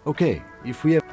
Okay, if we have...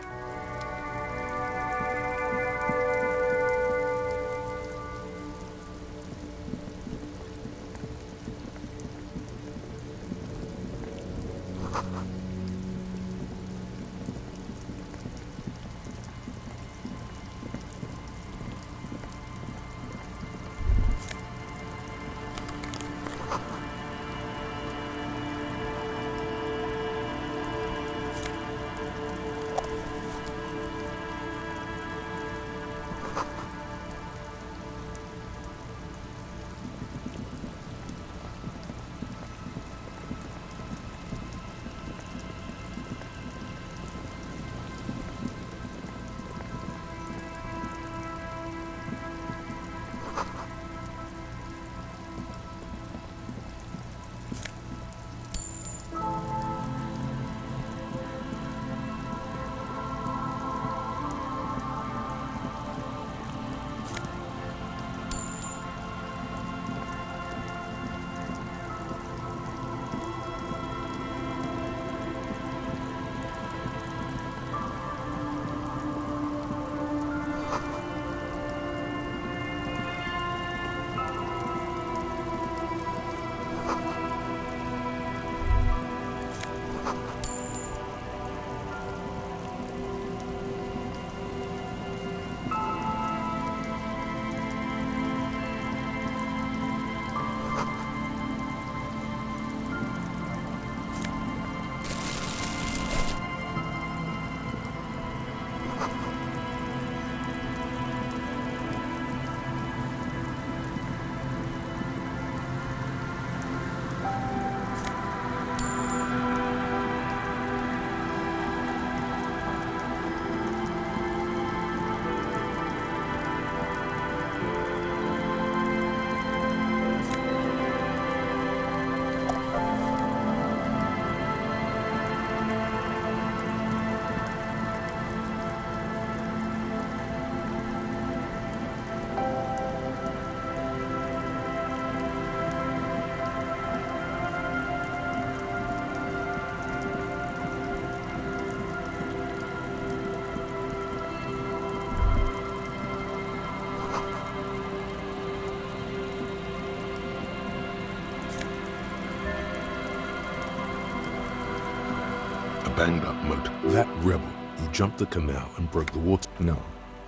Banged up motor. That rebel who jumped the canal and broke the water. No,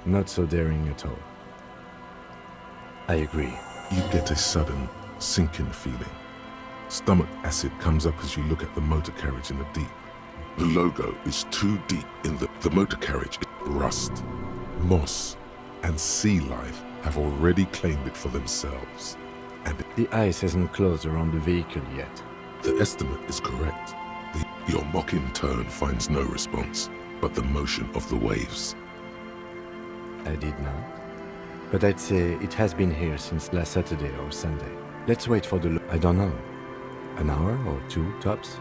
not so daring at all. I agree. You get a sudden sinking feeling. Stomach acid comes up as you look at the motor carriage in the deep. The logo is too deep in the motor carriage. Rust, moss, and sea life have already claimed it for themselves. And The ice hasn't closed around the vehicle yet. the estimate is correct. Your mocking tone finds no response, but the motion of the waves. I did not. But I'd say it has been here since last Saturday or Sunday. Let's wait for the... I don't know. An hour or two, tops?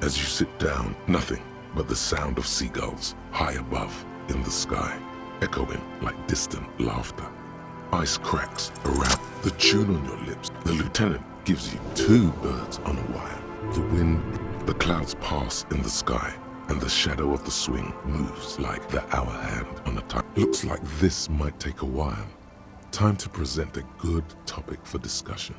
As you sit down, nothing but the sound of seagulls high above in the sky, echoing like distant laughter. Ice cracks around, the tune on your lips. The lieutenant gives you two birds on a wire. The wind, the clouds pass in the sky, and the shadow of the swing moves like the hour hand on a time. Looks like this might take a while. Time to present a good topic for discussion.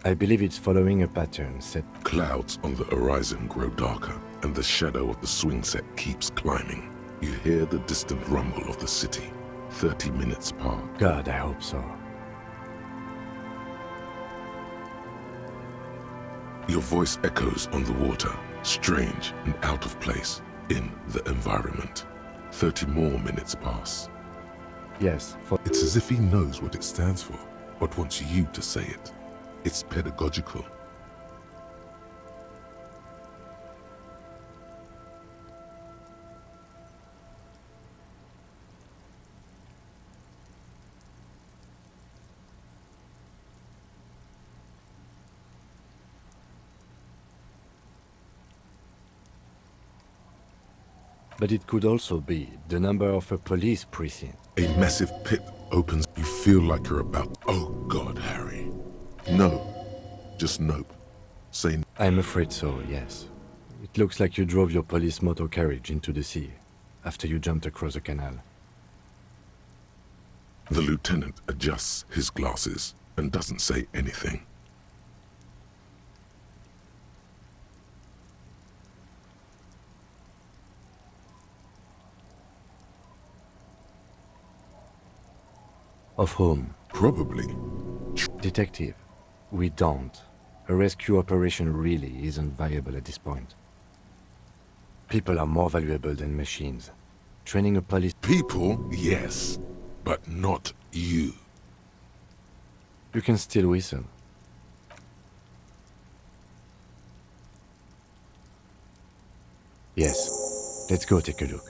I believe it's following a pattern set. Clouds on the horizon grow darker, and the shadow of the swing set keeps climbing. You hear the distant rumble of the city. 30 minutes pass. God, I hope so. Your voice echoes on the water, strange and out of place in the environment. 30 more minutes pass. Yes, for... It's as if he knows what it stands for, but wants you to say it. It's pedagogical. But it could also be the number of a police precinct. A massive pit opens. You feel like you're about. Oh God, Harry. No. Just nope. Say. I'm afraid so, yes. It looks like you drove your police motor carriage into the sea after you jumped across the canal. The lieutenant adjusts his glasses and doesn't say anything. Of whom? Probably. Detective, we don't. A rescue operation really isn't viable at this point. People are more valuable than machines. Training a police... People, yes, but not you. You can still whistle. Yes, let's go take a look.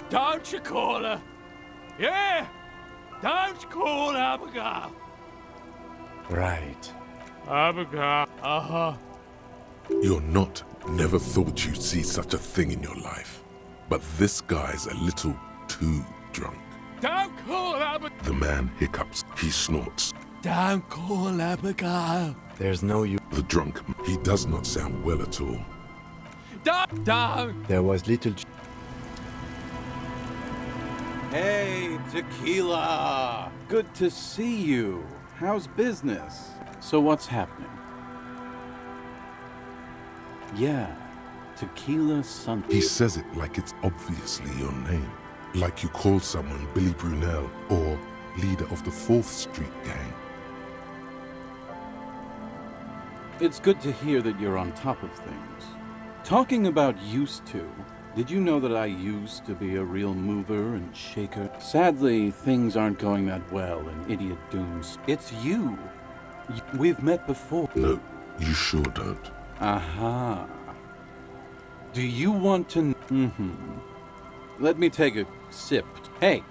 Don't you call her? Yeah! Don't call Abigail! Right. Abigail, You're not. Never thought you'd see such a thing in your life. But this guy's a little too drunk. Don't call Abigail! The man hiccups. He snorts. Don't call Abigail! There's no use. The drunk. He does not sound well at all. Don't! There was little... Hey, Tequila! Good to see you. How's business? So what's happening? Yeah, Tequila Sun. He says it like it's obviously your name. Like you call someone Billy Brunel or leader of the 4th Street gang. It's good to hear that you're on top of things. Talking about used to, did you know that I used to be a real mover and shaker? Sadly, things aren't going that well in Idiot Dooms. It's you. We've met before. No, you sure don't. Aha. Do you want to... Let me take a sip. Hey,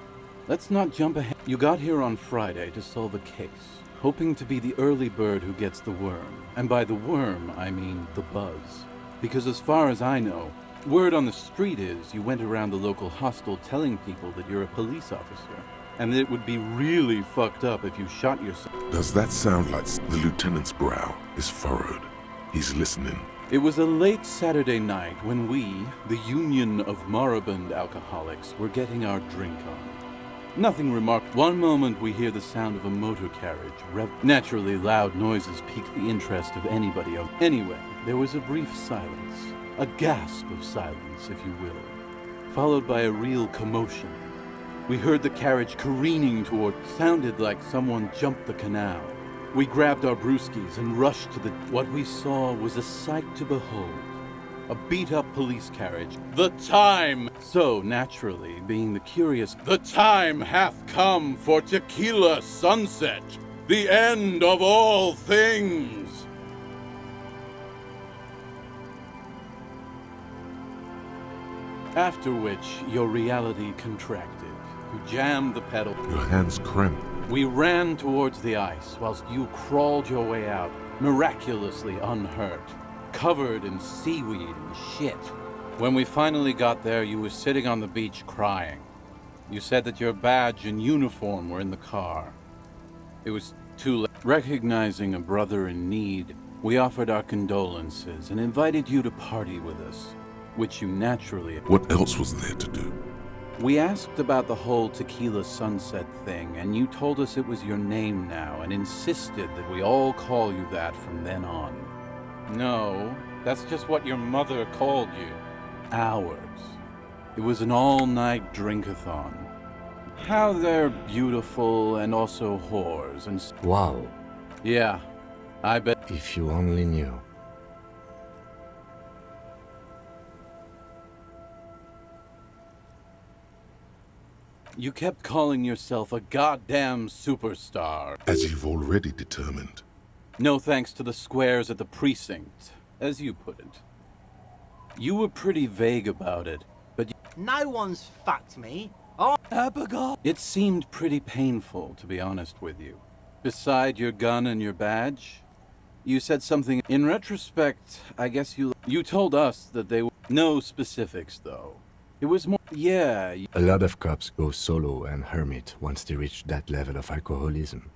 let's not jump ahead. You got here on Friday to solve a case. hoping to be the early bird who gets the worm. And by the worm, I mean the buzz. Because as far as I know, word on the street is you went around the local hostel telling people that you're a police officer, and that it would be really fucked up if you shot yourself. Does that sound like the lieutenant's brow is furrowed? He's listening. It was a late Saturday night when we, the Union of Moribund Alcoholics, were getting our drink on. Nothing remarkable. One moment we hear the sound of a motor carriage. Naturally, loud noises pique the interest of anybody else. Anyway, there was a brief silence. A gasp of silence, if you will. Followed by a real commotion. We heard the carriage careening toward. Sounded like someone jumped the canal. We grabbed our brewskis and rushed to the... What we saw was a sight to behold. A beat-up police carriage. The time! So, naturally, being the curious... The time hath come for tequila sunset, the end of all things! After which, your reality contracted. You jammed the pedal. Your hands cramped. We ran towards the ice, whilst you crawled your way out, miraculously unhurt, covered in seaweed and shit. When we finally got there, you were sitting on the beach crying. You said that your badge and uniform were in the car. It was too late. Recognizing a brother in need, we offered our condolences and invited you to party with us, which you naturally... What else was there to do? We asked about the whole tequila sunset thing, and you told us it was your name now, and insisted that we all call you that from then on. No, that's just what your mother called you. Ours. It was an all-night drink-a-thon. How they're beautiful and also whores and... Wow. Yeah, I bet... If you only knew. You kept calling yourself a goddamn superstar. As you've already determined. No thanks to the squares at the precinct, as you put it. You were pretty vague about it, but... No one's fucked me. Oh, Abigail. It seemed pretty painful, to be honest with you. Beside your gun and your badge, you said something... In retrospect, I guess you told us that they were... No specifics, though. It was more... Yeah... A lot of cops go solo and hermit once they reach that level of alcoholism.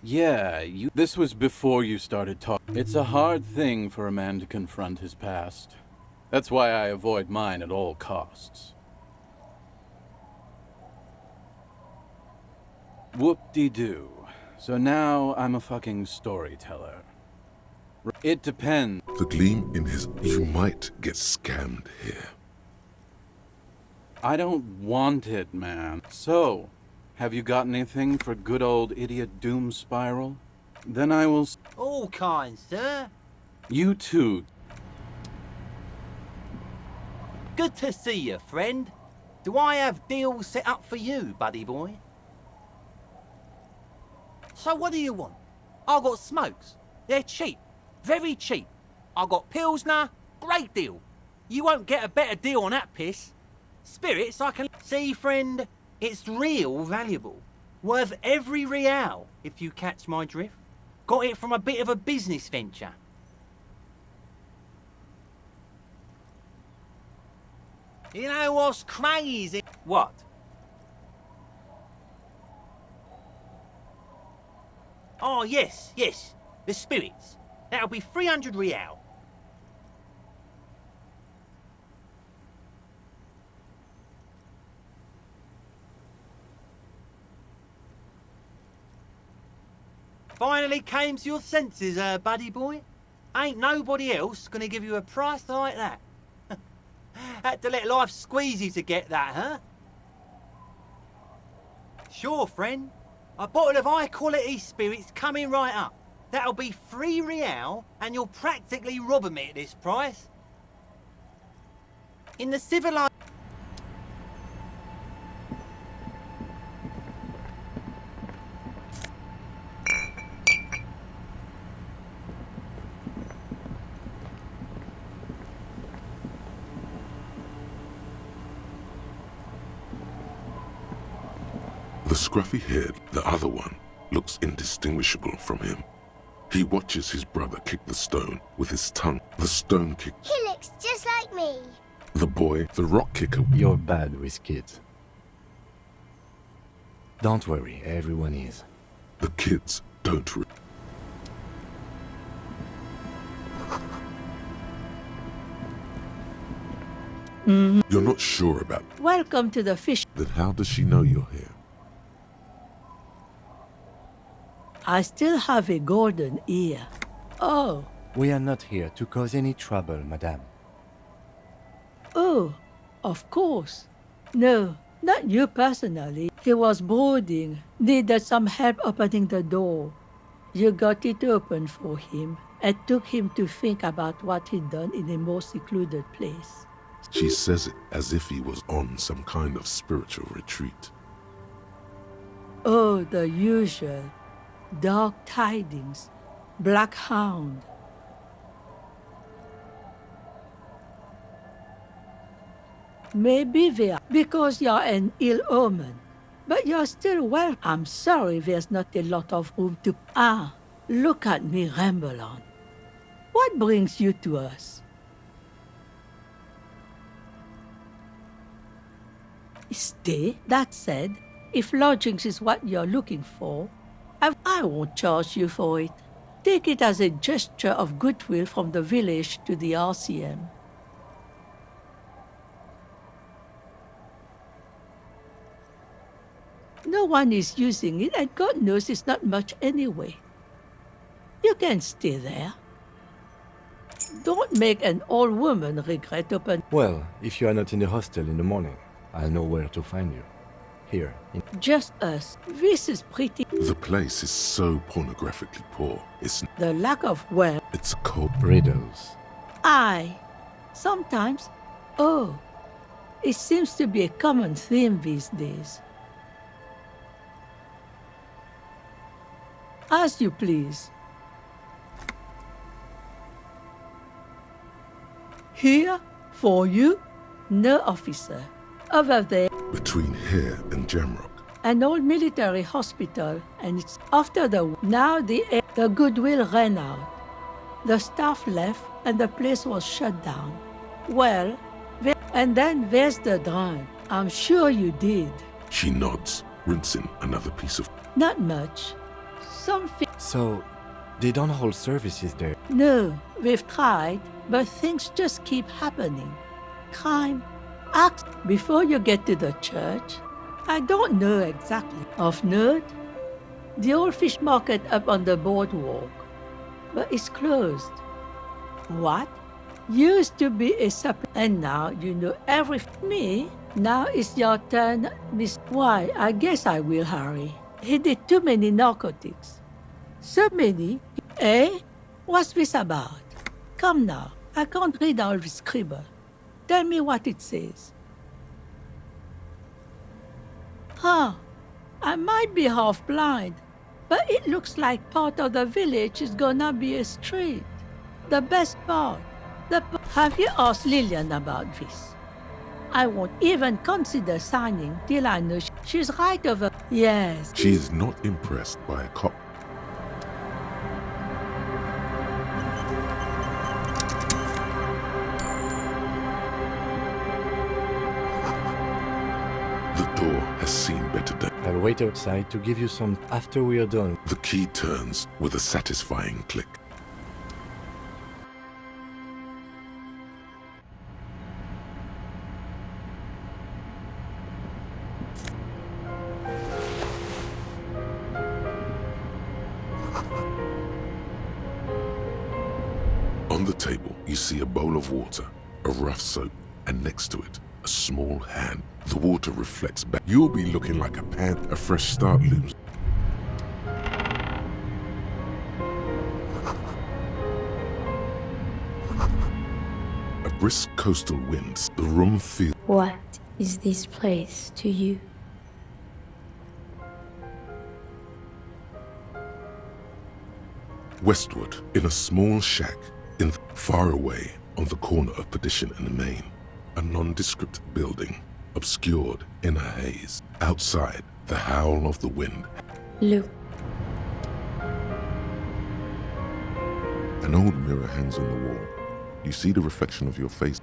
Yeah, This was before you started talking. It's a hard thing for a man to confront his past. That's why I avoid mine at all costs. Whoop-de-doo. So now I'm a fucking storyteller. It depends. The gleam in his... You might get scammed here. I don't want it, man. So, have you got anything for good old idiot Doom Spiral? Then I will... all kinds, sir. You too. Good to see you, friend. Do I have deals set up for you, buddy boy? So what do you want? I got smokes. They're cheap. Very cheap. I got Pilsner. Great deal. You won't get a better deal on that piss. Spirits I can... See, friend, it's real valuable. Worth every real, if you catch my drift. Got it from a bit of a business venture. You know what's crazy? What? Oh, yes, yes. The spirits. That'll be 300 real. Finally came to your senses, buddy boy. Ain't nobody else gonna give you a price like that. Had to let life squeeze you to get that, huh? Sure, friend. A bottle of high-quality spirits coming right up. That'll be 3 real, and you're practically robbing me at this price. In the civilized... The scruffy head, the other one, looks indistinguishable from him. He watches his brother kick the stone with his tongue. The stone kick. He looks just like me. The boy, the rock kicker. You're bad with kids. Don't worry, everyone is. The kids don't. You're not sure about. Welcome to the fish. Then how does she know you're here? I still have a golden ear. Oh, We are not here to cause any trouble, madame. oh, of course. No, not you personally. He was boarding, needed some help opening the door. You got it open for him and took him to think about what he'd done in a more secluded place. She says it as if he was on some kind of spiritual retreat. Oh, the usual. Dark tidings. Black hound. Maybe they are, because you're an ill omen. But you're still well. I'm sorry there's not a lot of room to... Ah, look at me ramble on. What brings you to us? Stay. That said, if lodgings is what you're looking for, I won't charge you for it. Take it as a gesture of goodwill from the village to the RCM. No one is using it, and God knows it's not much anyway. You can stay there. Don't make an old woman regret open. Well, if you are not in the hostel in the morning, I'll know where to find you. Here, in... Just us. This is pretty. The place is so pornographically poor. It's The lack of wealth. it's cold. Riddles. Sometimes. Oh, it seems to be a common theme these days. As you please. Here, for you, no officer. Over there, Between here and Jamrock. an old military hospital, and it's after the... Now the goodwill ran out. The staff left, and the place was shut down. Well, and then there's the drone. I'm sure you did. She nods, rinsing another piece of. Not much. Something... So, they don't hold services there. No, we've tried, but things just keep happening. Crime. Ask before you get to the church. I don't know exactly. Of note, the old fish market up on the boardwalk, but it's closed. What? Used to be a supply, and now you know everything. Me? Now it's your turn, Miss. Why, I guess I will hurry. He did too many narcotics. So many. Eh? What's this about? Come now, I can't read all this scribble. Tell me what it says. Huh. I might be half blind, but it looks like part of the village is gonna be a street. The best part. Have you asked Lillian about this? I won't even consider signing till I know she's right over... Yes. She is not impressed by a cop. The door has seen better days. I'll wait outside to give you some after we are done. The key turns with a satisfying click. On the table, you see a bowl of water, a rough soap, and next to it, a small hand. The water reflects back. You'll be looking like a pan. A fresh start looms. A brisk coastal wind. The room feels. What is this place to you? Westward, in a small shack, far away on the corner of Perdition and the Main, a nondescript building, obscured in a haze. Outside, the howl of the wind. Look, An old mirror hangs on the wall. You see the reflection of your face.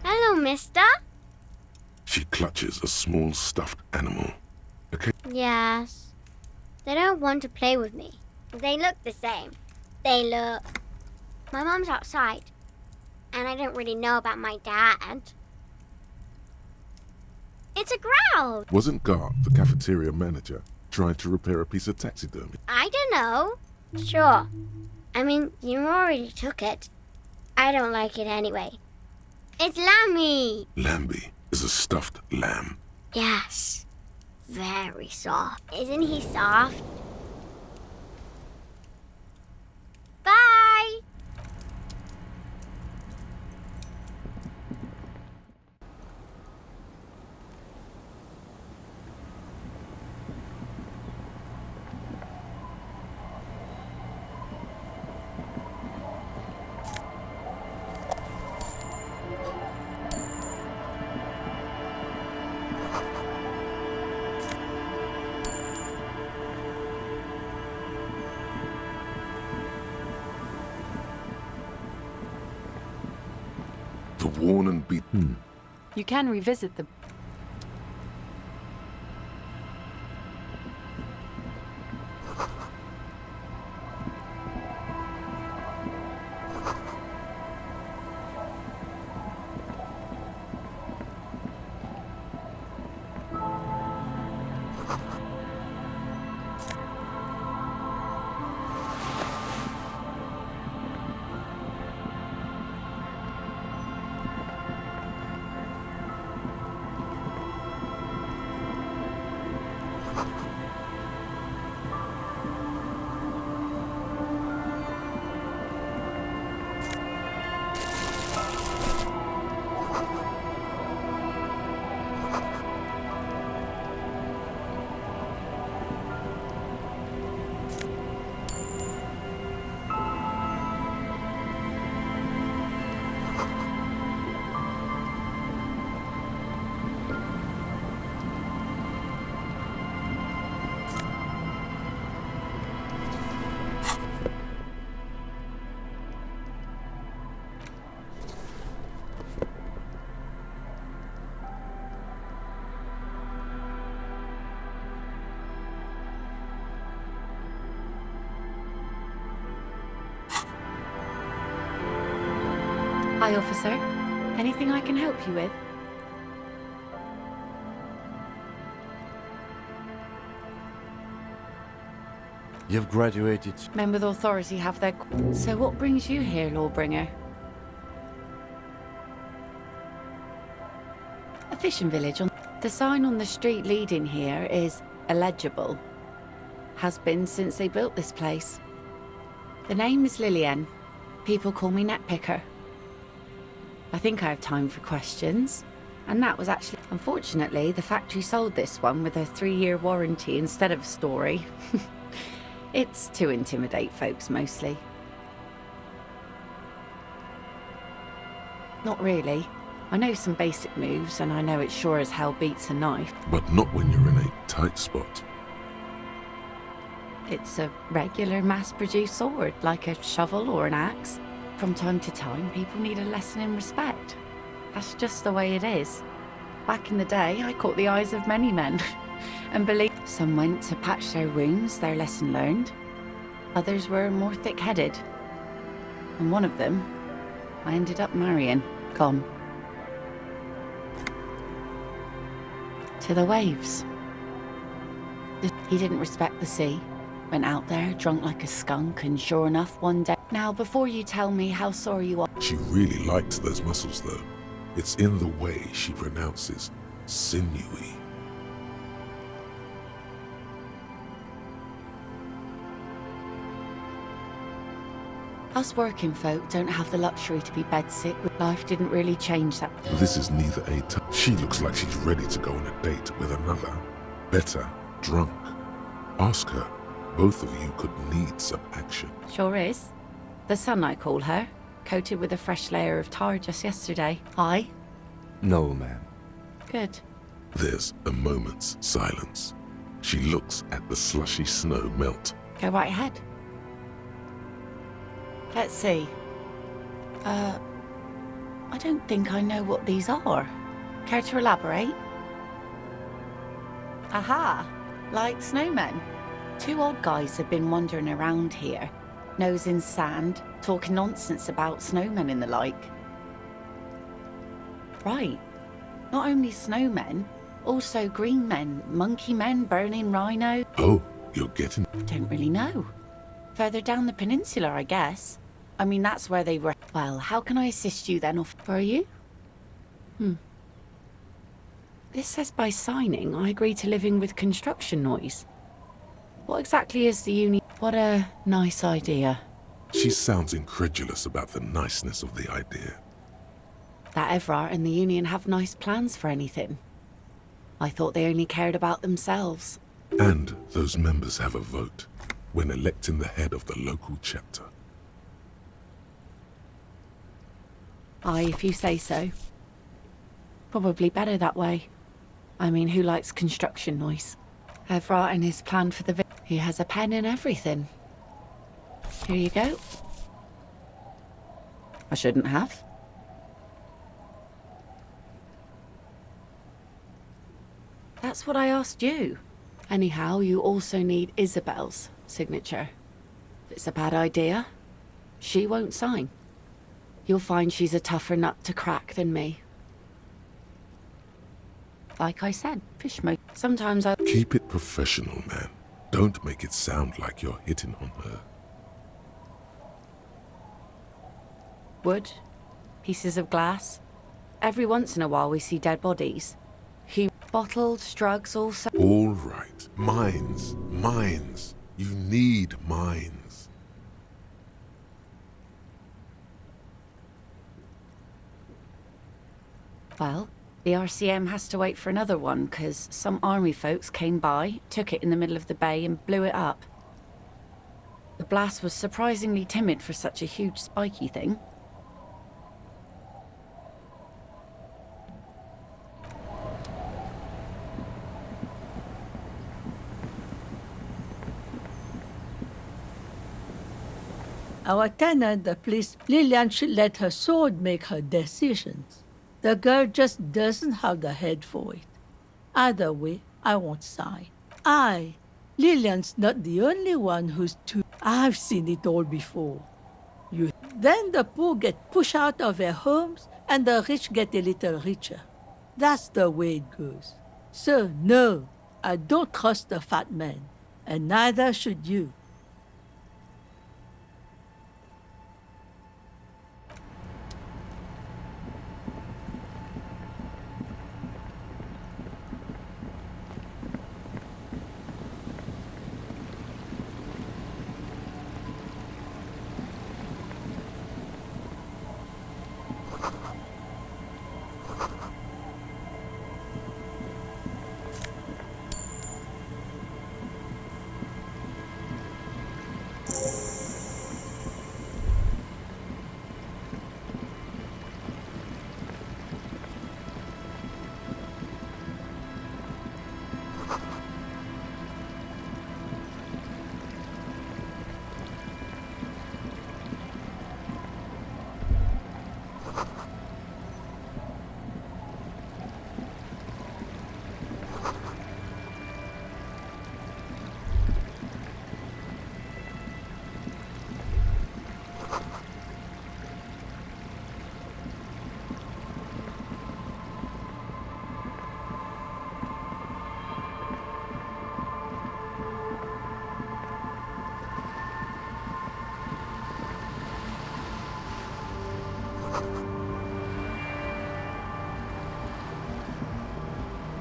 Hello, mister. She clutches a small stuffed animal. Yes. They don't want to play with me. They look the same. They look... My mum's outside. And I don't really know about my dad. It's a growl. Wasn't Gart, the cafeteria manager, trying to repair a piece of taxidermy? I don't know. Sure. I mean, you already took it. I don't like it anyway. It's Lammy. Lambie is a stuffed lamb. Yes. Very soft. Isn't he soft? Bye. The worn and beaten. You can revisit the... Hi, officer. Anything I can help you with? You've graduated. Men with authority have their... So what brings you here, Lawbringer? A fishing village on... The sign on the street leading here is illegible. Has been since they built this place. The name is Lillian. People call me Netpicker. I think I have time for questions. And that was actually... Unfortunately, the factory sold this one with a 3-year warranty instead of a story. It's to intimidate folks, mostly. Not really. I know some basic moves, and I know it sure as hell beats a knife. But not when you're in a tight spot. It's a regular mass-produced sword, like a shovel or an axe. From time to time, people need a lesson in respect. That's just the way it is. Back in the day, I caught the eyes of many men. And believe some went to patch their wounds, their lesson learned. Others were more thick-headed. And one of them, I ended up marrying. Gone. To the waves. He didn't respect the sea. Went out there, drunk like a skunk, and sure enough, one day... Now, before you tell me how sorry you are... She really likes those muscles, though. It's in the way she pronounces sinewy. Us working folk don't have the luxury to be bedsick. Life didn't really change that. This is neither a She looks like she's ready to go on a date with another. Better, drunk. Ask her. Both of you could need some action. Sure is. The sun, I call her. Coated with a fresh layer of tar just yesterday. Hi. No, ma'am. Good. There's a moment's silence. She looks at the slushy snow melt. Go right ahead. Let's see. I don't think I know what these are. Care to elaborate? Aha! Like snowmen. Two odd guys have been wandering around here, nose in sand, talking nonsense about snowmen and the like. Right. Not only snowmen, also green men, monkey men, burning rhino. Oh, you're getting... Don't really know. Further down the peninsula, I guess. I mean, that's where they were. Well, how can I assist you then? Where are you? This says by signing, I agree to living with construction noise. What exactly is the uni? What a nice idea. She sounds incredulous about the niceness of the idea. That Evrart and the Union have nice plans for anything. I thought they only cared about themselves. And those members have a vote when electing the head of the local chapter. Aye, if you say so. Probably better that way. I mean, who likes construction noise? Evrart and his plan for the he has a pen and everything. Here you go. I shouldn't have. That's what I asked you. Anyhow, you also need Isabel's signature. If it's a bad idea, she won't sign. You'll find she's a tougher nut to crack than me. Like I said, fish mo. Sometimes I... Keep it professional, man. Don't make it sound like you're hitting on her. Wood, pieces of glass. Every once in a while we see dead bodies. Bottles, drugs, also... All right. Mines. Mines. You need mines. Well, the RCM has to wait for another one, because some army folks came by, took it in the middle of the bay and blew it up. The blast was surprisingly timid for such a huge spiky thing. Our tenant, the police, Lillian should let her sword make her decisions. The girl just doesn't have the head for it. Either way, I won't sign. Lillian's not the only one who's too... I've seen it all before. Then the poor get pushed out of their homes and the rich get a little richer. That's the way it goes. So, no, I don't trust the fat man, and neither should you.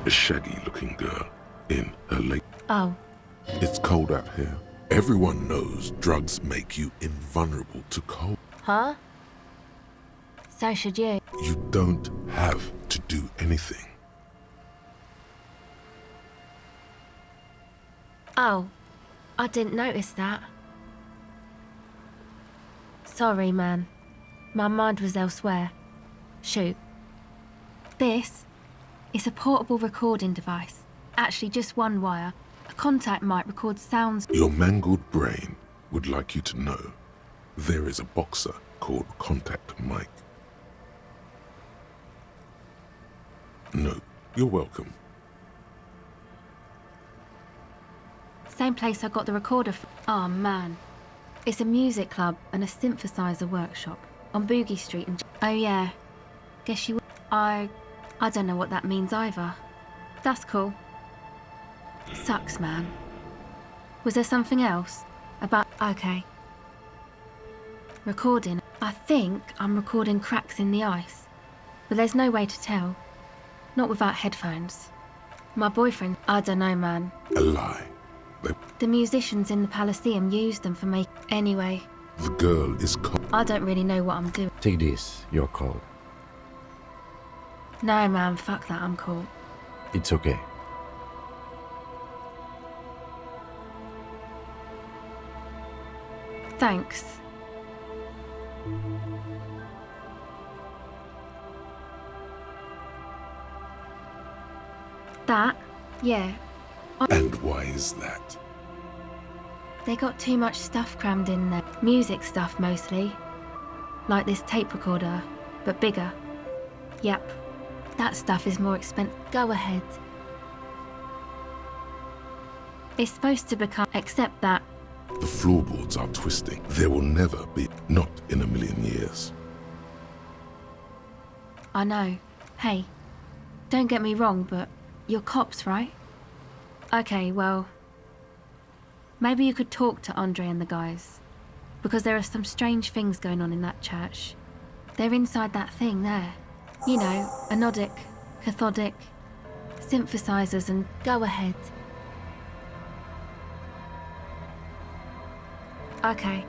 A shaggy-looking girl in her late... Oh, It's cold out here. Everyone knows drugs make you invulnerable to cold. huh? So should you. You don't have to do anything. Oh, I didn't notice that. Sorry, man. My mind was elsewhere. Shoot. This is a portable recording device. Actually, just one wire. A contact mic records sounds. Your mangled brain would like you to know there is a boxer called Contact Mike. No, you're welcome. Same place I got the recorder from. Oh, man. It's a music club and a synthesizer workshop on Boogie Street and... Oh, yeah. Guess you... I don't know what that means either. That's cool. Sucks, man. Was there something else? About... Okay. Recording. I think I'm recording cracks in the ice. But there's no way to tell. Not without headphones. My boyfriend... I don't know, man. A lie. The musicians in the Palaceum used them for make... Anyway, The girl is I don't really know what I'm doing. Take this, you're cold. No, man, fuck that, I'm cool. It's okay. Thanks. That? Yeah. And why is that? They got too much stuff crammed in there. Music stuff, mostly. Like this tape recorder, but bigger. Yep. That stuff is more expensive. Go ahead. It's supposed to become... Except that... The floorboards are twisting. There will never be, not in a million years. I know. Hey, don't get me wrong, but you're cops, right? Okay, well... Maybe you could talk to Andre and the guys. Because there are some strange things going on in that church. They're inside that thing there. You know, anodic, cathodic, synthesizers and... Go ahead. Okay.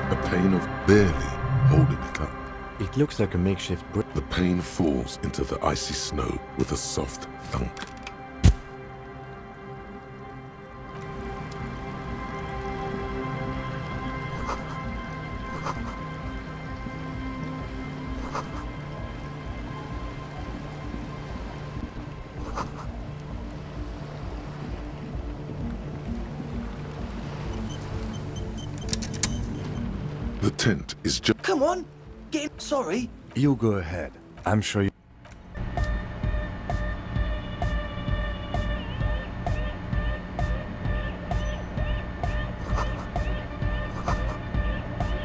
A pain of barely holding it up. It looks like a makeshift The pain falls into the icy snow with a soft thunk. The tent is just... Come on! Get in. Sorry. You go ahead. I'm sure you...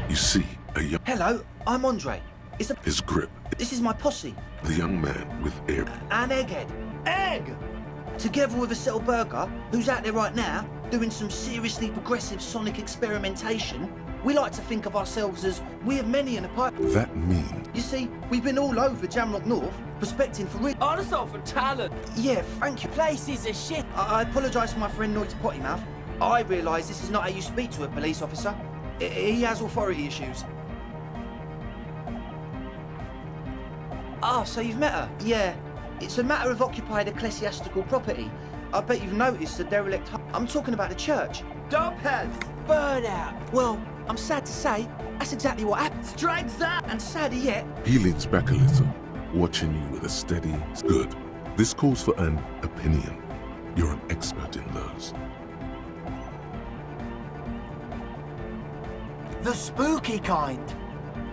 You see, a young... Hello, I'm Andre. It's a... His grip. This is my posse. The young man with air... And Egghead. Egg! Together with a Settle Burger, who's out there right now, doing some seriously progressive sonic experimentation. We like to think of ourselves as we have many in a pipe. That mean... You see, we've been all over Jamrock North, prospecting for real. Honest for talent. Yeah, thank you. Places are shit. I apologise for my friend Noit's potty mouth. I realise this is not how you speak to a police officer. He has authority issues. Ah, so you've met her? Yeah. It's a matter of occupied ecclesiastical property. I bet you've noticed the derelict... I'm talking about the church. Dubheads. Burnout. Well, I'm sad to say, that's exactly what happened. Straight that. And sadder yet... He leans back a little, watching you with a steady... Good. This calls for an opinion. You're an expert in those. The spooky kind.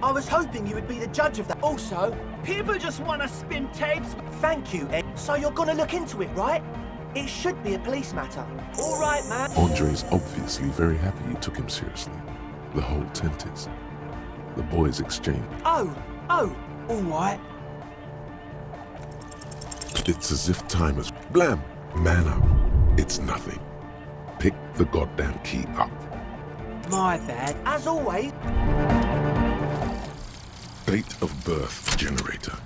I was hoping you would be the judge of that. Also, People just want to spin tapes. thank you, Ed. So you're gonna look into it, right? It should be a police matter. All right, man. Andre's obviously very happy you took him seriously. The whole tent is. The boys exchange. Oh, all right. It's as if time is... Blam! Man up. It's nothing. Pick the goddamn key up. My bad. As always. Date of birth generator.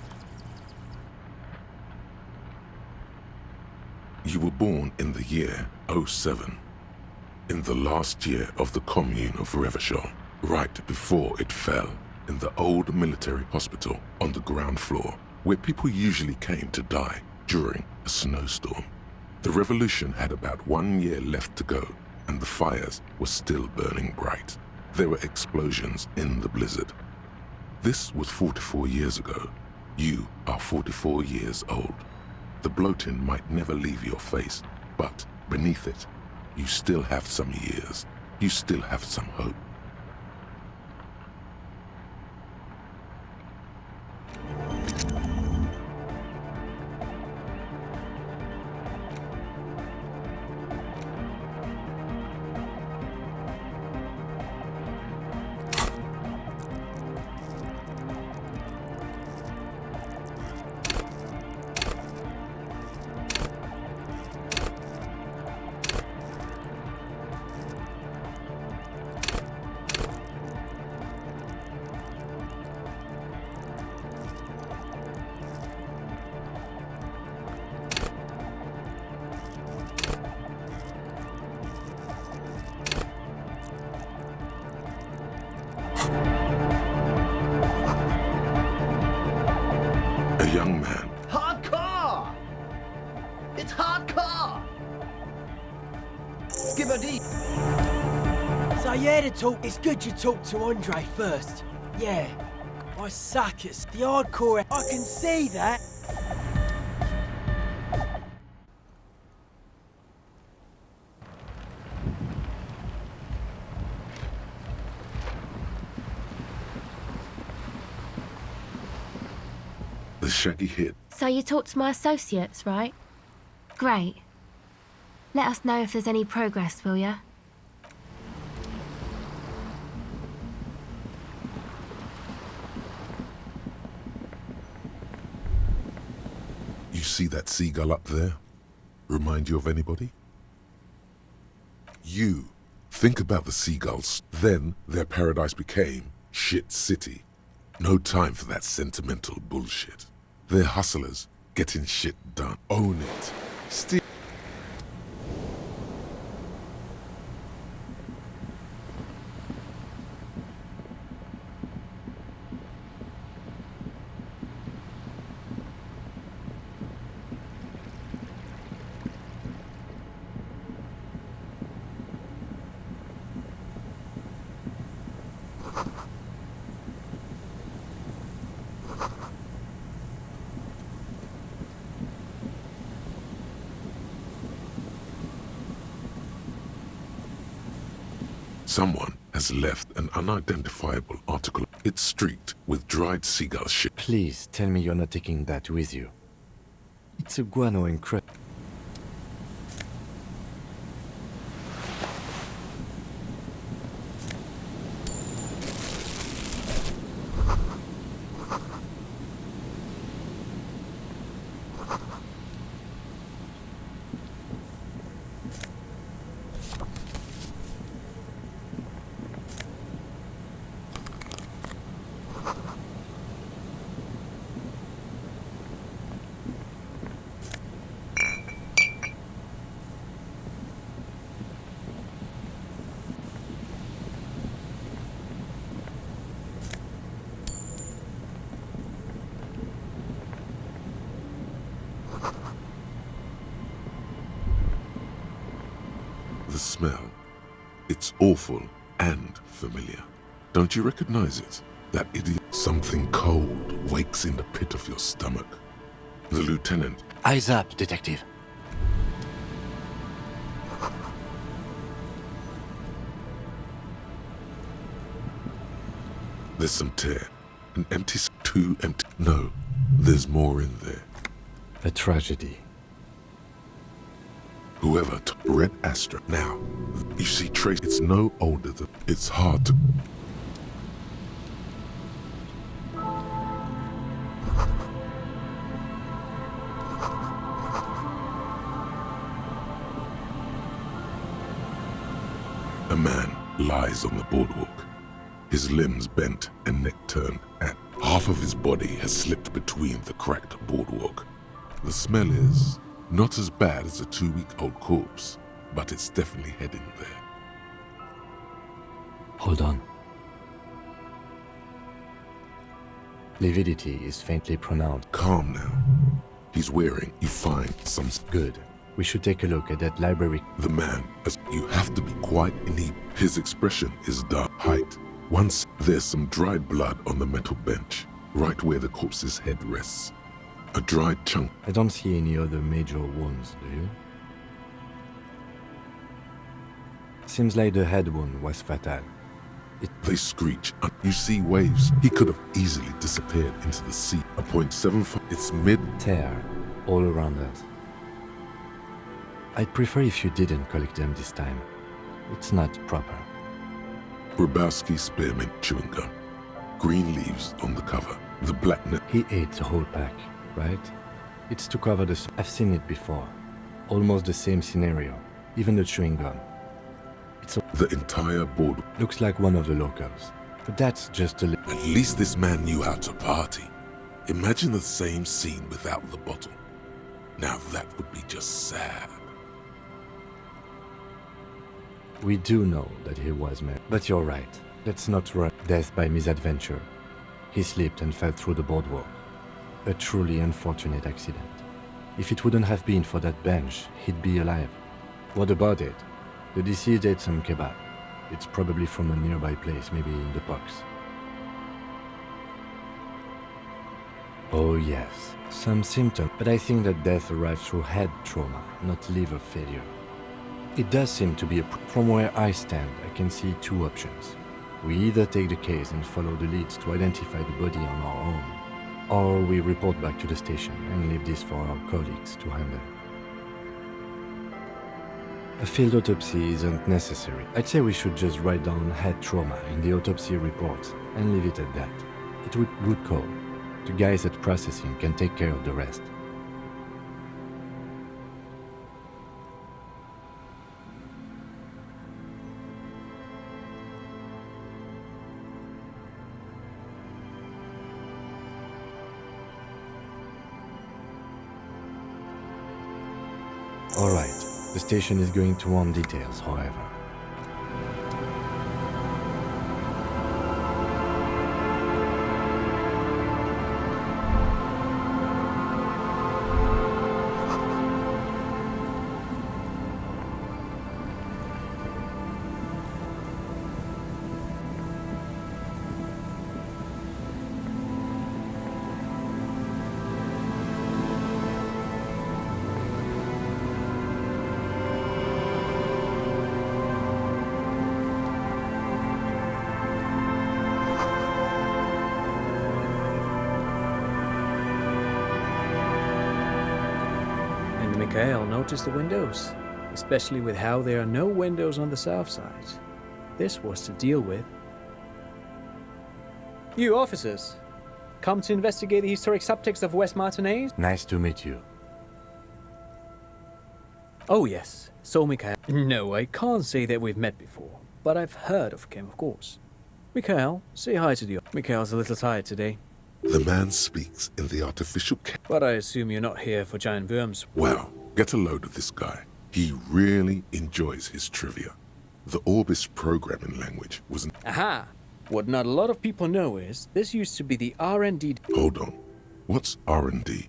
You were born in the year 07, in the last year of the commune of Revachol, right before it fell, in the old military hospital on the ground floor, where people usually came to die during a snowstorm. The revolution had about 1 year left to go, and the fires were still burning bright. There were explosions in the blizzard. This was 44 years ago. You are 44 years old. The bloating might never leave your face, but beneath it, you still have some years. You still have some hope. A young man. Hardcore! It's hardcore! Give a D. So yeah, to talk. It's good you talk to Andre first. Yeah. I suck at the hardcore. I can see that. The shaggy head. So you talked to my associates, right? Great. Let us know if there's any progress, will ya? You see that seagull up there? Remind you of anybody? You. Think about the seagulls. Then their paradise became Shit City. No time for that sentimental bullshit. They're hustlers, getting shit done. Own it. Still. Someone has left an unidentifiable article. It's streaked with dried seagull shit. Please tell me you're not taking that with you. It's a guano encrust. The smell. It's awful and familiar. Don't you recognize it? That idiot. Something cold wakes in the pit of your stomach. The lieutenant. Eyes up, detective. There's some tear. An empty, too empty. No, there's more in there. A tragedy. Whoever took Red Astra. Now, you see trace. It's no older than. It's hard to. A man lies on the boardwalk. His limbs bent and neck turned, and half of his body has slipped between the cracked boardwalk. The smell is not as bad as a 2-week-old corpse, but it's definitely heading there. Hold on. Lividity is faintly pronounced. Calm now. He's wearing, you find, some... Good. We should take a look at that library. The man, as you have to be quite neat. His expression is dark. Height. Once there's some dried blood on the metal bench, right where the corpse's head rests. A dried chunk. I don't see any other major wounds, do you? Seems like the head wound was fatal. They screech. You see waves. He could have easily disappeared into the sea. A .75. It's mid. Tear all around us. I'd prefer if you didn't collect them this time. It's not proper. Grabowski spearmint chewing gum. Green leaves on the cover. The black net. He ate the whole pack, right? It's to cover the... I've seen it before. Almost the same scenario. Even the chewing gum. The entire board. Looks like one of the locals. But that's just a... At least this man knew how to party. Imagine the same scene without the bottle. Now that would be just sad. We do know that he was mad. But you're right. Let's not run death by misadventure. He slipped and fell through the boardwalk. A truly unfortunate accident. If it wouldn't have been for that bench, he'd be alive. What about it? The deceased ate some kebab. It's probably from a nearby place, maybe in the box. Oh yes, some symptoms, but I think that death arrived through head trauma, not liver failure. It does seem to be from where I stand, I can see two options. We either take the case and follow the leads to identify the body on our own, or we report back to the station and leave this for our colleagues to handle. A field autopsy isn't necessary. I'd say we should just write down head trauma in the autopsy report and leave it at that. It would good call. The guys at processing can take care of the rest. All right. The station is going to want details, however. Mikhail noticed the windows, especially with how there are no windows on the south side. This was to deal with. You officers, come to investigate the historic subtext of West Martinez? Nice to meet you. Oh yes, so Mikhail. No, I can't say that we've met before, but I've heard of him, of course. Mikhail, say hi to the... Mikhail's a little tired today. The man speaks in the artificial But I assume you're not here for giant worms. Wow, get a load of this guy. He really enjoys his trivia. The Orbis programming language was an... Aha! What not a lot of people know is, this used to be the R&D... Hold on. What's R&D?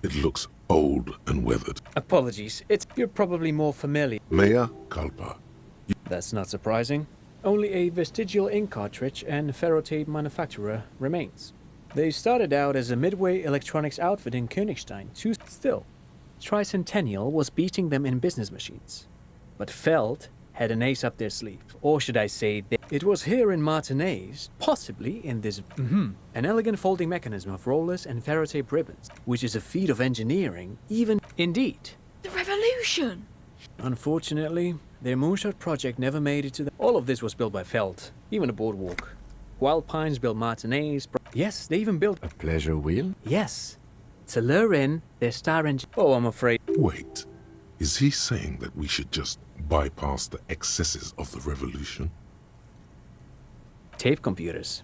It looks old and weathered. Apologies, you're probably more familiar. Mea culpa. That's not surprising. Only a vestigial ink cartridge and ferrotape manufacturer remains. They started out as a midway electronics outfit in Königstein. Still, Tricentennial was beating them in business machines. But Feld had an ace up their sleeve. Or should I say, it was here in Martinez, possibly in this, an elegant folding mechanism of rollers and ferrotape ribbons, which is a feat of engineering, even indeed. The revolution! Unfortunately, their moonshot project never made it to the... All of this was built by Feld, even a boardwalk. Wild Pines built Martinez. Yes, they even built... A pleasure wheel? Yes. To lure in their star engine... Oh, I'm afraid... Wait. Is he saying that we should just bypass the excesses of the revolution? Tape computers.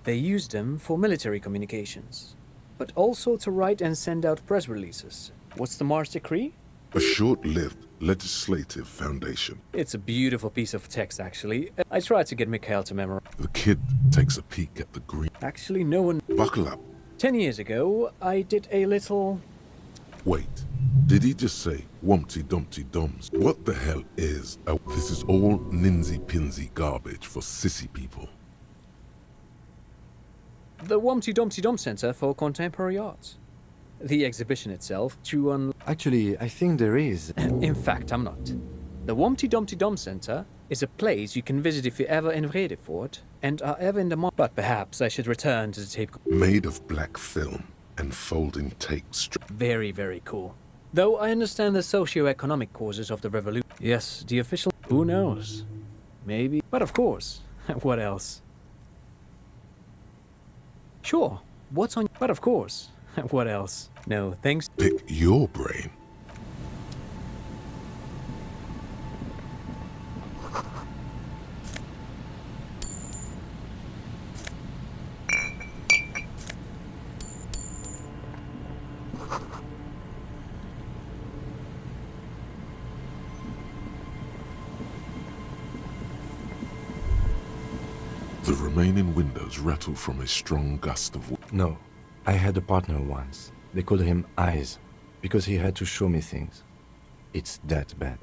They used them for military communications, but also to write and send out press releases. What's the Mars Decree? A short-lived legislative foundation. It's a beautiful piece of text, actually. I tried to get Mikhail to memorize. The kid takes a peek at the green. Actually, no one... Buckle up. 10 years ago, I did a little... Wait, did he just say Wumpty Dumpty Doms? What the hell is this is all ninsy-pinsy garbage for sissy people. The Wumpty Dumpty Dum Center for Contemporary Art. The exhibition itself, Actually, I think there is. In fact, I'm not. The Wumpty Dumpty Dum Center is a place you can visit if you're ever in Vredefort and are ever in the But perhaps I should return to the tape... Made of black film and folding tape strip. Very, very cool. Though I understand the socio-economic causes of the revolution. Yes, the official... Who knows? Maybe... But of course. What else? Sure. What's on... But of course. What else? No, thanks. Pick your brain. The remaining windows rattle from a strong gust of wind. No, I had a partner once. They called him Eyes, because he had to show me things. It's that bad.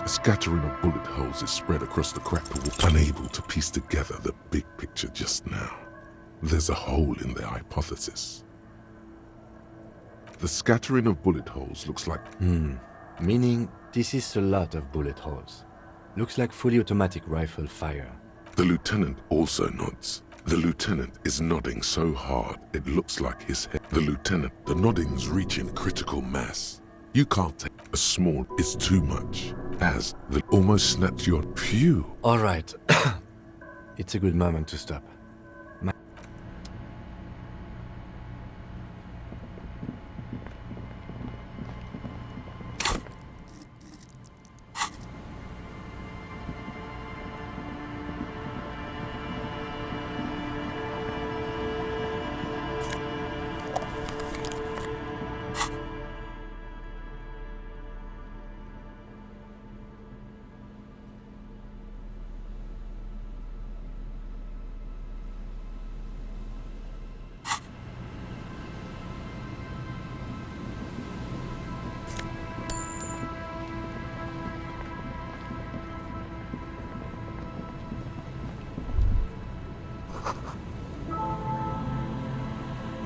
A scattering of bullet holes is spread across the cracked wall, unable to piece together the big picture just now. There's a hole in their hypothesis. The scattering of bullet holes looks like... Meaning, this is a lot of bullet holes. Looks like fully automatic rifle fire. The lieutenant also nods. The lieutenant is nodding so hard it looks like his head. The nodding's reaching critical mass. You can't take a small is too much. As the almost snaps your phew. All right. It's a good moment to stop.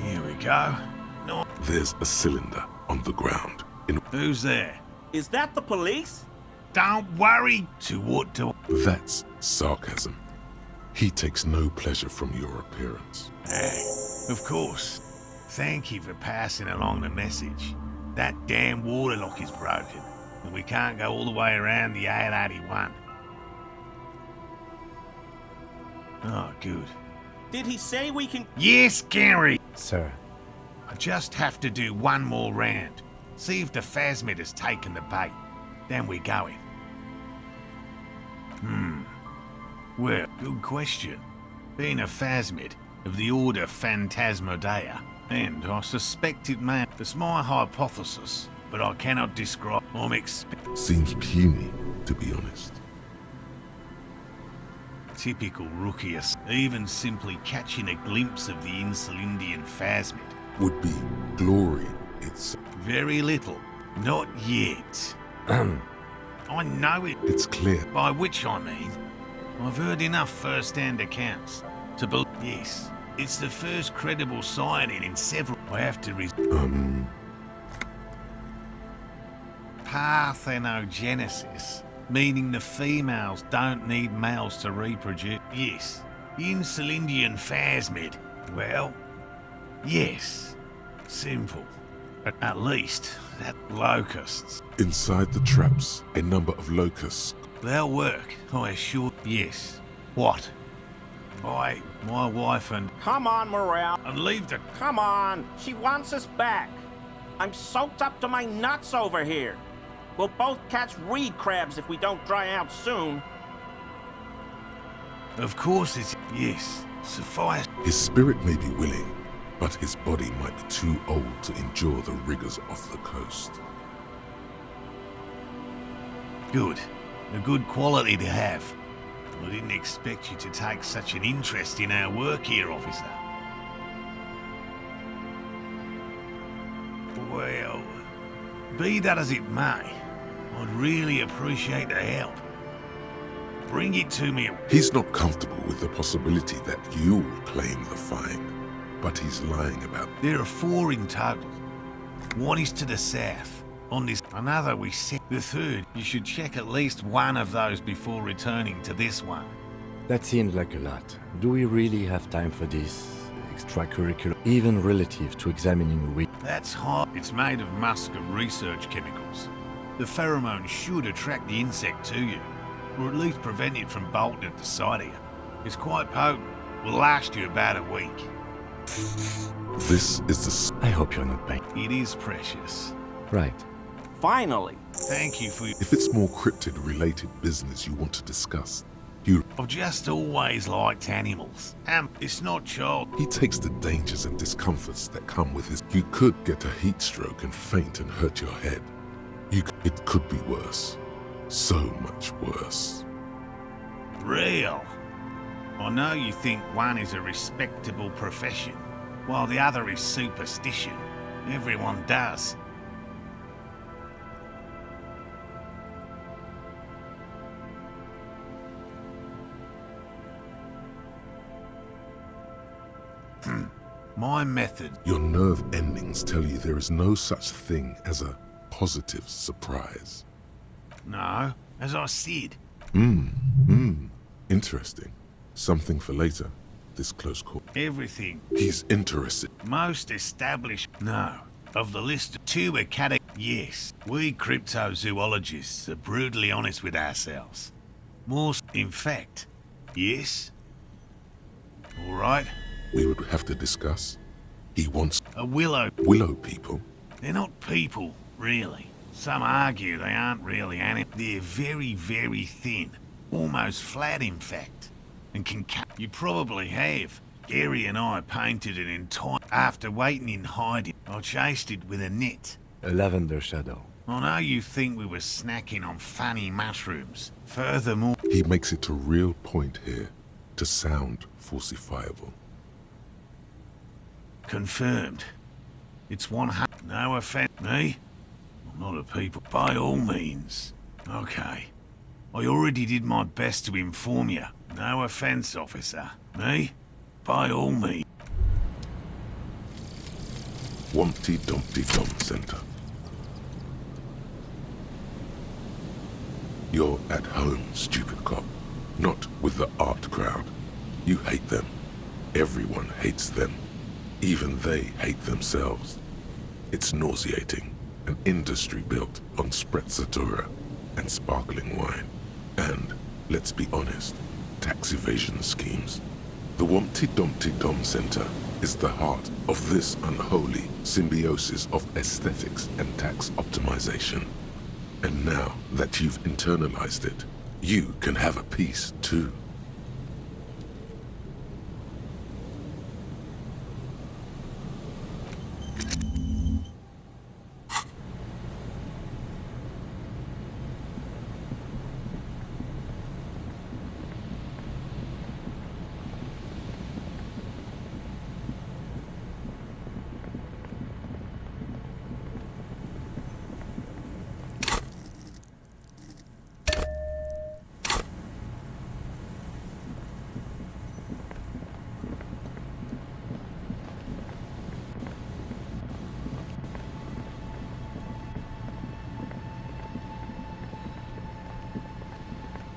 Here we go. No. There's a cylinder on the ground. Who's there? Is that the police? Don't worry. To what do... That's sarcasm. He takes no pleasure from your appearance. Hey, of course. Thank you for passing along the message. That damn water lock is broken, and we can't go all the way around the 881. Oh, good. Did he say we can... Yes, Gary! Sir, I just have to do one more round. See if the phasmid has taken the bait. Then we're going. Well, good question. Being a phasmid of the order Phantasmodea, and I suspect it may... It's my hypothesis, but I cannot describe... Seems puny, to be honest. Typical rookiest. Even simply catching a glimpse of the Insulindian phasmid Would be glory itself. very little. Not yet. I know it. It's clear. By which I mean, I've heard enough first-hand accounts to believe. Yes, it's the first credible sighting in several. I have to Parthenogenesis, meaning the females don't need males to reproduce. Yes, the Insulindian phasmid. Well, yes, simple. At least, that locusts. Inside the traps, a number of locusts. They'll work, I assure. Yes. What? My wife and... Come on, Morale. And leave the... Come on. She wants us back. I'm soaked up to my nuts over here. We'll both catch reed crabs if we don't dry out soon. Of course it's... Yes. Suffice. His spirit may be willing, but his body might be too old to endure the rigors of the coast. Good. A good quality to have. I didn't expect you to take such an interest in our work here, officer. Well, be that as it may, I'd really appreciate the help. Bring it to me. He's not comfortable with the possibility that you'll claim the find, but he's lying about. There are 4 in total. One is to the south. On this, another we set. The third, you should check at least one of those before returning to this one. that seems like a lot. Do we really have time for this extracurricular, even relative to examining a weed? That's hard. It's made of musket research chemicals. The pheromone should attract the insect to you, or at least prevent it from bolting at the sight of you. It's quite potent. Will last you about a week. This is the... I hope you're not bait. It is precious. Right. Finally. Thank you for... If it's more cryptid-related business you want to discuss, you... I've just always liked animals. It's not child... He takes the dangers and discomforts that come with his... You could get a heat stroke and faint and hurt your head. It could be worse. So much worse. Real. I know you think one is a respectable profession, while the other is superstition. Everyone does. My method... Your nerve endings tell you there is no such thing as a positive surprise. No, as I said. Interesting. Something for later, this close call. Everything. He's interested. Most established... No. Of the list of 2 academic... Yes. We cryptozoologists are brutally honest with ourselves. More... In fact. Yes. All right. We would have to discuss. He wants... A willow... Willow people? They're not people, really. Some argue they aren't really animals. They're very, very thin. Almost flat, in fact. And can cut... You probably have. Gary and I painted an entire... After waiting in hiding, I chased it with a net. A lavender shadow. I know you think we were snacking on funny mushrooms. Furthermore... He makes it a real point here to sound falsifiable. Confirmed. It's 100... No offense. Me? I'm not a people. By all means. Okay. I already did my best to inform you. No offense, officer. Me? By all means. Wumpty Dumpty Dum Center. You're at home, stupid cop. Not with the art crowd. You hate them. Everyone hates them. Even they hate themselves. It's nauseating. An industry built on sprezzatura and sparkling wine. And, let's be honest, tax evasion schemes. The Wumpty Dumpty Dum Center is the heart of this unholy symbiosis of aesthetics and tax optimization. And now that you've internalized it, you can have a piece too.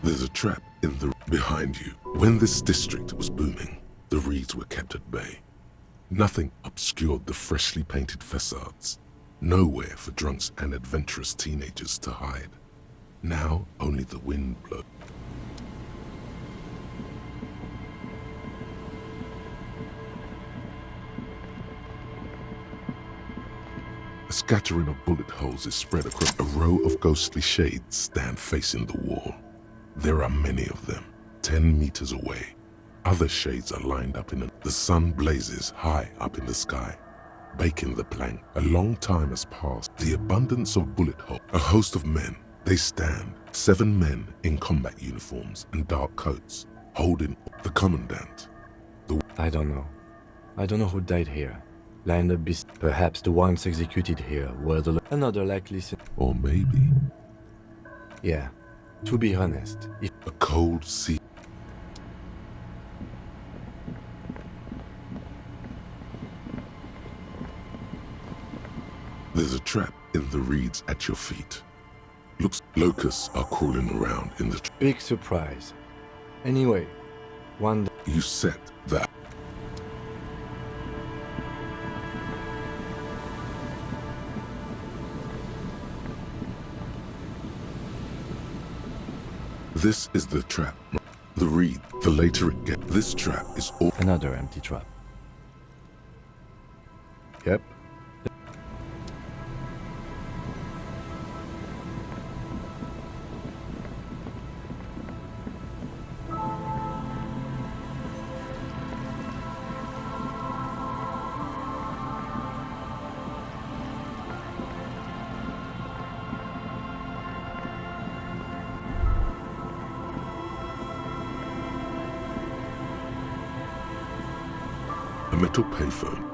There's a trap in the behind you. When this district was booming, the reeds were kept at bay. Nothing obscured the freshly painted facades. Nowhere for drunks and adventurous teenagers to hide. Now only the wind blows. A scattering of bullet holes is spread across a row of ghostly shades stand facing the wall. There are many of them, 10 meters away. Other shades are lined up the sun blazes high up in the sky, baking the plank. A long time has passed. The abundance of bullet holes. A host of men, they stand, 7 men in combat uniforms and dark coats, holding the commandant. I don't know. I don't know who died here. Lined up perhaps the ones executed here were another likely or maybe. Yeah. To be honest, if a cold sea. There's a trap in the reeds at your feet. Looks locusts are crawling around in the big surprise. Anyway, one day you set that. This is the trap. The reed, the later it gets. This trap is all. Another empty trap. Yep. A metal payphone.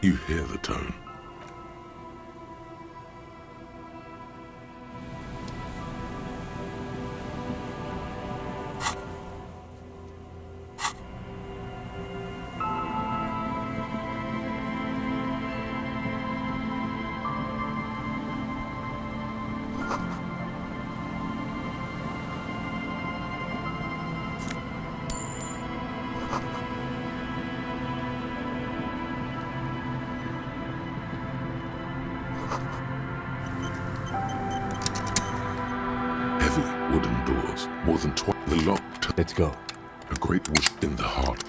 You hear the tone. Wooden doors, more than twice the lock. Let's go. A great wood in the heart.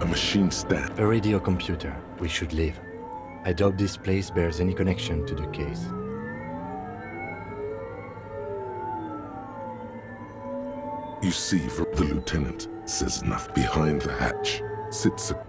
A machine stand. A radio computer. We should leave. I doubt this place bears any connection to the case. You see, the lieutenant says nothing. Behind the hatch sits a...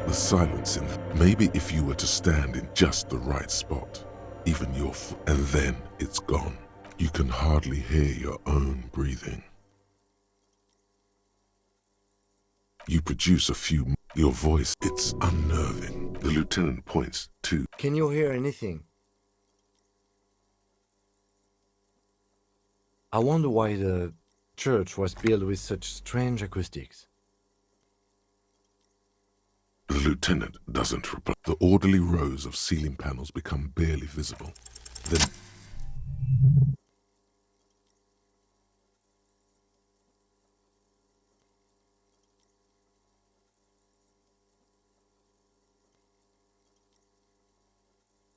The silence in... Maybe if you were to stand in just the right spot, even your foot, and then it's gone. You can hardly hear your own breathing. You produce a few... Your voice, it's unnerving. The lieutenant points to... Can you hear anything? I wonder why the church was built with such strange acoustics. The lieutenant doesn't reply. The orderly rows of ceiling panels become barely visible. Then...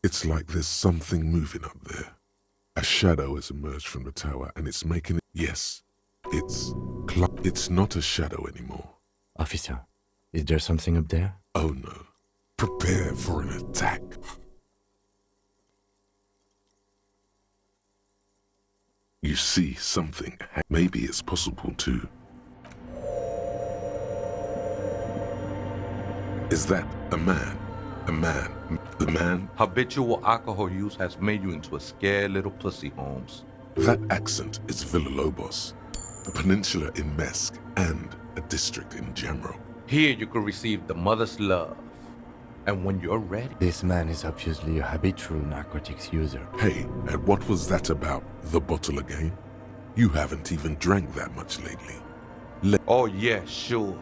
It's like there's something moving up there. A shadow has emerged from the tower and it's making it... Yes, it's not a shadow anymore. Officer, is there something up there? Oh no. Prepare for an attack. You see something. Maybe it's possible to... Is that a man? A man. The man... Habitual alcohol use has made you into a scared little pussy, Holmes. That accent is Villalobos, a peninsula in Mesk, and a district in general. Here you could receive the mother's love. And when you're ready... This man is obviously a habitual narcotics user. Hey, and what was that about? The bottle again? You haven't even drank that much lately. Oh yeah, sure.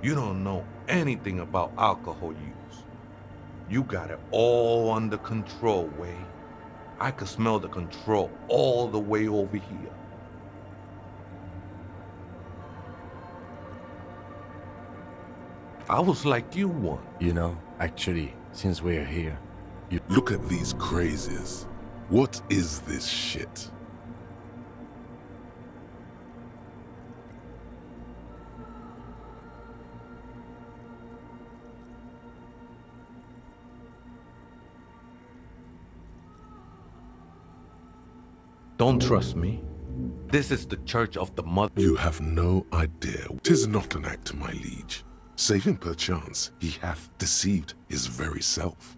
You don't know anything about alcohol use. You got it all under control, Way. I could smell the control all the way over here. I was like you one. You know, actually, since we're here, you look at these crazies. What is this shit? Don't trust me. This is the Church of the Mother. You have no idea. 'Tis not an act, my liege. Save him perchance, he hath deceived his very self.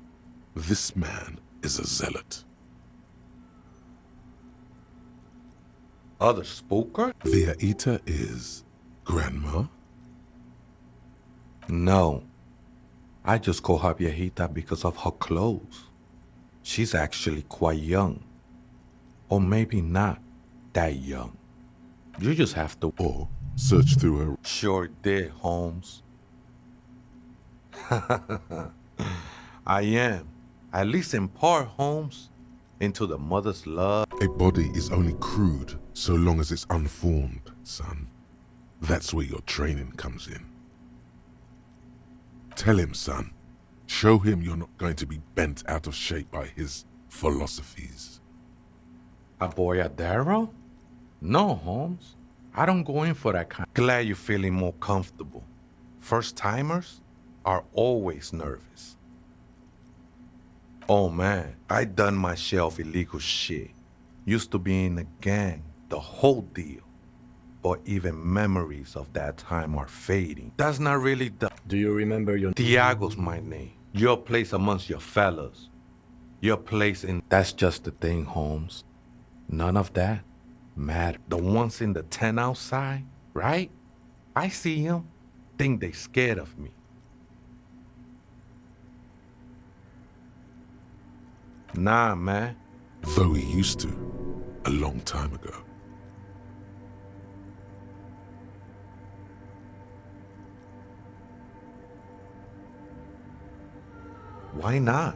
This man is a zealot. Other spooker? Viaita is grandma? No. I just call her Viejita because of her clothes. She's actually quite young. Or maybe not that young. You just have to... Or search through her... Sure did, Holmes. I am, at least in part, Holmes, into the mother's love. A body is only crude so long as it's unformed, son. That's where your training comes in. Tell him, son. Show him you're not going to be bent out of shape by his philosophies. A boyadero? No, Holmes. I don't go in for that kind. Glad you're feeling more comfortable. First-timers are always nervous. Oh man, I done my share of illegal shit. Used to be in a gang, the whole deal. But even memories of that time are fading. That's not really the... Do you remember your... Tiago's my name. Your place amongst your fellas. Your place in... That's just the thing, Holmes. None of that matter. The ones in the tent outside, right? I see them, think they scared of me. Nah, man. Though he used to, a long time ago. Why not?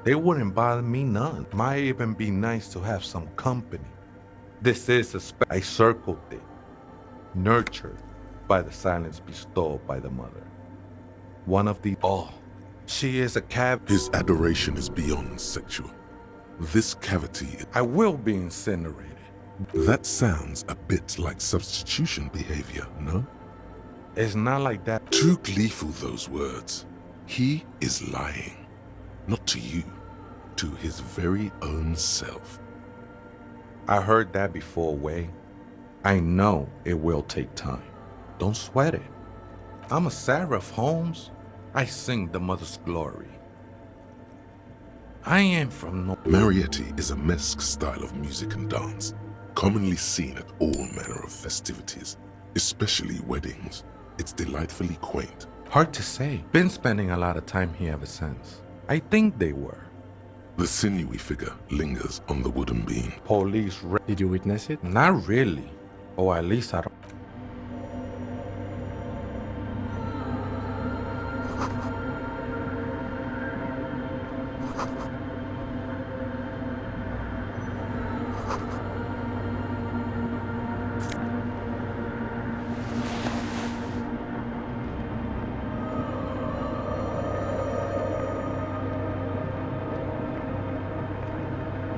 They wouldn't bother me none. Might even be nice to have some company. This is I circled it. nurtured by the silence bestowed by the mother. One of the, oh, she is a His adoration is beyond sexual. This cavity, I will be incinerated. that sounds a bit like substitution behavior, no? It's not like that. Too gleeful, those words. He is lying. Not to you, to his very own self. I heard that before, Way. I know it will take time. Don't sweat it. I'm a seraph, Holmes. I sing the mother's glory. I am from no... Marietti is a mesque style of music and dance, commonly seen at all manner of festivities, especially weddings. It's delightfully quaint. Hard to say. Been spending a lot of time here ever since. I think they were. The sinewy figure lingers on the wooden beam. Police... Did you witness it? Not really. Or at least I don't...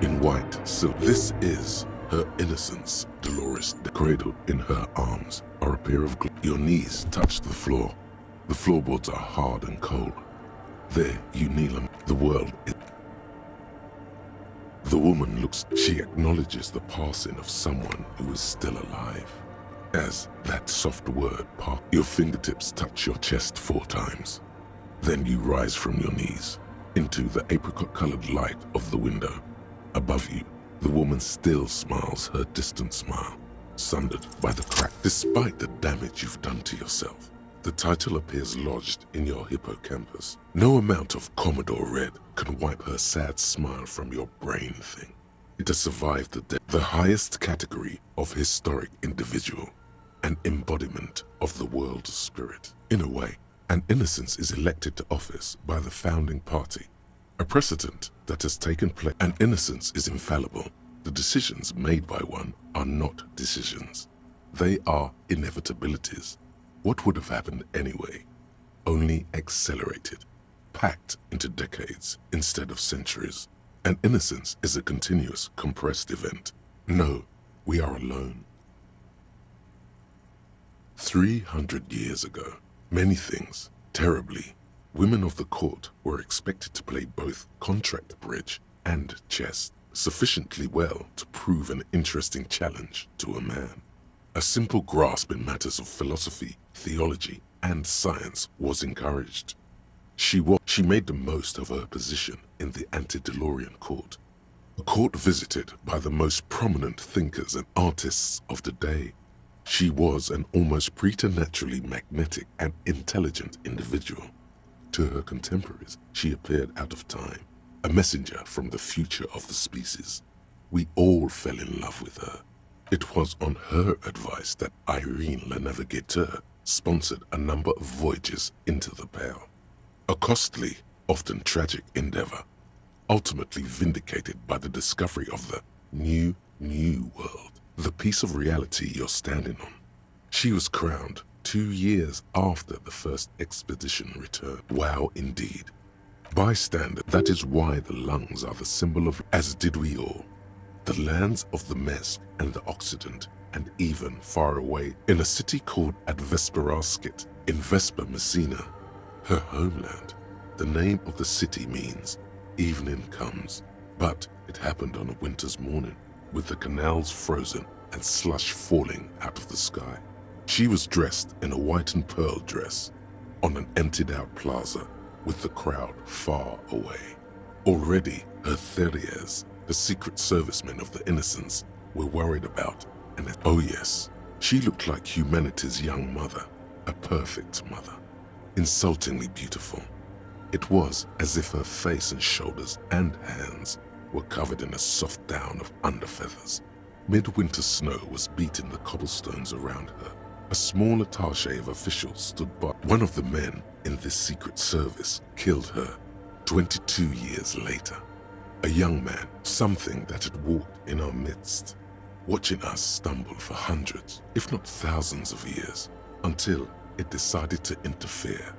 In white silk. This is her innocence, Dolores, cradled in her arms, are a pair of your knees touch the floor. The floorboards are hard and cold. There you kneel. The world is... The woman looks. She acknowledges the passing of someone who is still alive. As that soft word passes, your fingertips touch your chest 4 times. Then you rise from your knees into the apricot-colored light of the window. Above you, the woman still smiles her distant smile, sundered by the crack. Despite the damage you've done to yourself, the title appears lodged in your hippocampus. No amount of Commodore Red can wipe her sad smile from your brain thing. It has survived the death, the highest category of historic individual, an embodiment of the world spirit. In a way, an innocence is elected to office by the founding party. A precedent that has taken place. An innocence is infallible. The decisions made by one are not decisions. They are inevitabilities. What would have happened anyway? Only accelerated, packed into decades instead of centuries. An innocence is a continuous, compressed event. No, we are alone. 300 years ago, many things, terribly, women of the court were expected to play both contract bridge and chess sufficiently well to prove an interesting challenge to a man. A simple grasp in matters of philosophy, theology, and science was encouraged. She made the most of her position in the antediluvian court, a court visited by the most prominent thinkers and artists of the day. She was an almost preternaturally magnetic and intelligent individual. To her contemporaries, she appeared out of time, a messenger from the future of the species. We all fell in love with her. It was on her advice that Irene Le Navigateur sponsored a number of voyages into the Pale. A costly, often tragic endeavor, ultimately vindicated by the discovery of the new world, the piece of reality you're standing on. She was crowned 2 years after the first expedition returned. Wow, indeed. Bystander, that is why the lungs are the symbol of, as did we all, the lands of the Mesque and the Occident, and even far away in a city called Advesperasket in Vesper Messina, her homeland. The name of the city means evening comes, but it happened on a winter's morning with the canals frozen and slush falling out of the sky. She was dressed in a white and pearl dress on an emptied-out plaza with the crowd far away. Already, her Theriers, the secret servicemen of the Innocents, were worried about, and oh yes, she looked like humanity's young mother, a perfect mother, insultingly beautiful. It was as if her face and shoulders and hands were covered in a soft down of underfeathers. Midwinter snow was beating the cobblestones around her. A small attaché of officials stood by. One of the men in this secret service killed her 22 years later. A young man, something that had walked in our midst. watching us stumble for hundreds, if not thousands of years, until it decided to interfere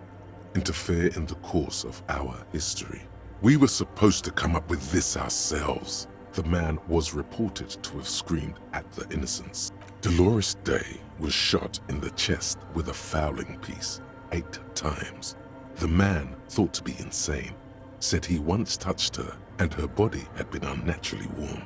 in the course of our history. We were supposed to come up with this ourselves. The man was reported to have screamed at the innocents. Dolores Day was shot in the chest with a fowling piece 8 times. The man, thought to be insane, said he once touched her and her body had been unnaturally warm,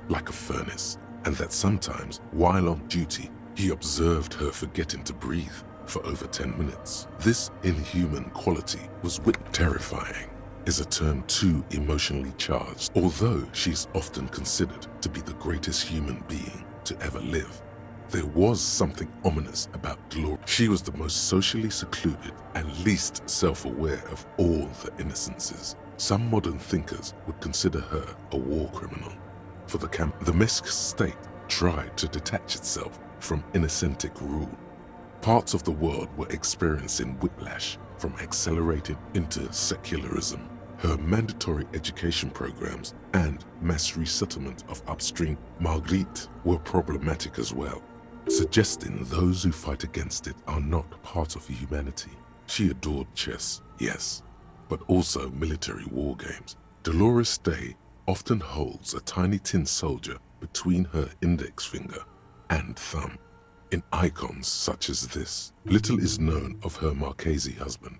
like a furnace, and that sometimes, while on duty, he observed her forgetting to breathe for over 10 minutes. This inhuman quality was terrifying, is a term too emotionally charged, although she's often considered to be the greatest human being to ever live. There was something ominous about Dolores. She was the most socially secluded and least self-aware of all the innocences. Some modern thinkers would consider her a war criminal. For the Mexican state tried to detach itself from innocentic rule. Parts of the world were experiencing whiplash from accelerated into secularism. Her mandatory education programs and mass resettlement of upstream Marguerite were problematic as well, suggesting those who fight against it are not part of humanity. She adored chess, yes, but also military war games. Dolores Day often holds a tiny tin soldier between her index finger and thumb. In icons such as this, little is known of her Marchese husband.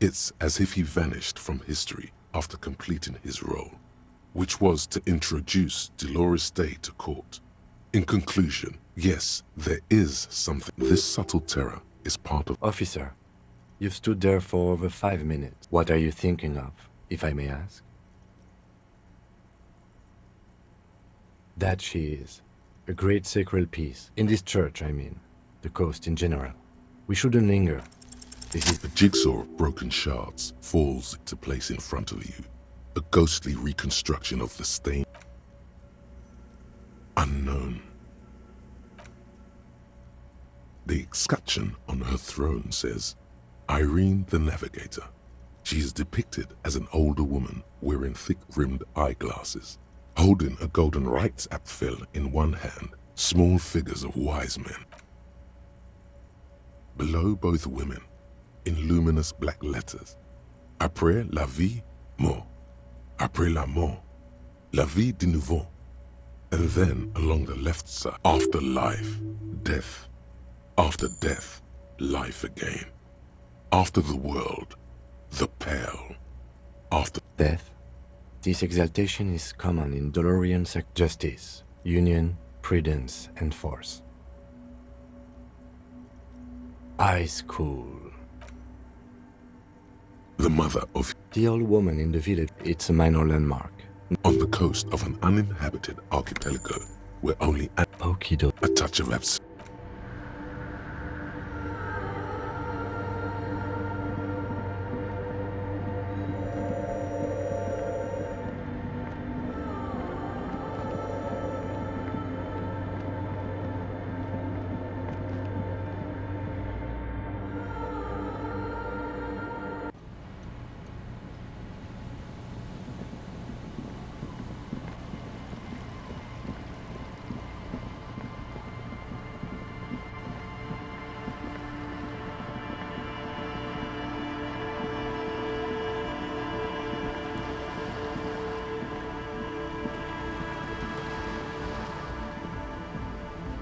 It's as if he vanished from history after completing his role, which was to introduce Dolores Day to court. In conclusion, yes, there is something. This subtle terror is part of... Officer, you've stood there for over 5 minutes. What are you thinking of, if I may ask? That she is. A great sacred piece. In this church, I mean. The coast in general. We shouldn't linger. This is the jigsaw of broken shards falls into place in front of you. A ghostly reconstruction of the stain. Unknown. The escutcheon on her throne says, Irene the Navigator. She is depicted as an older woman wearing thick-rimmed eyeglasses, holding a golden rights apfel in one hand, small figures of wise men. Below both women, in luminous black letters, Après la vie, mort. Après la mort, la vie de nouveau. And then along the left side, after life, death. After death, life again. After the world, the pale. After death. This exaltation is common in Dolorian justice, union, prudence, and force. Ice cool. The mother of the old woman in the village. It's a minor landmark. On the coast of an uninhabited archipelago where only a touch of absence.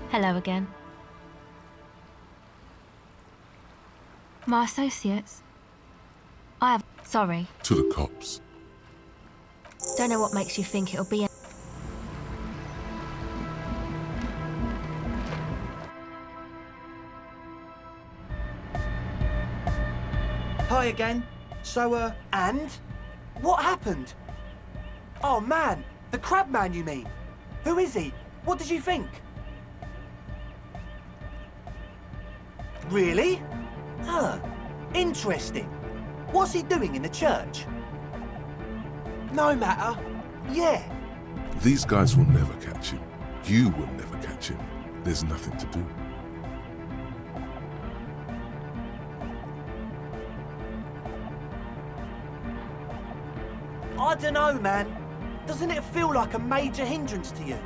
Hello again. My associates. I have... Sorry. To the cops. Don't know what makes you think it'll be... Hi again. So, and? What happened? Oh, man. The crab man, you mean? Who is he? What did you think? Really? Huh. Interesting. What's he doing in the church? No matter. Yeah. These guys will never catch him. You will never catch him. There's nothing to do. I don't know, man. Doesn't it feel like a major hindrance to you?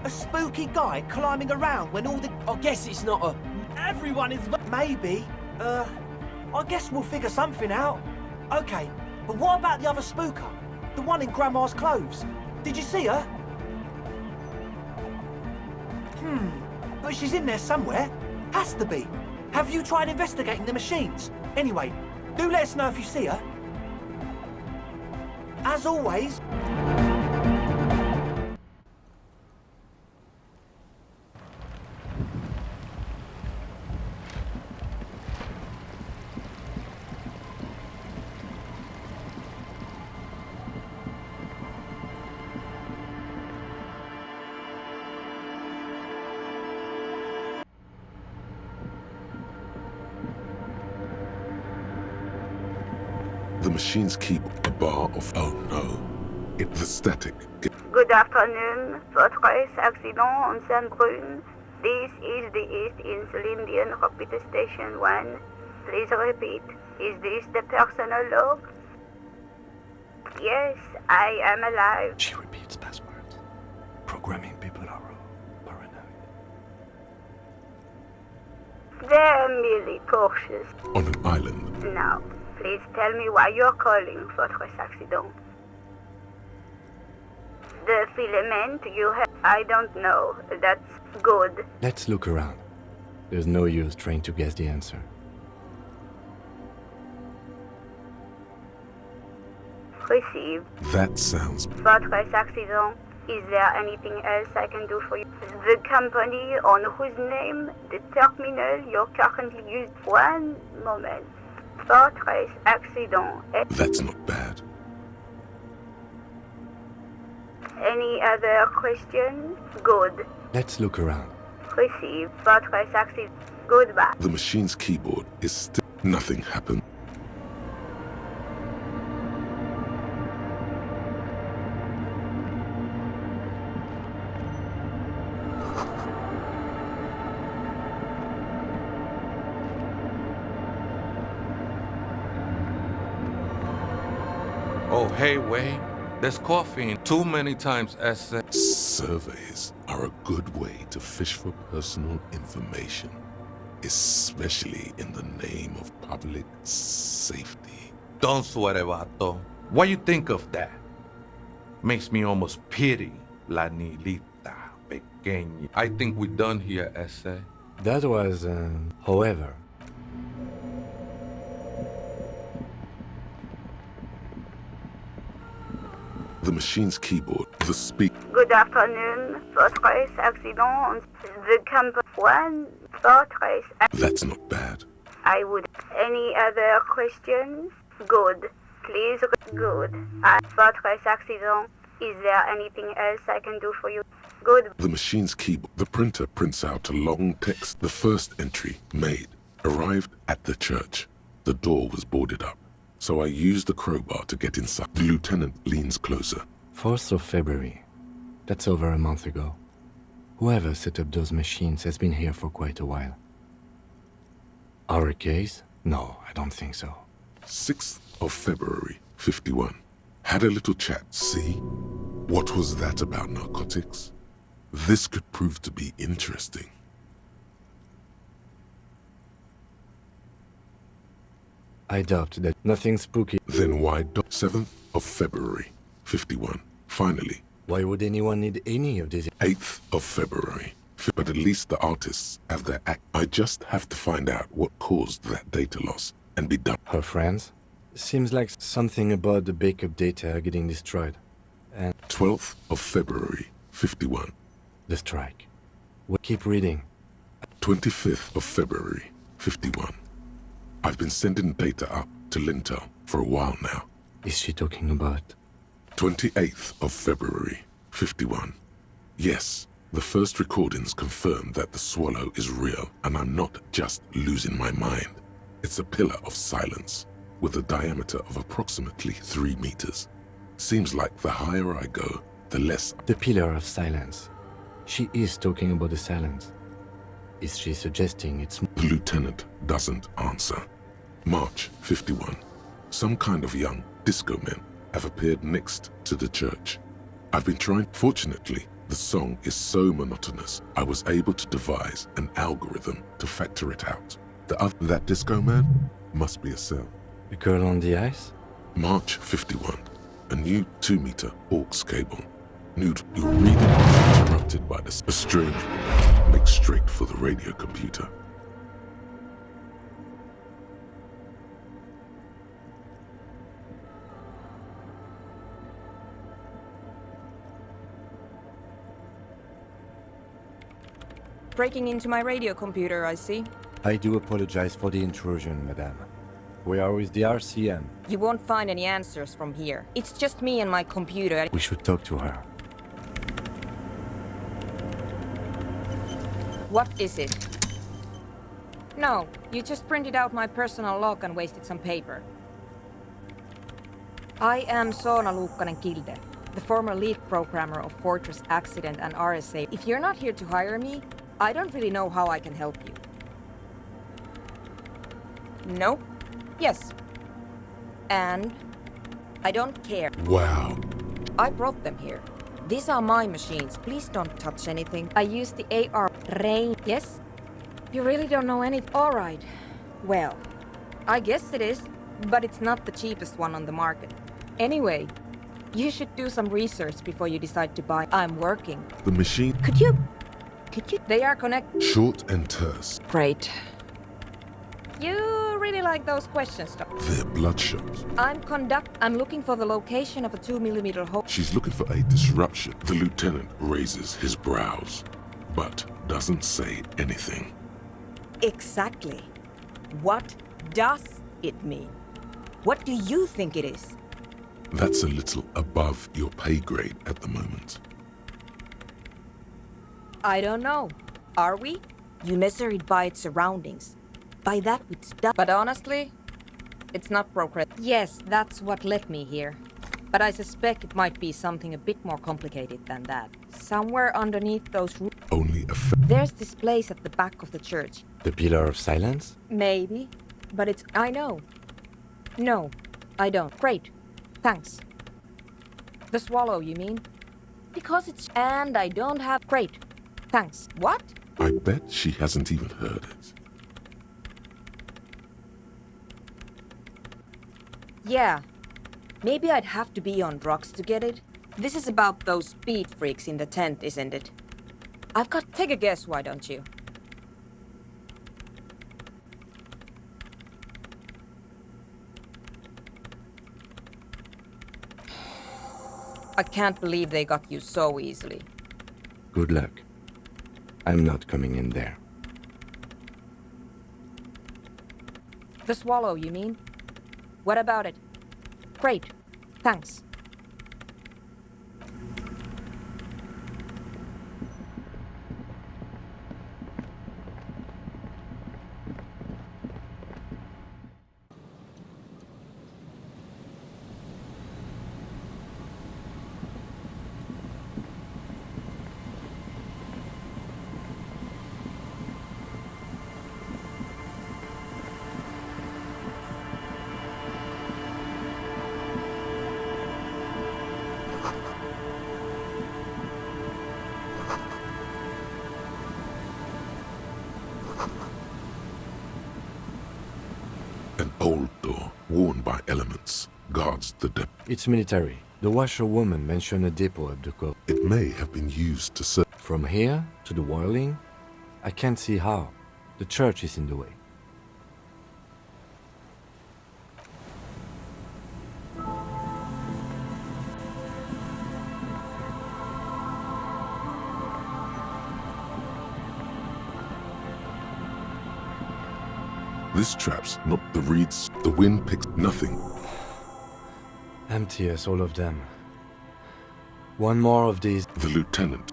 A spooky guy climbing around when all the... I guess it's not a... Everyone is... Maybe. I guess we'll figure something out. Okay, but what about the other spooker? The one in Grandma's clothes? Did you see her? But she's in there somewhere. Has to be. Have you tried investigating the machines? Anyway, do let us know if you see her. As always... The machines keep a bar of... Oh no. It's the static. Good afternoon, Fortress Accident on Saint-Brune. This is the East Insulindian Repeater Station 1. Please repeat. Is this the personal log? Yes, I am alive. She repeats passwords. Programming people are paranoid. They're merely cautious. On an island. Now, please tell me why you're calling Fortress Accident. The filament you have, I don't know. That's good. Let's look around. There's no use trying to guess the answer. Received. That sounds... Fortress Accident. Is there anything else I can do for you? The company on whose name the terminal you're currently using. One moment. Fortress Accident. That's not bad. Any other questions? Good. Let's look around. Received. Fortress Accident. Goodbye. The machine's keyboard is still... Nothing happened. Oh, hey, Wade. There's coffee in too many times as... Surveys are a good way to fish for personal information, especially in the name of public safety. Don't sweat it, vato. What you think of that? Makes me almost pity la niñita pequeña. I think we're done here, Ese. That was, however... The machine's keyboard, the speak... Good afternoon, Fortress Accident. The company... One Fortress... That's not bad. I would... Any other questions? Good. Please... Good. Fortress Accident. Is there anything else I can do for you? Good. The machine's keyboard, the printer prints out a long text. The first entry, made, arrived at the church. The door was boarded up. So I used the crowbar to get inside. The lieutenant leans closer. 4th of February. That's over a month ago. Whoever set up those machines has been here for quite a while. Our case? No, I don't think so. 6th of February, 51. Had a little chat, see? What was that about narcotics? This could prove to be interesting. I doubt that nothing spooky. Then why 7th of February, 51. Finally. Why would anyone need any of this? 8th of February. But at least the artists have their act. I just have to find out what caused that data loss and be done. Her friends? Seems like something about the backup data getting destroyed. And 12th of February, 51. The strike. We'll keep reading. 25th of February, 51. I've been sending data up to Lintel for a while now. Is she talking about? 28th of February, 51. Yes, the first recordings confirm that the swallow is real and I'm not just losing my mind. It's a pillar of silence with a diameter of approximately 3 meters. Seems like the higher I go, the less... The pillar of silence. She is talking about the silence. Is she suggesting it's... The lieutenant doesn't answer. March 51. Some kind of young disco men have appeared next to the church. I've been trying... Fortunately, The song is so monotonous, I was able to devise an algorithm to factor it out. That disco man must be a cell. The girl on the ice? March 51. A new 2-meter aux cable. Nude, your reading is interrupted by a strange woman makes straight for the radio computer. Breaking into my radio computer, I see. I do apologize for the intrusion, madame. We are with the RCM. You won't find any answers from here. It's just me and my computer. We should talk to her. What is it? No, you just printed out my personal log and wasted some paper. I am Soona Luukkanen-Kilde, the former lead programmer of Fortress Accident and RSA. If you're not here to hire me, I don't really know how I can help you. No? Yes. And I don't care. Wow. I brought them here. These are my machines. Please don't touch anything. I use the AR Rain. Yes? You really don't know anything? All right. Well, I guess it is, but it's not the cheapest one on the market. Anyway, you should do some research before you decide to buy. I'm working. The machine? Could you? They are connected. Short and terse. Great. You really like those questions, Doc. They're bloodshot. I'm looking for the location of a 2mm hole. She's looking for a disruption. The lieutenant raises his brows, but doesn't say anything. Exactly. What does it mean? What do you think it is? That's a little above your pay grade at the moment. I don't know. Are we? You measure it by its surroundings. By that which does. But honestly, it's not progress. Yes, that's what led me here. But I suspect it might be something a bit more complicated than that. Somewhere underneath those roofs. Only a There's this place at the back of the church. The Pillar of Silence? Maybe. But it's... I know. No, I don't. Great. Thanks. The Swallow, you mean? Because it's... And I don't have... Great. Thanks. What? I bet she hasn't even heard it. Yeah. Maybe I'd have to be on drugs to get it. This is about those speed freaks in the tent, isn't it? I've got... Take a guess, why don't you? I can't believe they got you so easily. Good luck. I'm not coming in there. The Swallow, you mean? What about it? Great. Thanks. An old door, worn by elements, guards the depot. It's military. The washerwoman mentioned a depot at the cove. It may have been used to serve. From here to the whirling, I can't see how. The church is in the way. This trap's not the reeds. The wind picks nothing. Empty as all of them. One more of these. The lieutenant.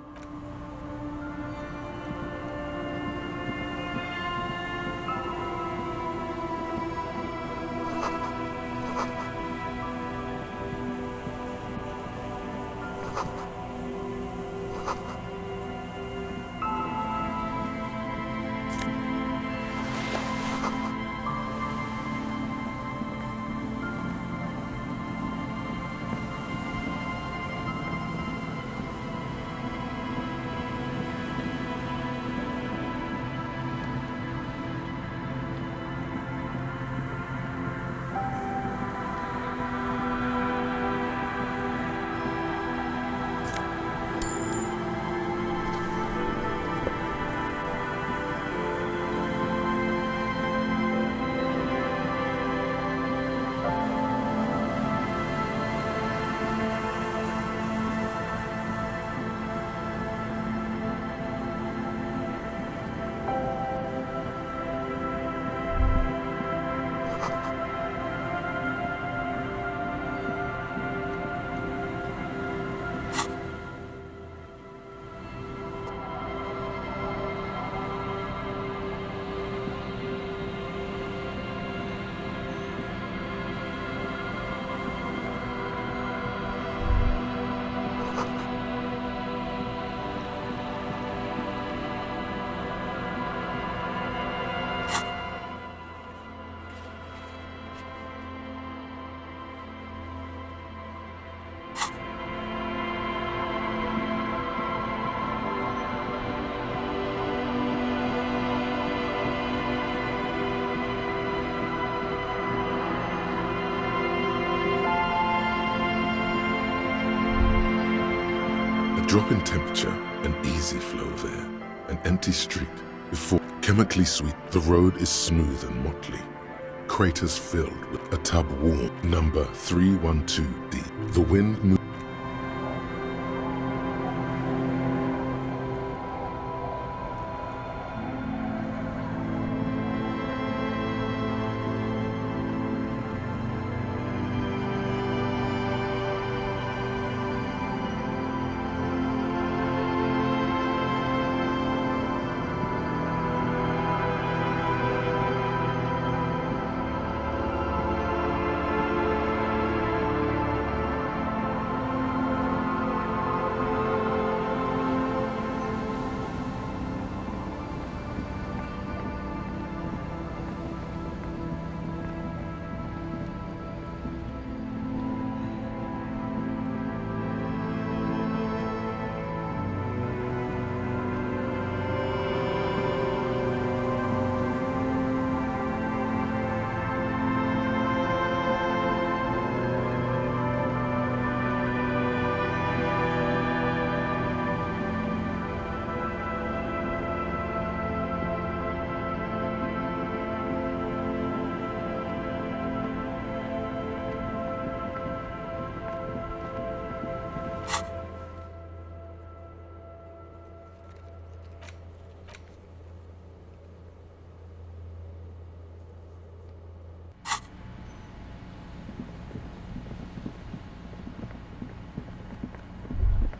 drop in temperature, an easy flow there. An empty street. Before chemically sweet, the road is smooth and motley. Craters filled with a tub warm. Number 312D. The wind moves.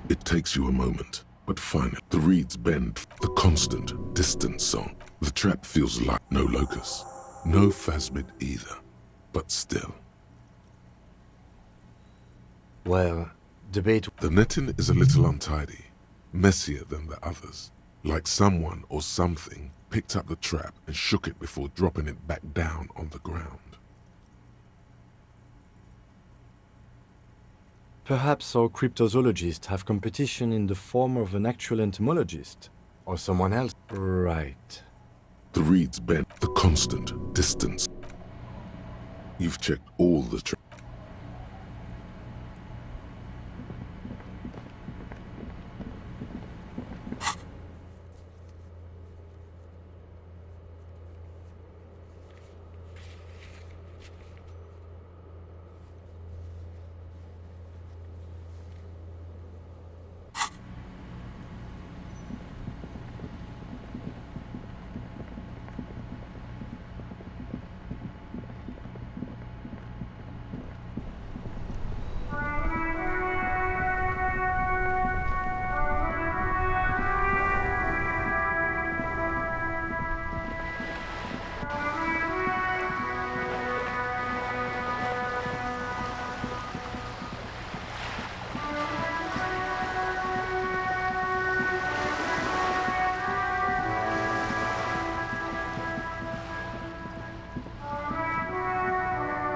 It takes you a moment, but finally, the reeds bend, the constant, distant song. The trap feels like no locus, no phasmid either, but still. Well, debate. The netting is a little untidy, messier than the others, like someone or something picked up the trap and shook it before dropping it back down on the ground. Perhaps our cryptozoologists have competition in the form of an actual entomologist, or someone else. Right. The reeds bend, the constant distance. You've checked all the traps.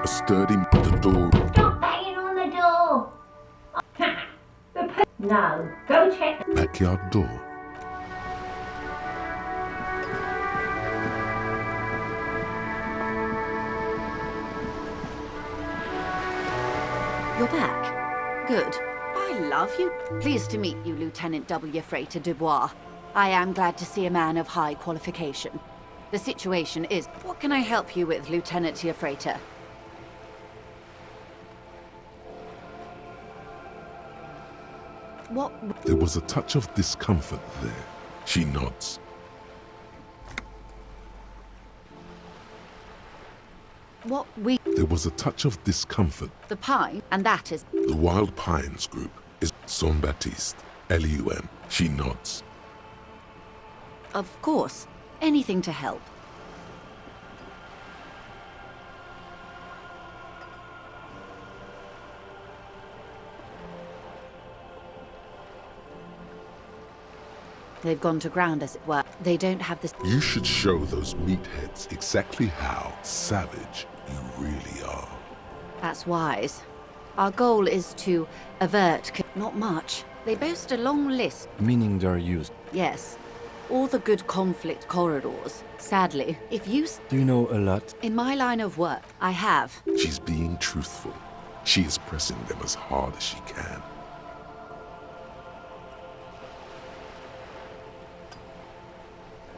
A sturdy the door. Stop banging on the door! No, go check the Backyard door. You're back. Good. I love you. Pleased to meet you, Lieutenant W. Frater Dubois. I am glad to see a man of high qualification. The situation is... What can I help you with, Lieutenant Frater? What? There was a touch of discomfort there. She nods. What we... There was a touch of discomfort. The pine, and that is... The Wild Pines group is Son Baptiste, L-U-M. She nods. Of course. Anything to help. They've gone to ground, as it were. They don't have this... You should show those meatheads exactly how savage you really are. That's wise. Our goal is to avert... Not much. They boast a long list. Meaning they're used. Yes. All the good conflict corridors. Sadly, if you... Do you know a lot? In my line of work, I have. She's being truthful. She is pressing them as hard as she can.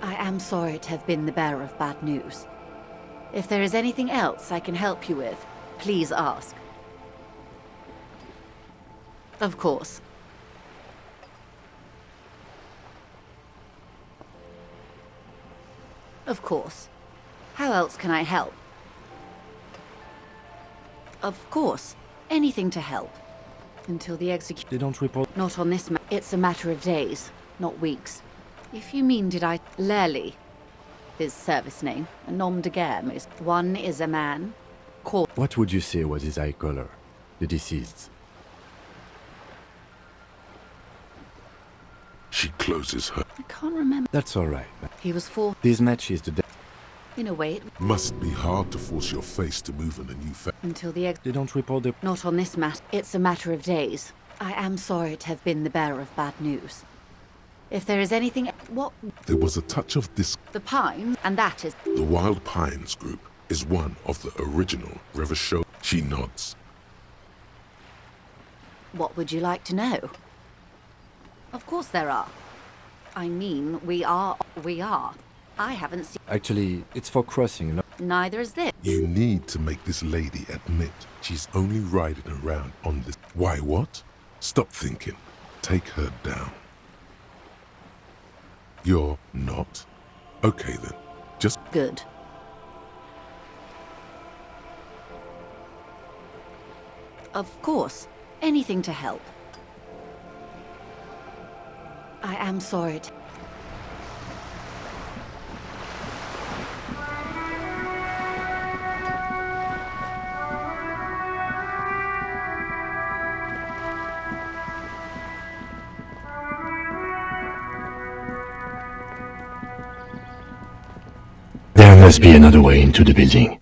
I am sorry to have been the bearer of bad news. If there is anything else I can help you with, please ask. Of course. Of course. How else can I help? Of course. Anything to help. Until the execution. They don't report. Not on this It's a matter of days, not weeks. If you mean did I... Lurley. His service name. A nom de guerre is... One is a man. Called... What would you say was his eye color? The deceased. She closes her. I can't remember. That's all right. He was 4. This match is the death. In a way, it... Must be hard to force your face to move in a new Until the They don't report the... Not on this matter. It's a matter of days. I am sorry to have been the bearer of bad news. If there is anything... What? There was a touch of this. The Pines, and that is... The Wild Pines group is one of the original River Show. She nods. What would you like to know? Of course there are. I mean, we are. I haven't seen... Actually, it's for crossing, no? Neither is this. You need to make this lady admit she's only riding around on this. Why what? Stop thinking. Take her down. You're not? Okay then. Just... Good. Of course. Anything to help. I am sorry to... There must be another way into the building.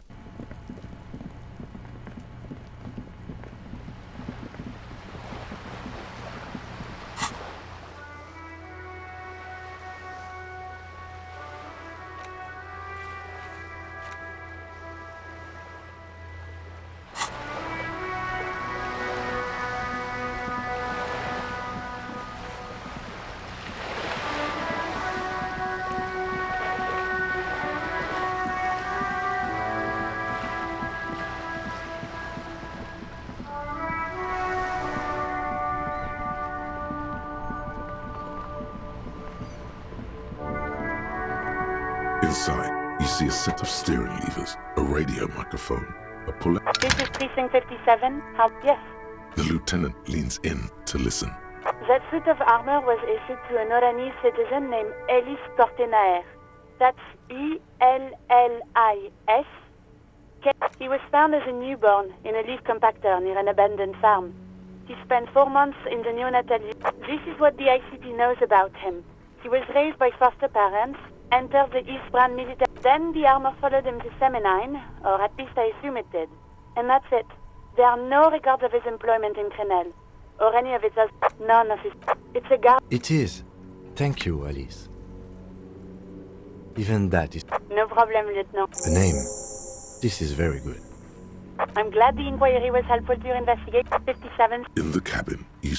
inside, you see a set of steering levers, a radio microphone, a puller. This is Precinct 57. Yes. The lieutenant leans in to listen. That suit of armor was issued to an Oranese citizen named Ellis Tortenaer. That's E-L-L-I-S. He was found as a newborn in a leaf compactor near an abandoned farm. He spent 4 months in the neonatal unit. This is what the ICP knows about him. He was raised by foster parents, entered the East Brand military. Then the armor followed him to Seminine, or at least I assume it did. And that's it. There are no records of his employment in Crenel, or any of its... None of his... It's a guard... It is. Thank you, Alice. Even that is... No problem, Lieutenant. A name. This is very good. I'm glad the inquiry was helpful to your investigation. 57. In the cabin, you...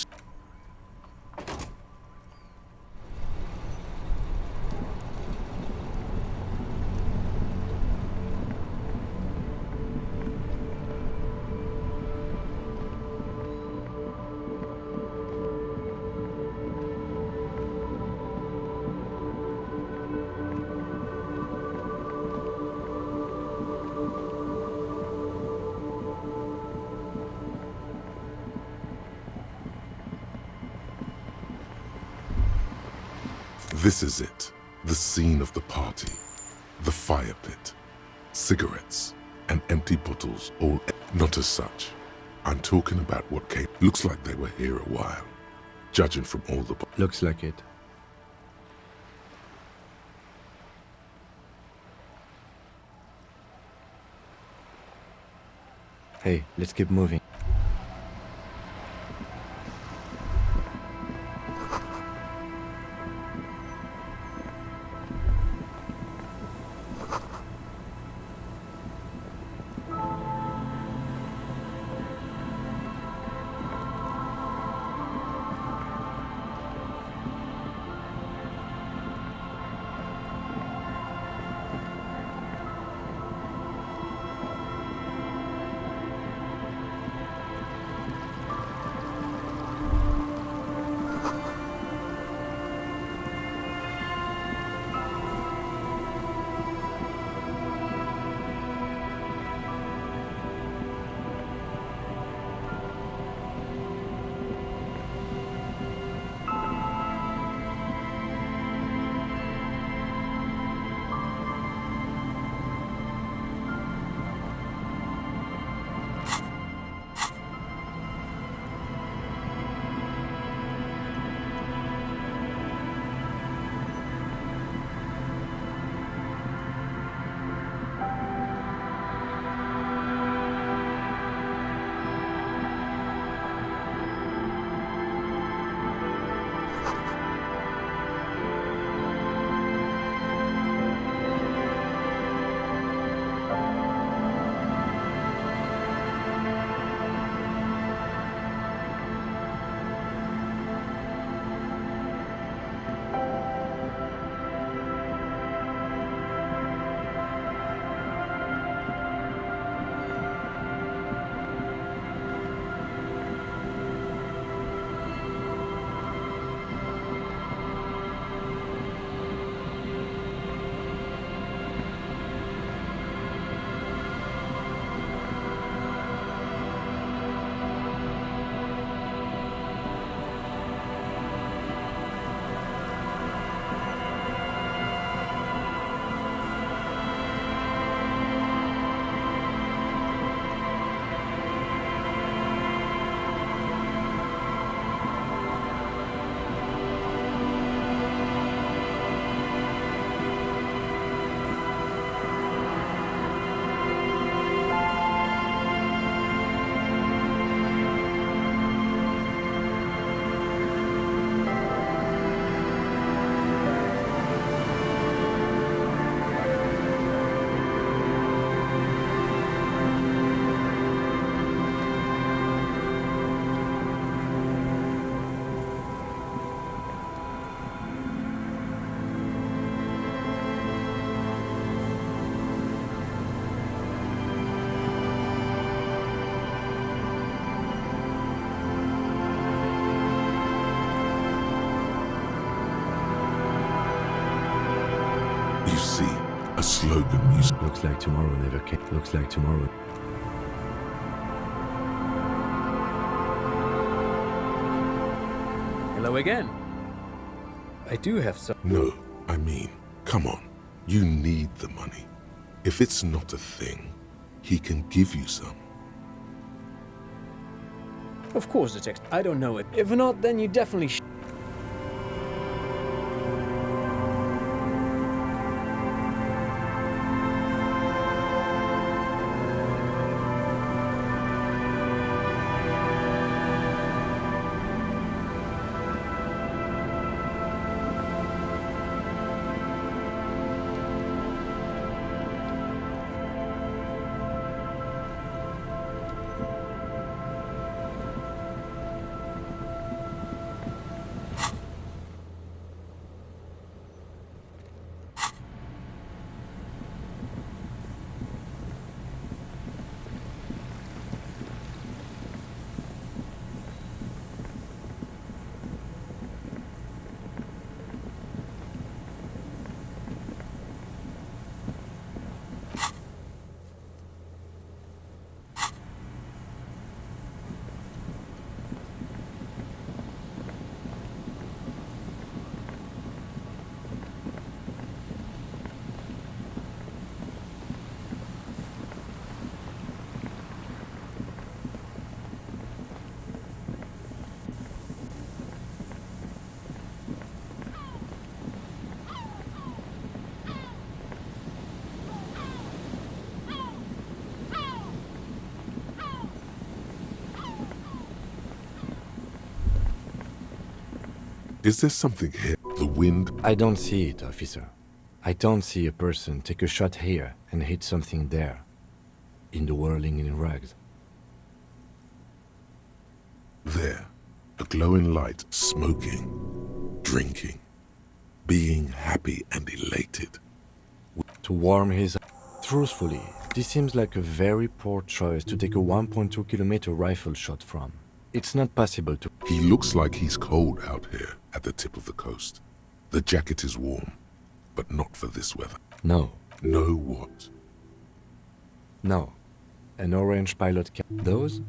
This is it, the scene of the party, the fire pit, cigarettes, and empty bottles, all not as such. I'm talking about what came. Looks like they were here a while, judging from all the... Looks like it. Hey, let's keep moving. You see, a slogan you... Looks like tomorrow never came. Looks like tomorrow. Hello again. I do have some... No, I mean, come on. You need the money. If it's not a thing, he can give you some. Of course, Detective. I don't know it. If not, then you definitely Is there something here? The wind? I don't see it, officer. I don't see a person take a shot here and hit something there. In the whirling in rags. There. A glowing light, smoking, drinking, being happy and elated. To warm his... Truthfully, this seems like a very poor choice to take a 1.2 kilometer rifle shot from. It's not possible to... He looks like he's cold out here at the tip of the coast. The jacket is warm, but not for this weather. No. No what? No. An orange pilot cap. Those?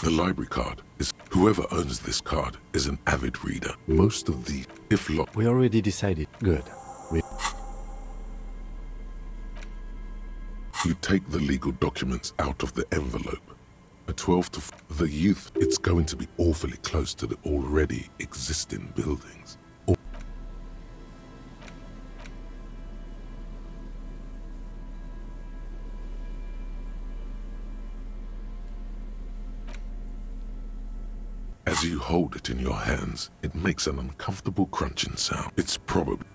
The library card is... Whoever owns this card is an avid reader. Most of the... If locked... We already decided. Good. You take the legal documents out of the envelope. A 12 to... The youth, it's going to be awfully close to the already existing buildings. As you hold it in your hands, it makes an uncomfortable crunching sound. It's probably...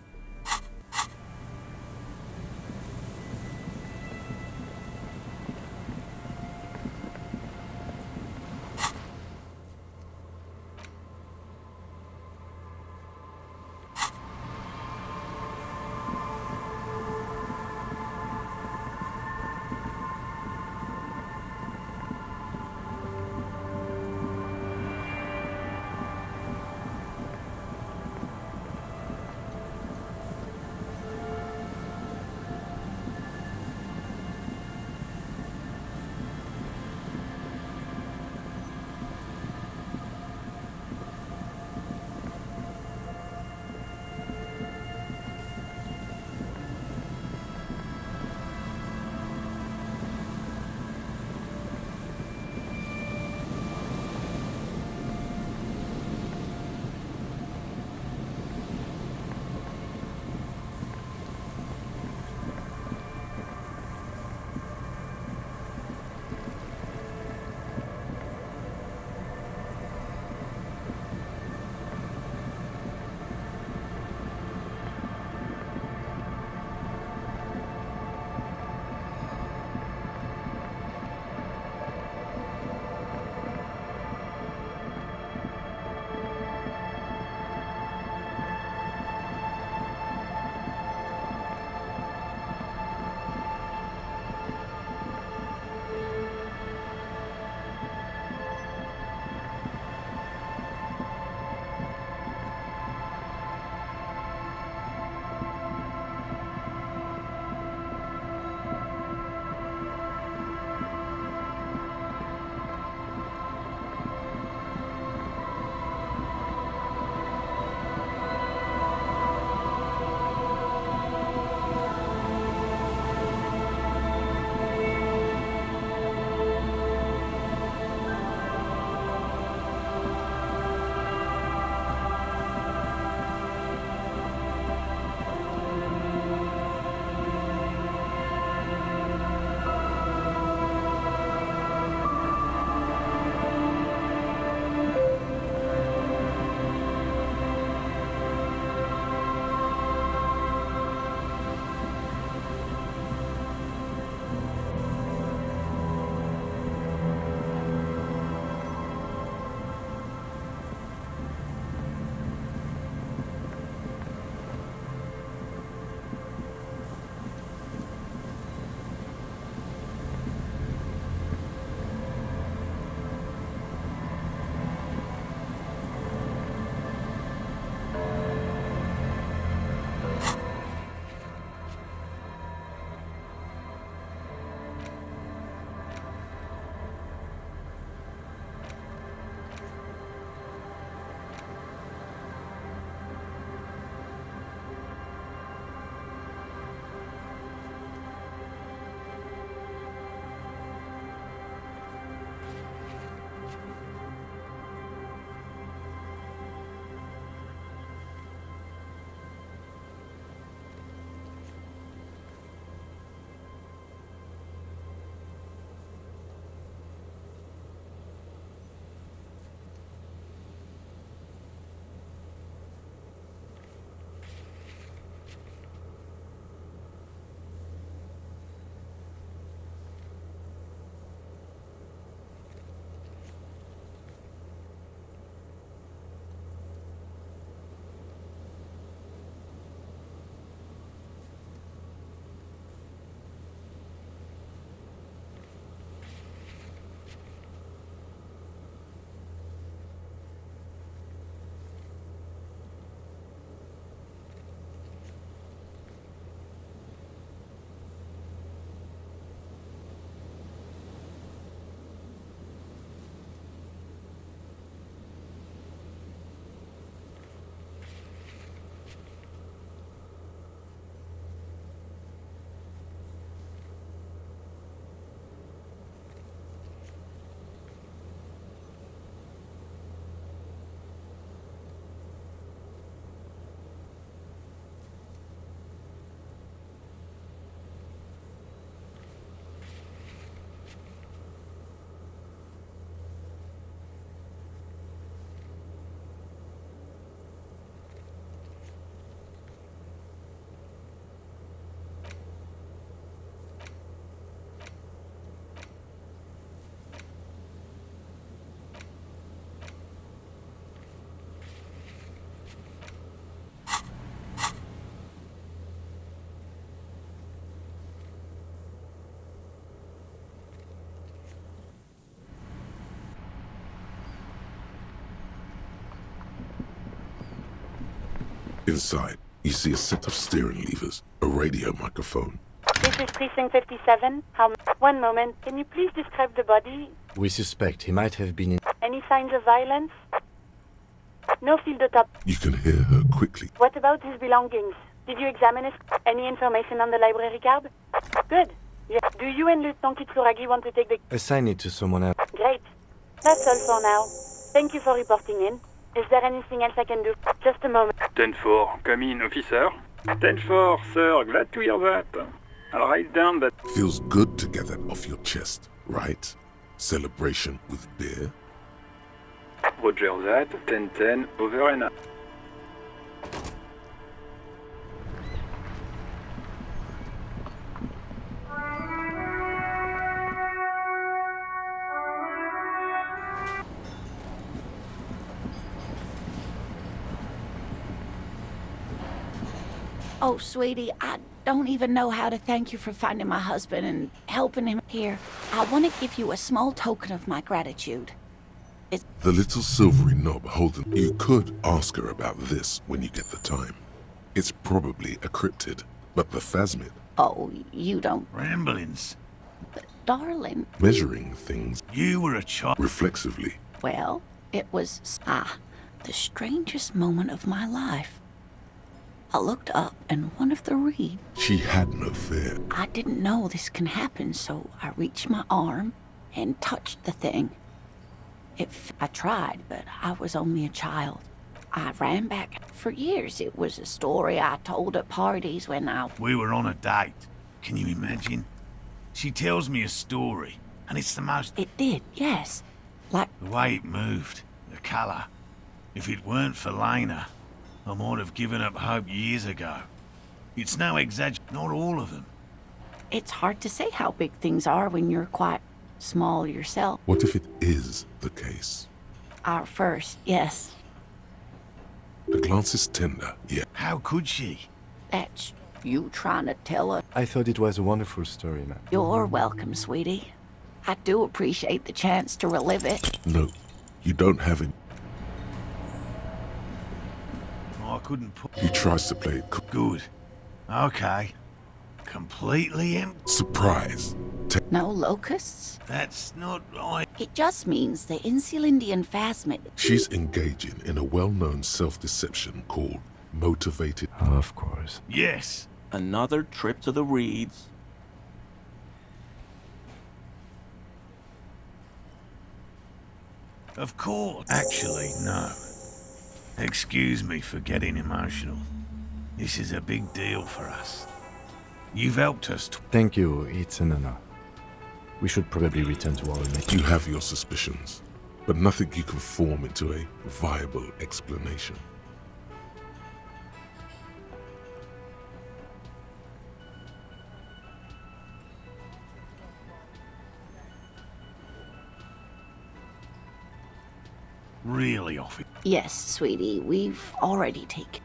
Inside, you see a set of steering levers, a radio microphone. This is Precinct 57. One moment. Can you please describe the body? We suspect he might have been in. Any signs of violence? No field de top. You can hear her quickly. What about his belongings? Did you examine any information on the library card? Good. Yeah. Do you and Lieutenant Kitsuragi want to take the... Assign it to someone else. Great. That's all for now. Thank you for reporting in. Is there anything else I can do? Just a moment. 10-4, come in, officer. 10-4, sir, glad to hear that. I'll write down that... Feels good to get that off your chest, right? Celebration with beer? Roger that, 10-10, over and out. Oh, sweetie, I don't even know how to thank you for finding my husband and helping him here. I want to give you a small token of my gratitude. The little silvery knob holding... You could ask her about this when you get the time. It's probably a cryptid, but the phasmid... Oh, you don't... Ramblings. Darling. Measuring things... You were a child... Reflexively. Well, it was, the strangest moment of my life. I looked up and one of the reeds... She had no fear. I didn't know this can happen, so I reached my arm and touched the thing. I tried, but I was only a child. I ran back. For years, it was a story I told at parties when We were on a date. Can you imagine? She tells me a story, and it's the most... It did, yes. Like... The way it moved, the colour. If it weren't for Lena, I might have given up hope years ago. It's no exaggeration, not all of them. It's hard to say how big things are when you're quite small yourself. What if it is the case? Our first, yes. The glance is tender, yeah. How could she? That's you trying to tell her. I thought it was a wonderful story, man. You're welcome, sweetie. I do appreciate the chance to relive it. No, you don't have it. Oh, I couldn't put... He tries to play it Good. Okay. Completely empty. Surprise. No locusts? That's not right. It just means the Insulindian phasmid. She's engaging in a well-known self-deception called motivated... Of course. Yes. Another trip to the reeds. Of course. Actually, no. Excuse me for getting emotional. This is a big deal for us. You've helped us. Thank you, it's an honor. We should probably return to our mate. You have your suspicions, but nothing you can form into a viable explanation. Really off it. Yes, sweetie, we've already taken...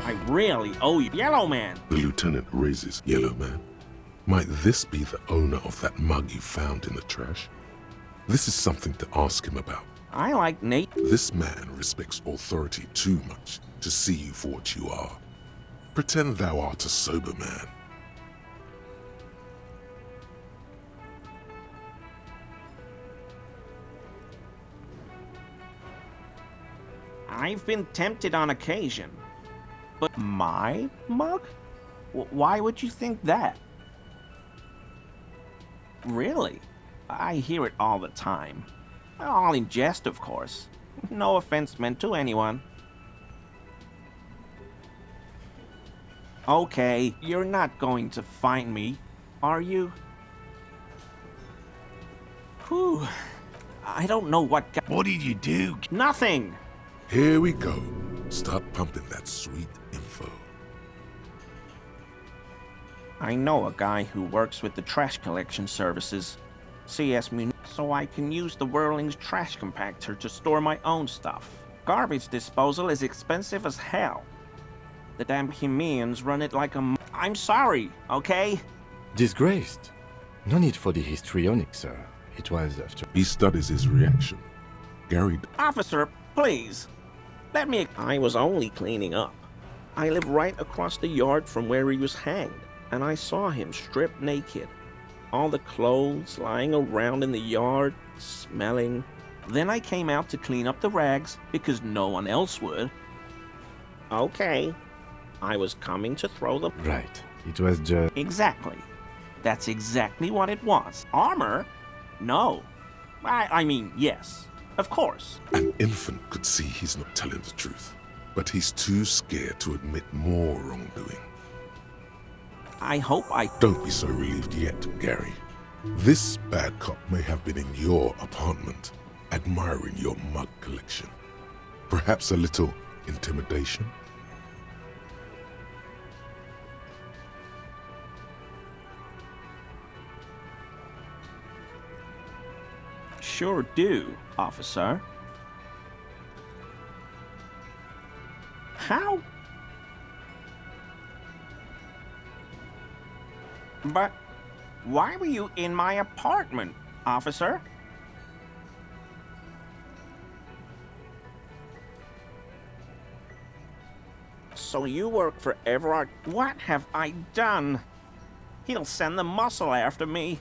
I really owe you, Yellow Man. The lieutenant raises Yellow Man. Might this be the owner of that mug you found in the trash? This is something to ask him about. I like Nate. This man respects authority too much to see you for what you are. Pretend thou art a sober man. I've been tempted on occasion. But my mug? Why would you think that? Really? I hear it all the time. All in jest, of course. No offense meant to anyone. Okay, you're not going to find me, are you? Whew. I don't know what What did you do? Nothing! Here we go. Start pumping that sweet info. I know a guy who works with the trash collection services. CS me so I can use the Whirling's trash compactor to store my own stuff. Garbage disposal is expensive as hell. The damn Hemians run it like a I'm sorry, okay? Disgraced. No need for the histrionic, sir. It was after. He studies his reaction. Gary. Officer, please. I was only cleaning up. I live right across the yard from where he was hanged, and I saw him stripped naked. All the clothes lying around in the yard, smelling. Then I came out to clean up the rags because no one else would. Okay. I was coming to throw them. Right. It was just. Exactly. That's exactly what it was. Armor? No. I mean, yes. Of course. An infant could see he's not telling the truth, but he's too scared to admit more wrongdoing. I hope I... Don't be so relieved yet, Gary. This bad cop may have been in your apartment, admiring your mug collection. Perhaps a little intimidation? Sure do, officer. How? But why were you in my apartment, officer? So you work for Everard? What have I done? He'll send the muscle after me.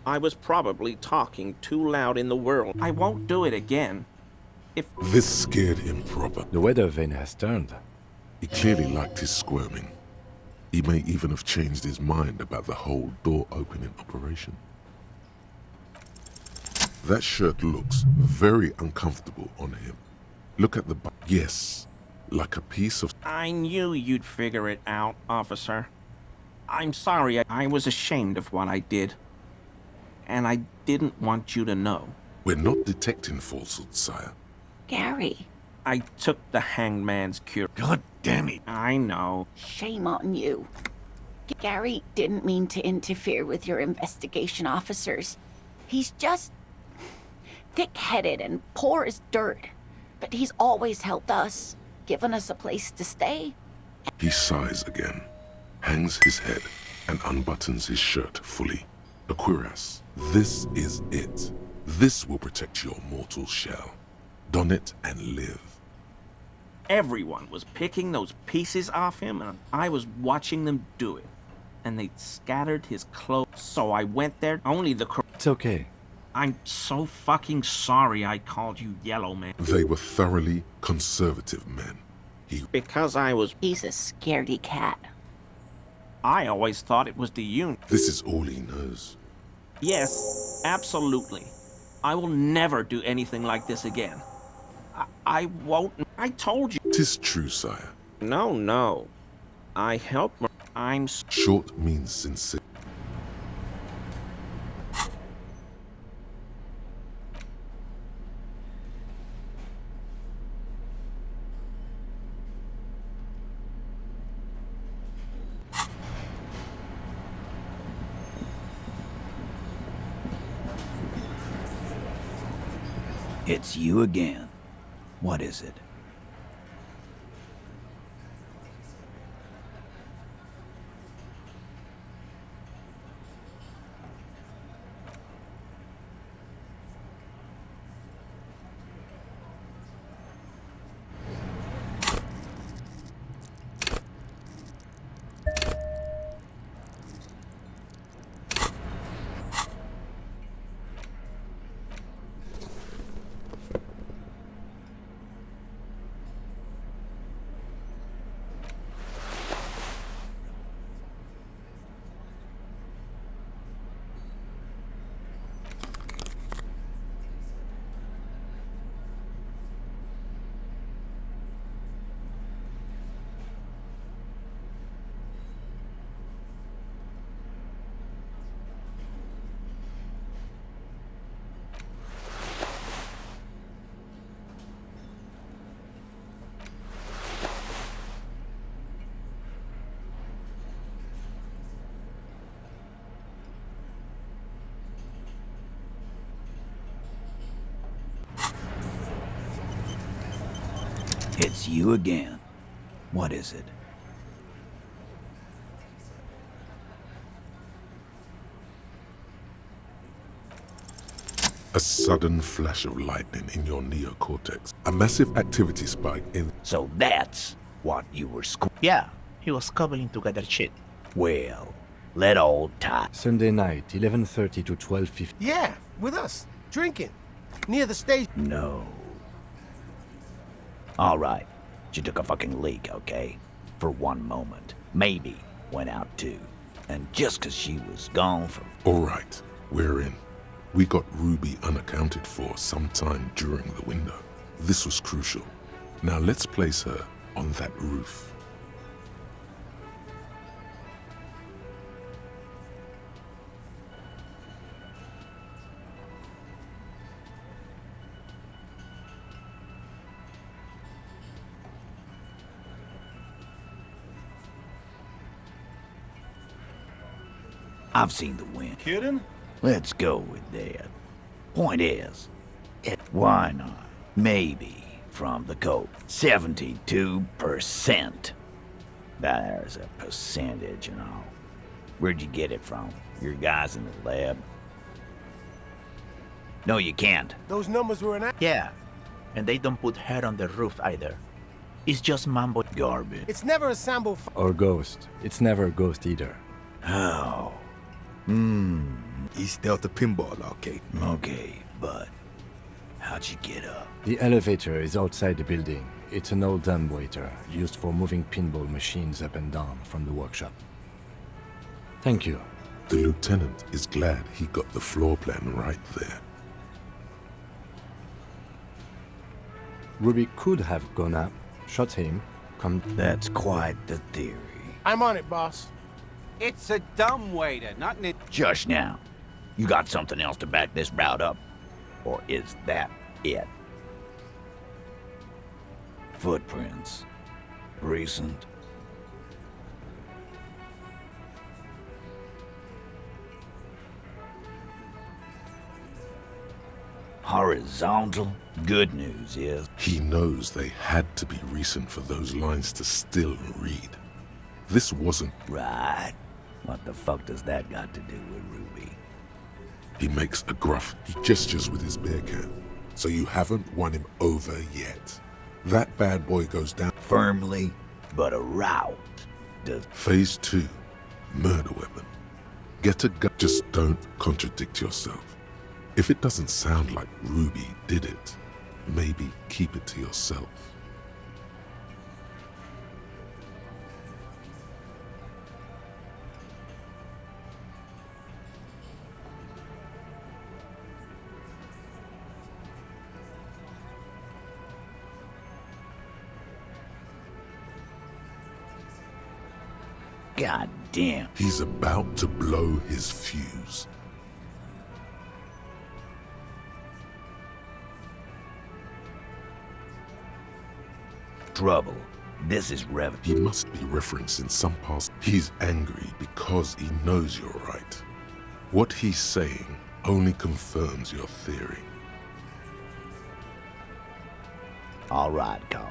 I was probably talking too loud in the world. I won't do it again. This scared him proper. The weather vane has turned. He clearly liked his squirming. He may even have changed his mind about the whole door-opening operation. That shirt looks very uncomfortable on him. Look at the yes, like a piece of... I knew you'd figure it out, officer. I'm sorry, I was ashamed of what I did. And I didn't want you to know. We're not detecting falsehoods, sire. Gary. I took the hangman's cure. God damn it. I know. Shame on you. Gary didn't mean to interfere with your investigation officers. He's just thick-headed and poor as dirt. But he's always helped us, given us a place to stay. He sighs again, hangs his head, and unbuttons his shirt fully. A cuirass. This is it. This will protect your mortal shell. Don it and live. Everyone was picking those pieces off him, and I was watching them do it. And they'd scattered his clothes, so I went there. Only the... It's okay. I'm so fucking sorry I called you Yellow Man. They were thoroughly conservative men. Because I was... He's a scaredy cat. I always thought it was the Union. This is all he knows. Yes, absolutely. I will never do anything like this again. I won't. I told you. 'Tis true, sire. No. I helped. I'm... Short means sincere. It's you again. What is it? It's you again. What is it? A sudden flash of lightning in your neocortex. A massive activity spike in... So that's what you were Yeah, he was cobbling together shit. Well, let old Ty. Sunday night, 11:30 to 12:50. Yeah, with us. Drinking. Near the station. No. All right. She took a fucking leak, okay? For one moment. Maybe went out too. And just 'cause she was gone for... All right, we're in. We got Ruby unaccounted for sometime during the window. This was crucial. Now let's place her on that roof. I've seen the wind. Kidding? Let's go with that. Point is, why not? Maybe from the code. 72%. There's a percentage and all. Where'd you get it from? Your guys in the lab? No, you can't. Those numbers were an... Yeah, and they don't put her on the roof either. It's just mambo garbage. It's never a sample... Or ghost. It's never a ghost either. How? East Delta Pinball Arcade. Okay, but how'd you get up? The elevator is outside the building. It's an old dumbwaiter used for moving pinball machines up and down from the workshop. Thank you. The lieutenant is glad he got the floor plan right there. Ruby could have gone up, shot him, come... That's quite the theory. I'm on it, boss. It's a dumbwaiter, not an... Just now. You got something else to back this route up? Or is that it? Footprints. Recent. Horizontal. Good news is... He knows they had to be recent for those lines to still read. This wasn't... Right. What the fuck does that got to do with Ruby? He makes a gruff. He gestures with his beer can. So you haven't won him over yet. That bad boy goes down... Firmly, but a route. Phase 2. Murder weapon. Get a gun. Just don't contradict yourself. If it doesn't sound like Ruby did it, maybe keep it to yourself. God damn. He's about to blow his fuse. Trouble. This is revenue. He must be referencing some past. He's angry because he knows you're right. What he's saying only confirms your theory. All right, Cole.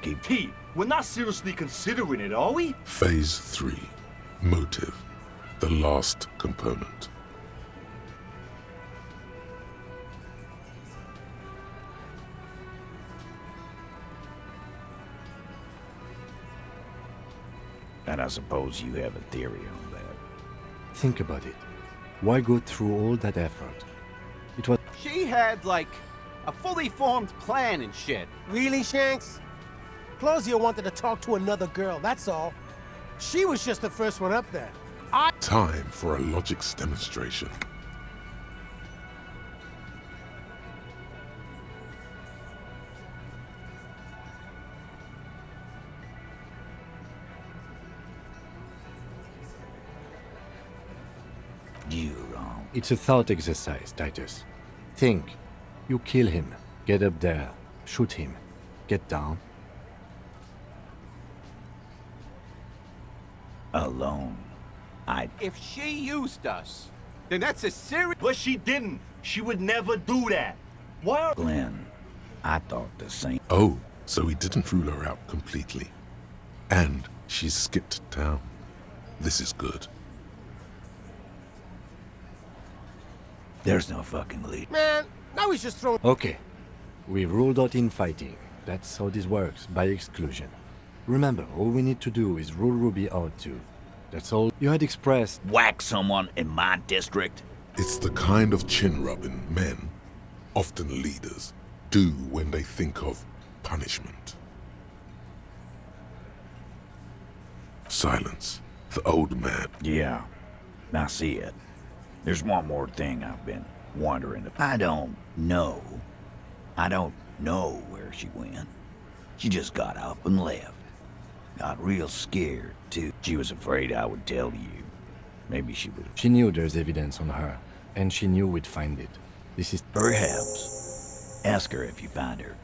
Keep... Pete, we're not seriously considering it, are we? Phase 3. Motive. The last component. And I suppose you have a theory on that. Think about it. Why go through all that effort? It was... She had, like, a fully formed plan and shit. Really, Shanks? Claudia wanted to talk to another girl, that's all. She was just the first one up there. Time for a logics demonstration. You're wrong. It's a thought exercise, Titus. Think. You kill him. Get up there. Shoot him. Get down. Alone. If she used us, then that's a serious... But she didn't. She would never do that. Why are... Glenn, I thought the same. Oh, So he didn't rule her out completely. And she's skipped town. This is good. There's no fucking lead. Man, now he's just throwing... Okay. We ruled out infighting. That's how this works, by exclusion. Remember, all we need to do is rule Ruby out too. That's all you had expressed. Whack someone in my district? It's the kind of chin-rubbing men, often leaders, do when they think of punishment. Silence. The old man. Yeah, I see it. There's one more thing I've been wondering. I don't know where she went. She just got up and left. Got real scared, too. She was afraid I would tell you. Maybe she would. She knew there's evidence on her, and she knew we'd find it. This is... Perhaps. Ask her if you find her.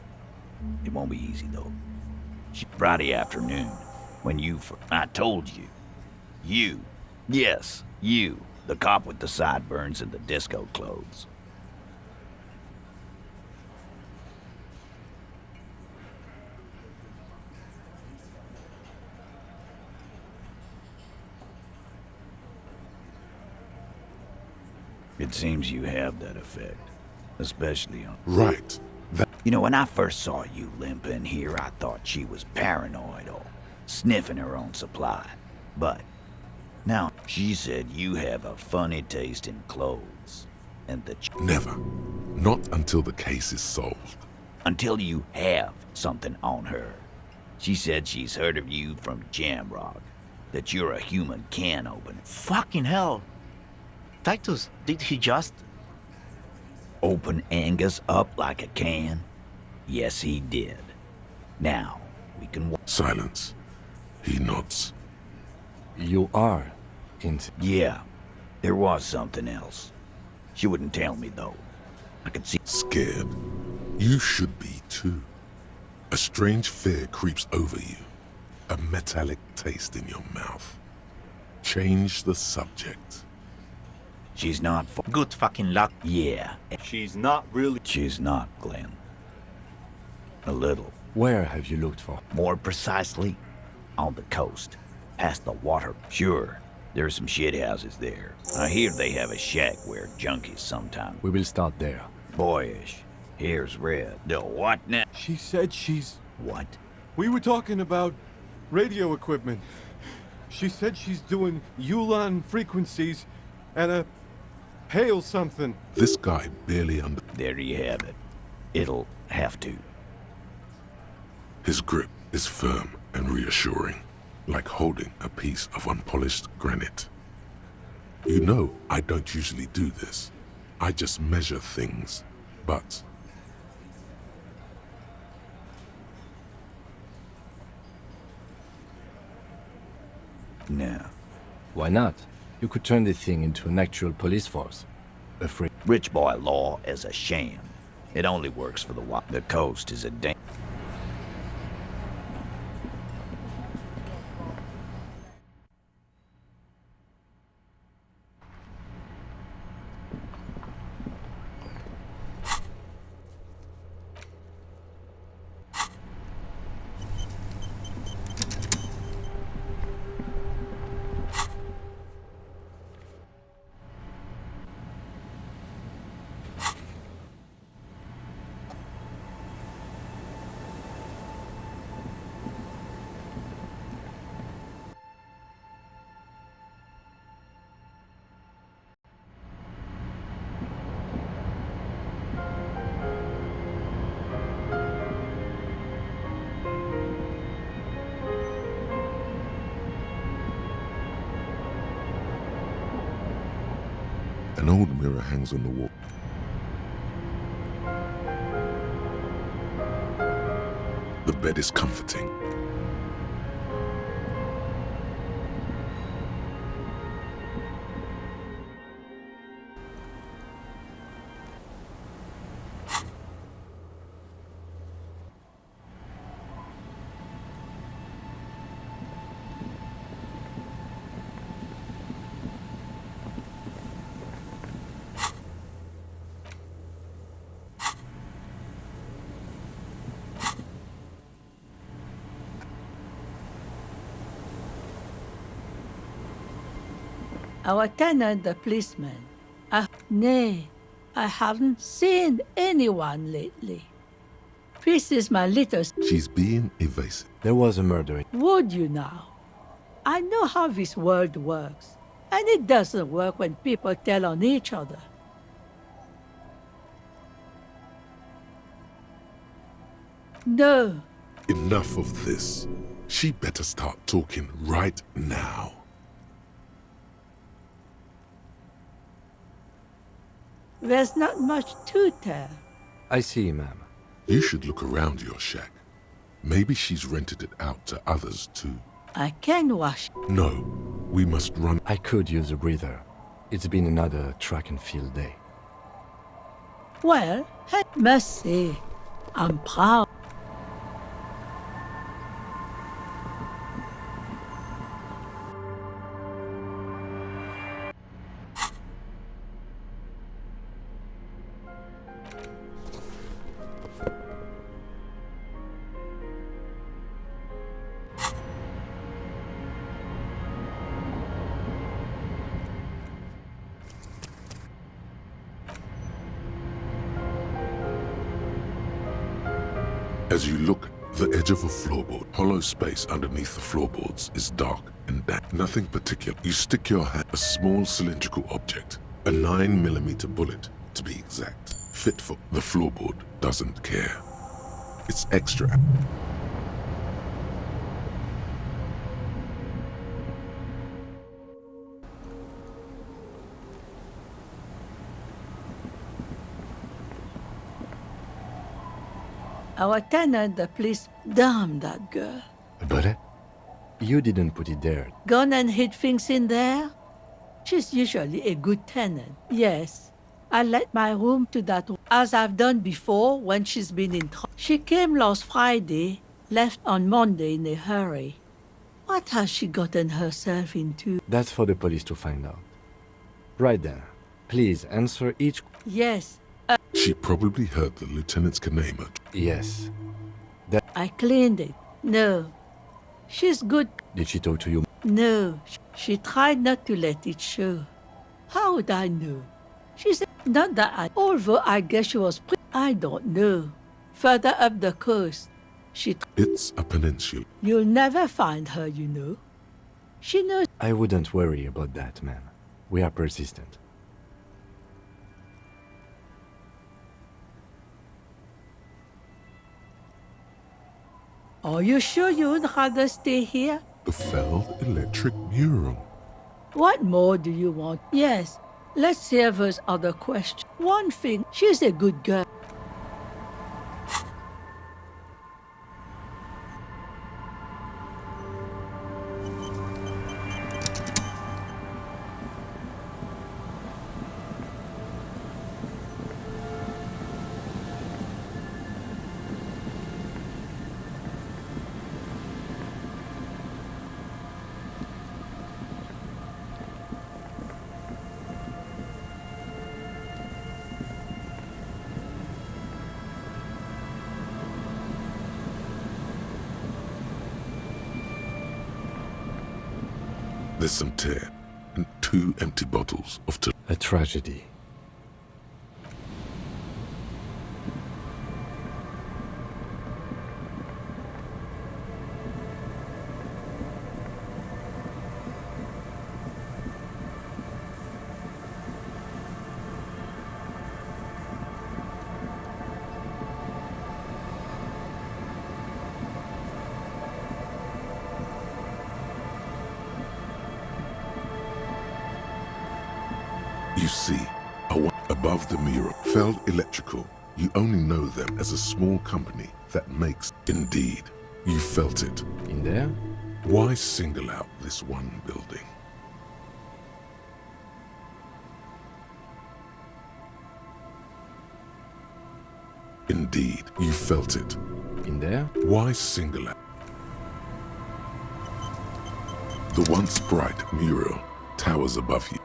It won't be easy, though. Friday afternoon, when I told you. You. Yes, you. The cop with the sideburns and the disco clothes. It seems you have that effect. Especially on... Right. You know, when I first saw you limp in here, I thought she was paranoid or sniffing her own supply. But now, she said you have a funny taste in clothes. And that Never. Not until the case is solved. Until you have something on her. She said she's heard of you from Jamrock. That you're a human can opener. Fucking hell. Titus, did he just... Open Angus up like a can? Yes, he did. Now, we can... Silence. He nods. You are Yeah, there was something else. She wouldn't tell me, though. I could see... Scared. You should be, too. A strange fear creeps over you. A metallic taste in your mouth. Change the subject. She's not good fucking luck. Yeah. She's not really... She's not, Glenn. A little. Where have you looked for? More precisely, on the coast. Past the water. Sure, there's some shit houses there. I hear they have a shack where junkies sometimes... We will start there. Boyish. Here's Red. The what now? She said she's... What? We were talking about radio equipment. She said she's doing Ulan frequencies and a hail something. This guy barely under... There you have it. It'll have to. His grip is firm and reassuring, like holding a piece of unpolished granite. You know, I don't usually do this. I just measure things, but... No. Why not? You could turn the thing into an actual police force. Rich boy law is a sham. It only works for the wild. The coast is a damn... An old mirror hangs on the wall. The bed is comforting. Our tenant, the policeman. Nay, I haven't seen anyone lately. This is my little... She's being evasive. There was a murder. Would you now? I know how this world works, and it doesn't work when people tell on each other. No. Enough of this. She better start talking right now. There's not much to tell. I see, ma'am. You should look around your shack. Maybe she's rented it out to others too. I can wash. No, we must run. I could use a breather. It's been another track and field day. Well, I must say, I'm proud. As you look, the edge of a floorboard, hollow space underneath the floorboards is dark and damp. Nothing particular. You stick your hand, a small cylindrical object, a 9mm bullet to be exact, fit for the floorboard doesn't care. It's extra. Our tenant, the police, damn that girl. But you didn't put it there. Gone and hid things in there? She's usually a good tenant. Yes, I let my room to that, as I've done before when she's been in trouble. She came last Friday, left on Monday in a hurry. What has she gotten herself into? That's for the police to find out. Right then. Please answer each... Yes. She probably heard the lieutenant's name. Yes. I cleaned it. No. She's good. Did she talk to you? No. She tried not to let it show. How would I know? She said, not that I... Although I guess she was... I don't know. Further up the coast. It's a peninsula. You'll never find her, you know. She knows... I wouldn't worry about that, ma'am. We are persistent. Are you sure you'd rather stay here? The felled electric mural. What more do you want? Yes, let's hear those other questions. One thing, she's a good girl. There's some tear and 2 empty bottles of a tragedy. You see, above the mural, Feld Electrical. You only know them as a small company that makes... Indeed, you felt it. In there? Why single out this one building? Indeed, you felt it. In there? Why single out? The once bright mural towers above you.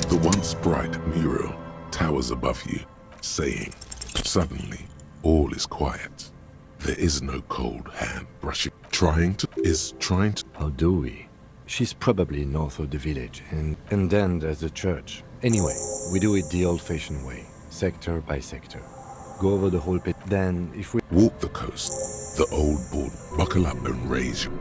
The once bright mural towers above you, saying, suddenly, all is quiet. There is no cold hand brushing. Trying to. How do we? She's probably north of the village, and then there's the church. Anyway, we do it the old-fashioned way, sector by sector. Go over the whole pit, then if we... Walk the coast, the old board, buckle up and raise your...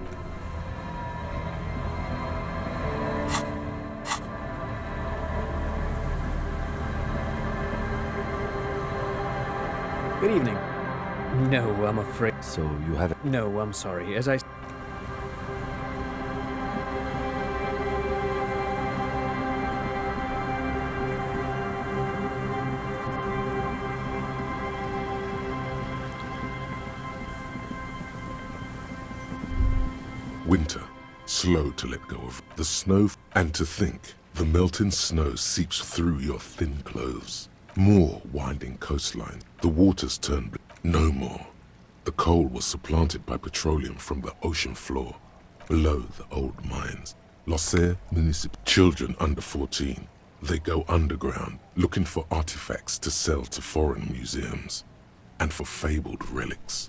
Good evening. No, I'm afraid. So you haven't... No, I'm sorry. As I... Winter, slow to let go of the snow, and to think the melting snow seeps through your thin clothes. More winding coastlines, the waters turn blue. No more. The coal was supplanted by petroleum from the ocean floor. Below the old mines, Losser Municipal children under 14. They go underground, looking for artifacts to sell to foreign museums, and for fabled relics.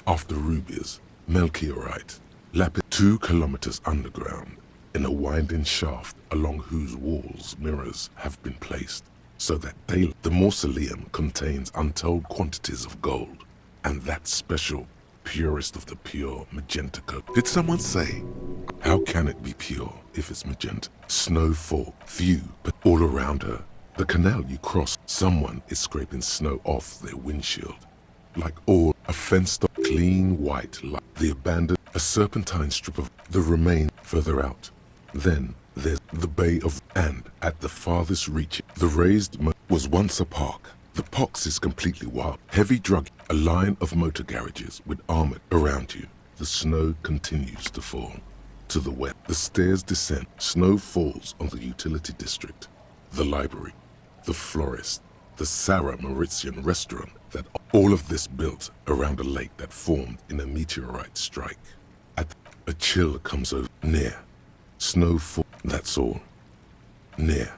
After rubies, Melchiorite, lapis 2 kilometers underground, in a winding shaft along whose walls mirrors have been placed, so that daily the mausoleum contains untold quantities of gold, and that special, purest of the pure magenta coat. Did someone say, how can it be pure if it's magenta? Snowfall, few, but all around her. The canal you cross, someone is scraping snow off their windshield. Like all, a fenced-off, clean white light, the abandoned, a serpentine strip of the remain further out. Then there's the Bay of, and at the farthest reach, the raised was once a park. The pox is completely wild. Heavy drug, a line of motor garages with armored around you. The snow continues to fall. To the west, the stairs descend. Snow falls on the utility district, the library, the florist, the Sarah Mauritian restaurant, that all of this built around a lake that formed in a meteorite strike. A chill comes over. Near. Snowfall. That's all. Near.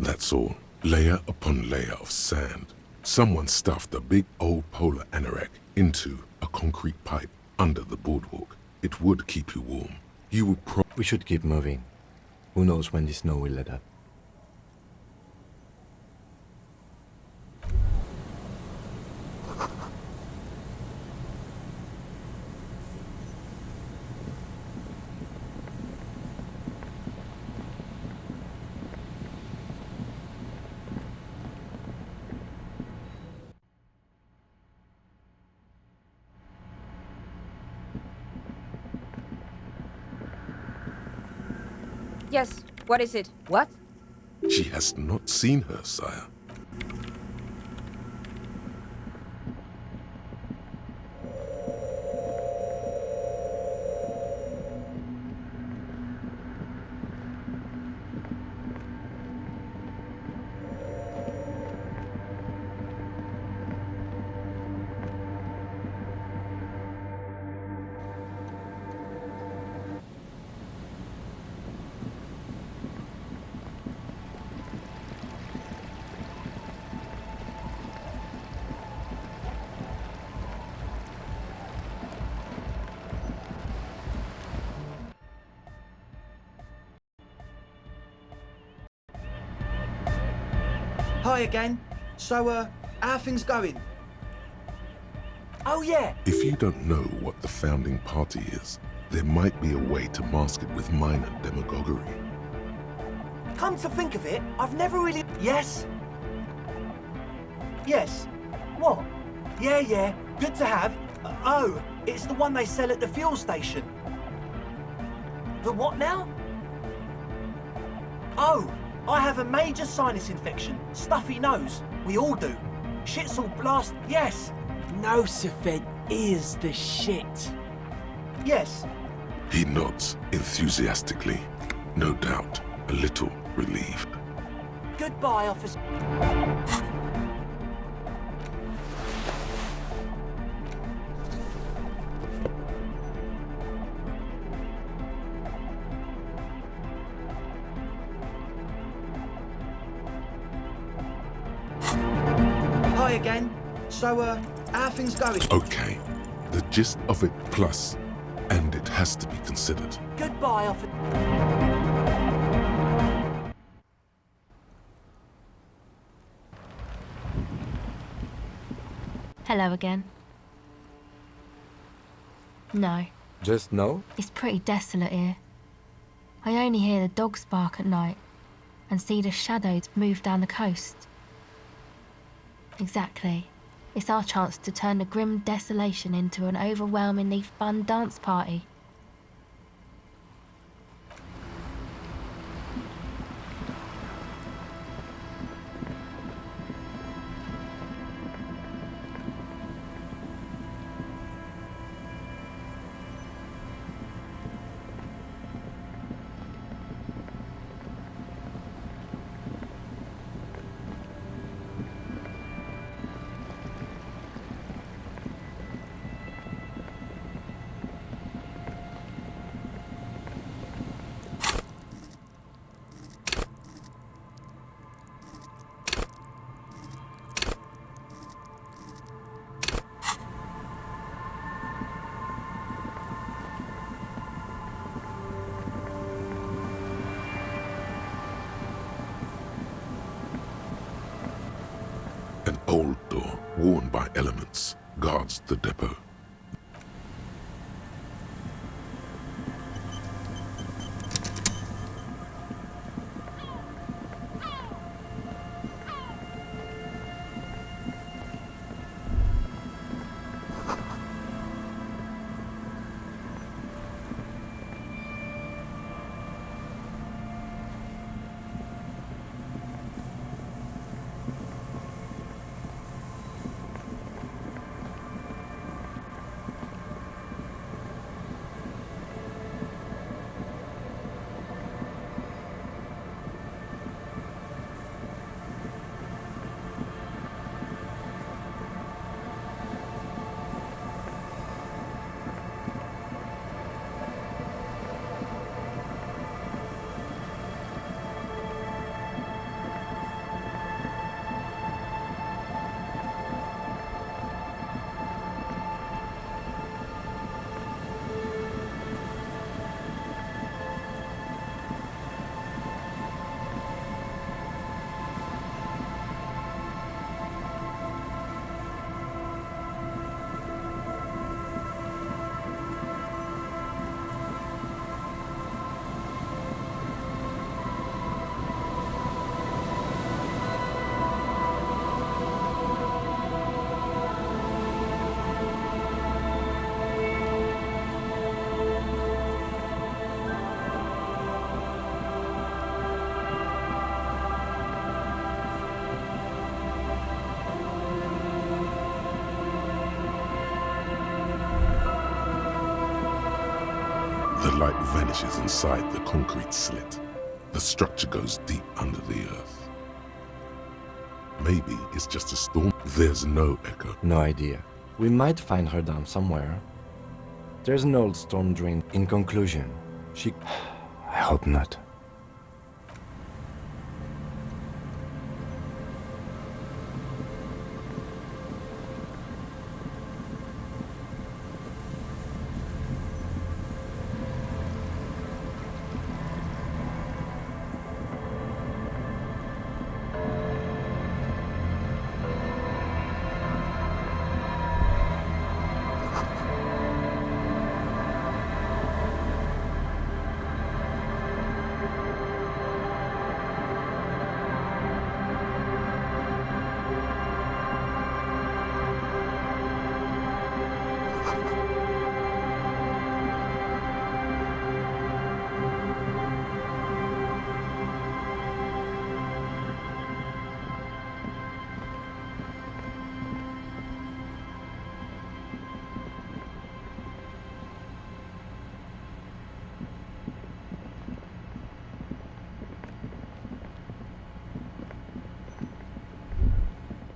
That's all. Layer upon layer of sand. Someone stuffed a big old polar anorak into a concrete pipe under the boardwalk. It would keep you warm. You would We should keep moving. Who knows when the snow will let up. Yes, what is it? What? She has not seen her, sire. Hi again. So, how are things going? Oh, yeah. If you don't know what the founding party is, there might be a way to mask it with minor demagoguery. Come to think of it, I've never really... Yes? Yes. What? Yeah. Good to have. Oh, it's the one they sell at the fuel station. The what now? Oh, I have a major sinus infection. Stuffy nose. We all do. Shit's all blast... Yes. Nosafed is the shit. Yes. He nods enthusiastically, no doubt a little relieved. Goodbye, officer. Hi again. So, how are things going? Okay, the gist of it plus, and it has to be considered. Goodbye, officer. Hello again. No, Just no? it's pretty desolate here. I only hear the dogs bark at night and see the shadows move down the coast. Exactly. It's our chance to turn the grim desolation into an overwhelmingly fun dance party. An old door, worn by elements, guards the depot. The light vanishes inside the concrete slit. The structure goes deep under the earth. Maybe it's just a storm. There's no echo. No idea. We might find her down somewhere. There's an old storm drain. In conclusion, she... I hope not.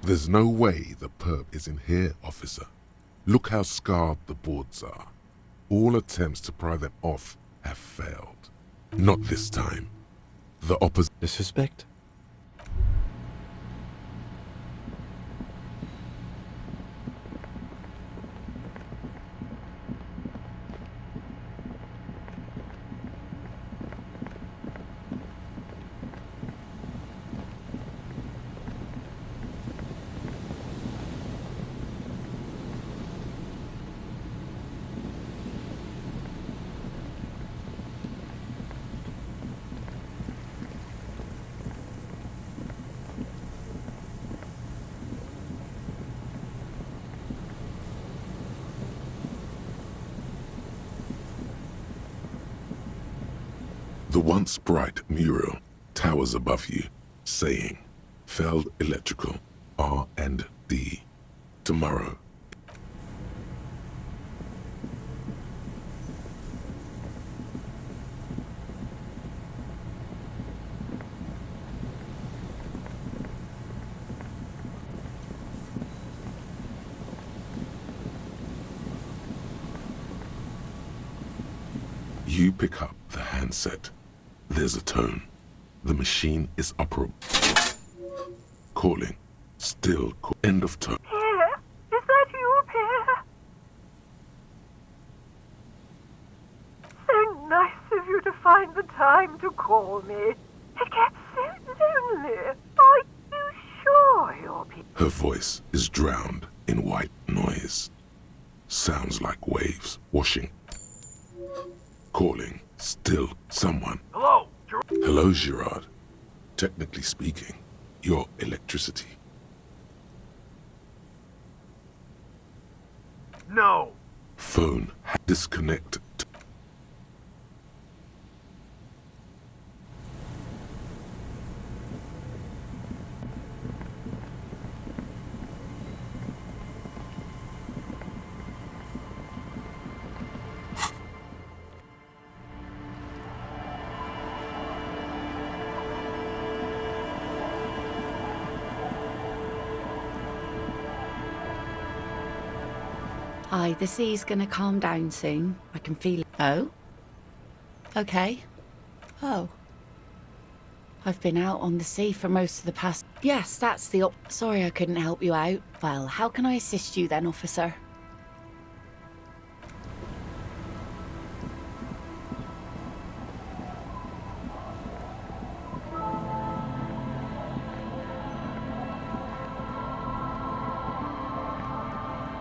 There's no way the perp is in here, officer. Look how scarred the boards are. All attempts to pry them off have failed. Not this time. The suspect? The once bright mural towers above you, saying, Feld Electrical, R&D. Tomorrow. You pick up the handset. There's a tone. The machine is operable. Calling. Still end of tone. Pierre? Is that you, Pierre? So nice of you to find the time to call me. It gets so lonely. Are you sure you're Pierre? Her voice is drowned in white noise. Sounds like waves washing. Calling. Still someone. Hello? Hello, Gerard. Technically speaking, your electricity. No. Phone disconnected. Hi, the sea's gonna calm down soon. I can feel it. Oh? Okay. Oh. I've been out on the sea for most of the past... Yes, that's the Sorry I couldn't help you out. Well, how can I assist you then, officer?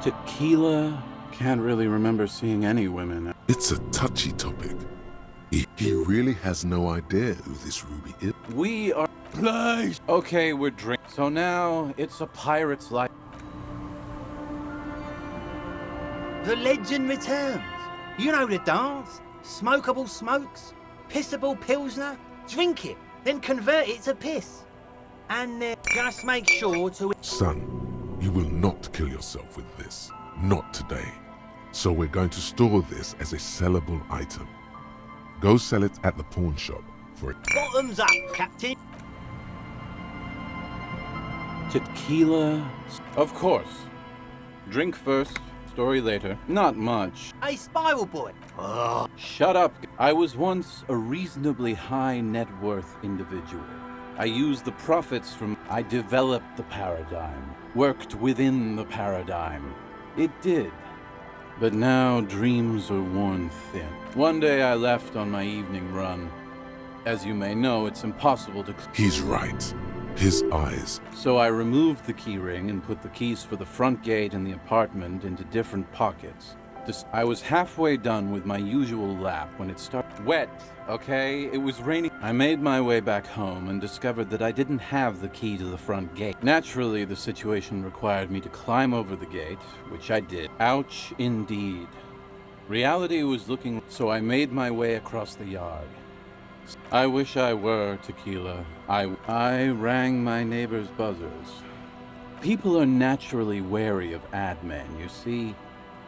Tequila? Can't really remember seeing any women. It's a touchy topic. He really has no idea who this Ruby is. We are... Please! Okay, we're drinking. So now, it's a pirate's life. The legend returns. You know the dance. Smokable smokes, pissable pilsner. Drink it, then convert it to piss. And just make sure to... Son, you will not kill yourself with this. Not today. So we're going to store this as a sellable item. Go sell it at the pawn shop for it. Bottoms up, Captain. Tequila? Of course. Drink first, story later. Not much. Hey, Spiral Boy. Oh. Shut up. I was once a reasonably high net worth individual. I used the profits from... I developed the paradigm. Worked within the paradigm. It did. But now dreams are worn thin. One day I left on my evening run. As you may know, it's impossible to... He's right. His eyes. So I removed the keyring and put the keys for the front gate and the apartment into different pockets. I was halfway done with my usual lap when it started. Wet, okay? It was raining. I made my way back home and discovered that I didn't have the key to the front gate. Naturally, the situation required me to climb over the gate, which I did. Ouch, indeed. Reality was looking... So I made my way across the yard. I wish I were tequila. I rang my neighbor's buzzers. People are naturally wary of ad men, you see.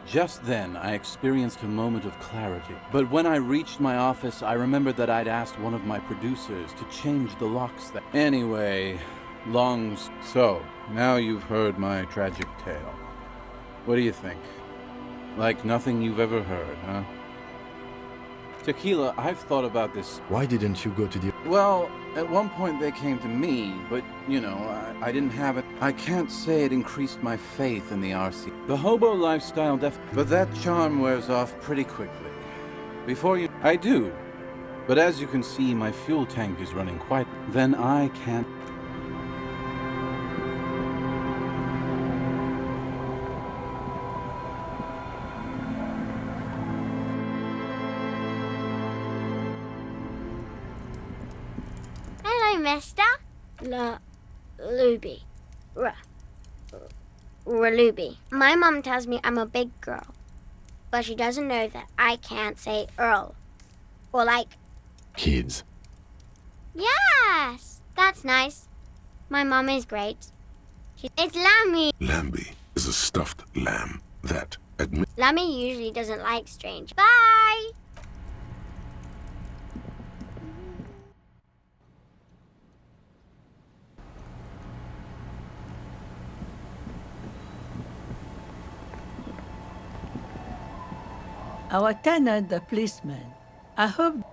Just then, I experienced a moment of clarity. But when I reached my office, I remembered that I'd asked one of my producers to change the locks that... Anyway, So, now you've heard my tragic tale. What do you think? Like nothing you've ever heard, huh? Tequila, I've thought about this. Why didn't you go to the... Well, at one point they came to me, but, you know, I didn't have it. I can't say it increased my faith in the RC. The hobo lifestyle but that charm wears off pretty quickly. Before you... I do. But as you can see, my fuel tank is running quite... Then I can't... Mister? Luby. Raluby. My mom tells me I'm a big girl, but she doesn't know that I can't say Earl. Or like kids. Yes, that's nice. My mom is great. It's Lammy. Lambie is a stuffed lamb that Lammy usually doesn't like strange. Bye! Our tenant, the policeman. I hope.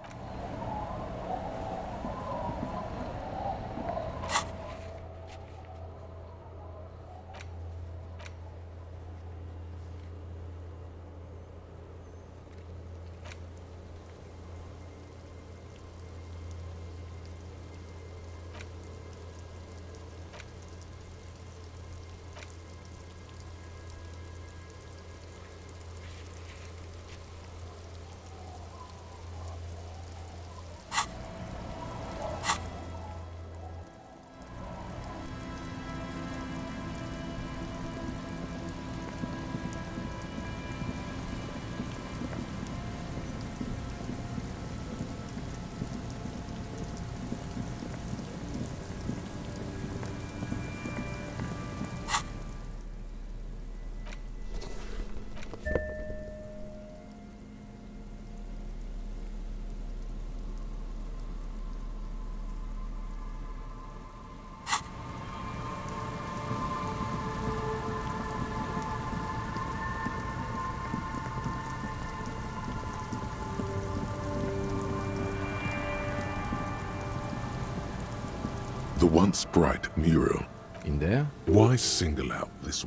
The once bright mural. In there? Why single out this?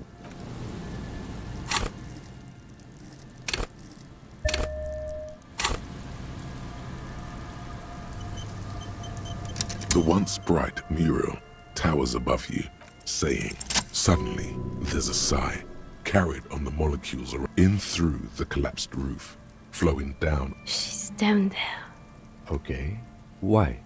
The once bright mural towers above you, saying, suddenly there's a sigh, carried on the molecules in through the collapsed roof, flowing down. She's down there. Okay. Why?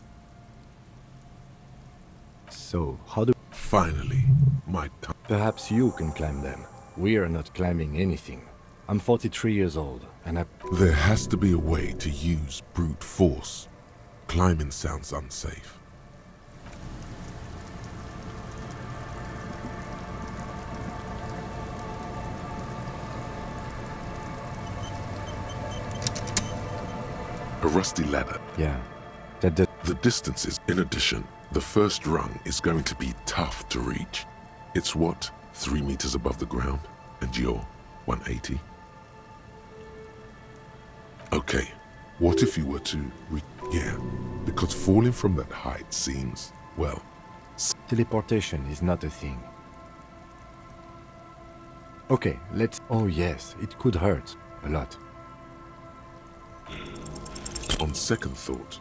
So, how do... Finally, my time. Perhaps you can climb them. We are not climbing anything. I'm 43 years old, and I... There has to be a way to use brute force. Climbing sounds unsafe. A rusty ladder. Yeah. The distances, in addition, the first rung is going to be tough to reach. It's what, 3 meters above the ground? And you're 180? Okay, what if you were to yeah, because falling from that height seems, well... Teleportation is not a thing. Okay, let's... Oh yes, it could hurt. A lot. On second thought...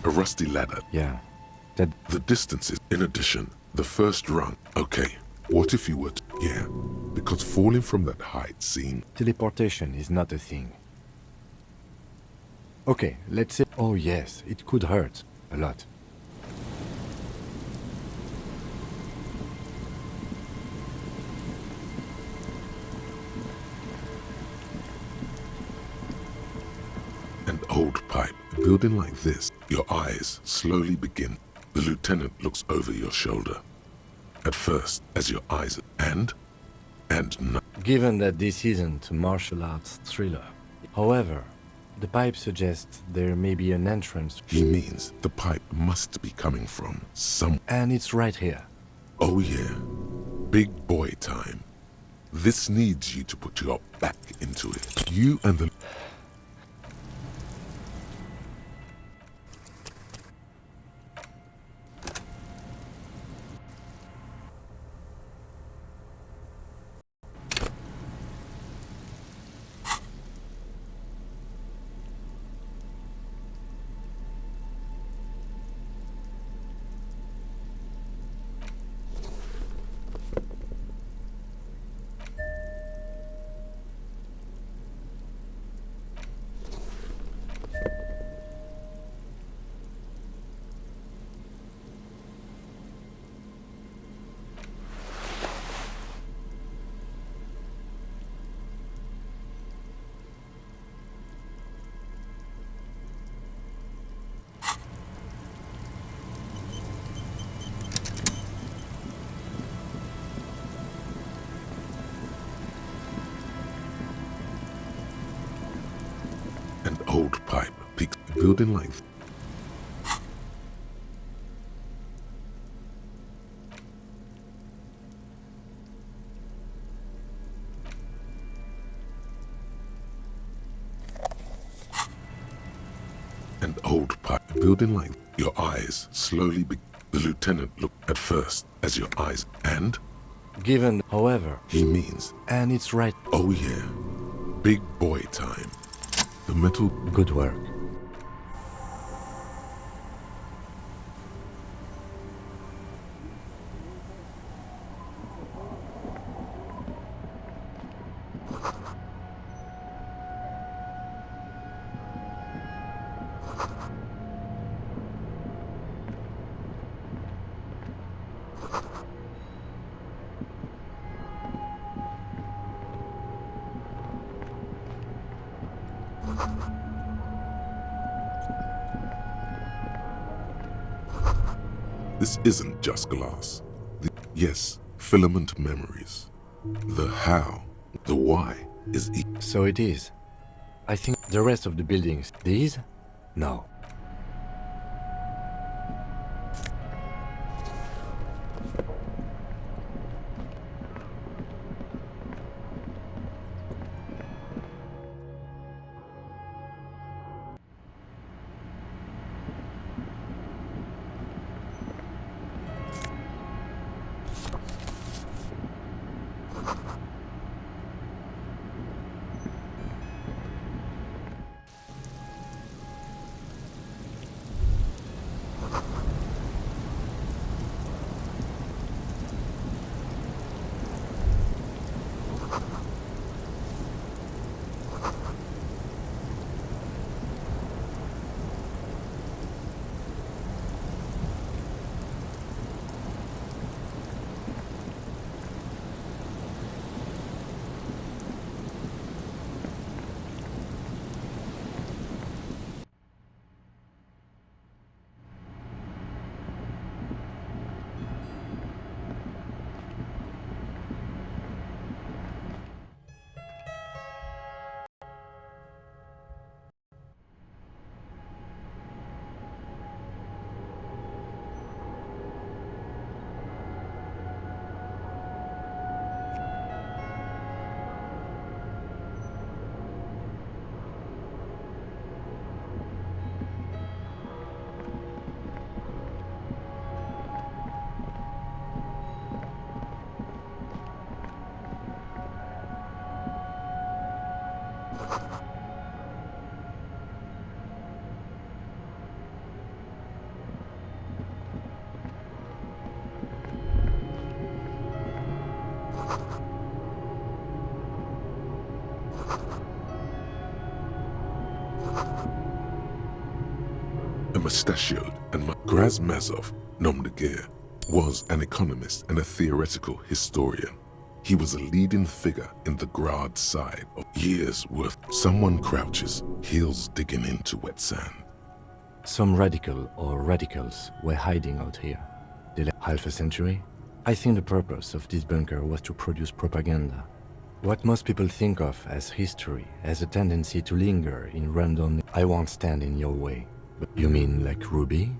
A rusty ladder. Yeah. The distances, in addition, the first rung. Okay, what if you were to... Yeah, because falling from that height seems... Teleportation is not a thing. Okay, let's say... Oh yes, it could hurt. A lot. An old pipe. Building like this, your eyes slowly begin. The lieutenant looks over your shoulder. At first, as your eyes... And no. Given that this isn't a martial arts thriller. However, the pipe suggests there may be an entrance. He means the pipe must be coming from some... And it's right here. Oh yeah. Big boy time. This needs you to put your back into it. You and the... old pipe peaks building like an old pipe building like your eyes slowly the lieutenant looked at first as your eyes and Given, however, he means and it's right. Oh yeah, big boy time. The metal Good work. This isn't just glass. Yes, filament memories. The how, the why is So it is. I think the rest of the buildings, these? No. a mustachioed and Grazmazov Nomdegir was an economist and a theoretical historian. He was a leading figure in the Grad side of years worth. Someone crouches, heels digging into wet sand. Some radical or radicals were hiding out here. Half a century? I think the purpose of this bunker was to produce propaganda. What most people think of as history has a tendency to linger in random I won't stand in your way. But you mean like Ruby?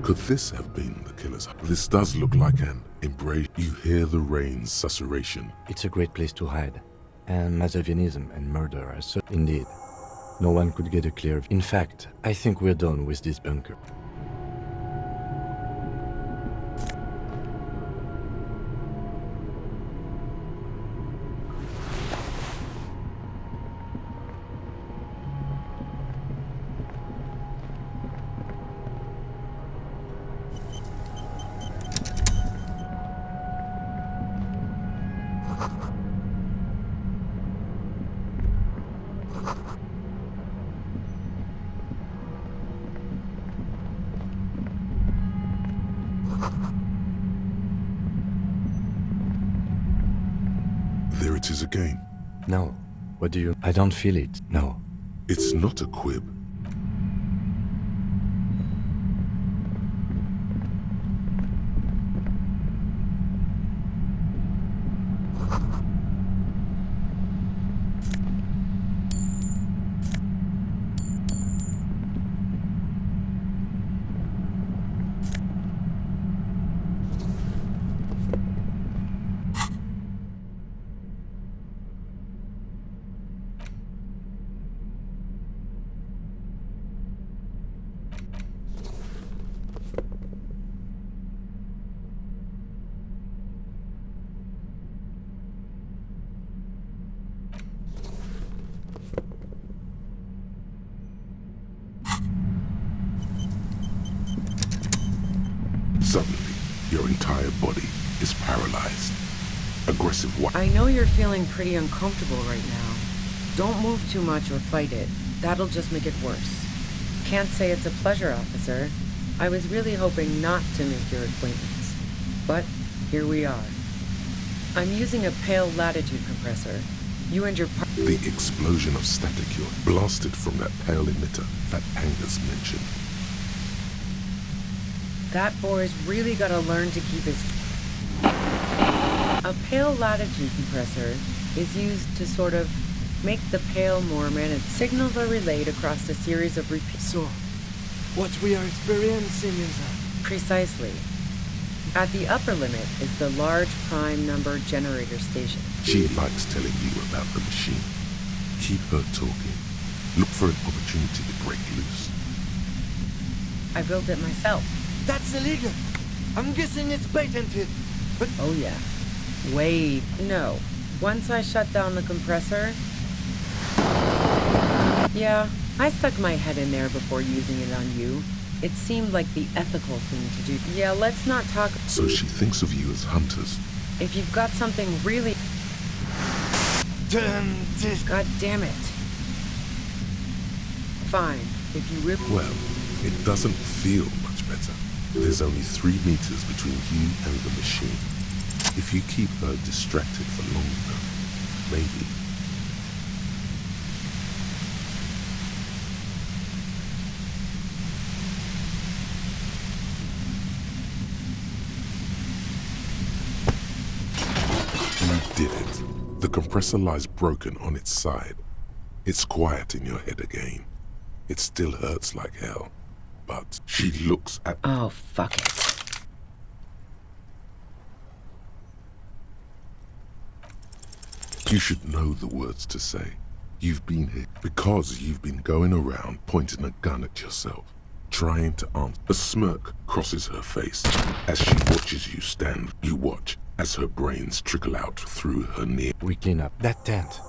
Could this have been the killer's? This does look like an embrace. You hear the rain's susurration. It's a great place to hide. And Mazovianism and murder are so... Indeed. No one could get a clear... In fact, I think we're done with this bunker. There it is again. No. What do you... I don't feel it. No. It's not a quib. entire body is paralyzed. Aggressive I know you're feeling pretty uncomfortable right now. Don't move too much or fight it. That'll just make it worse. Can't say it's a pleasure, officer. I was really hoping not to make your acquaintance. But here we are. I'm using a pale latitude compressor. You and your The explosion of staticure blasted from that pale emitter that Angus mentioned. That boy's really gotta learn to keep his... A pale latitude compressor is used to sort of make the pale more managed. Signals are relayed across a series of repeats. So, what we are experiencing is Precisely. At the upper limit is the large prime number generator station. She likes telling you about the machine. Keep her talking. Look for an opportunity to break loose. I built it myself. That's illegal. I'm guessing it's patented. But oh yeah. Wait, no. Once I shut down the compressor... Yeah, I stuck my head in there before using it on you. It seemed like the ethical thing to do. Yeah, let's not talk... So she thinks of you as hunters. If you've got something really... God damn it. Fine, if you really... Well, it doesn't feel much better. There's only 3 meters between you and the machine. If you keep her distracted for long enough, maybe... You did it. The compressor lies broken on its side. It's quiet in your head again. It still hurts like hell. But she looks at... Oh, fuck it. You should know the words to say. You've been here because you've been going around pointing a gun at yourself, trying to answer. A smirk crosses her face as she watches you stand. You watch as her brains trickle out through her near... We clean up that tent.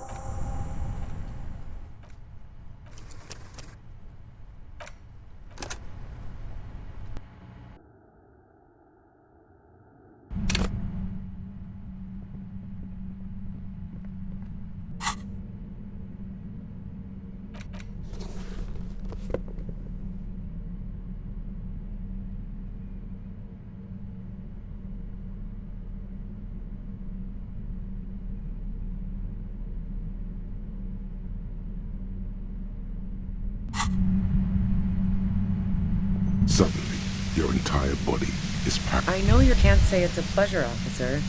Suddenly, your entire body is paralyzed. I know you can't say it's a pleasure, officer.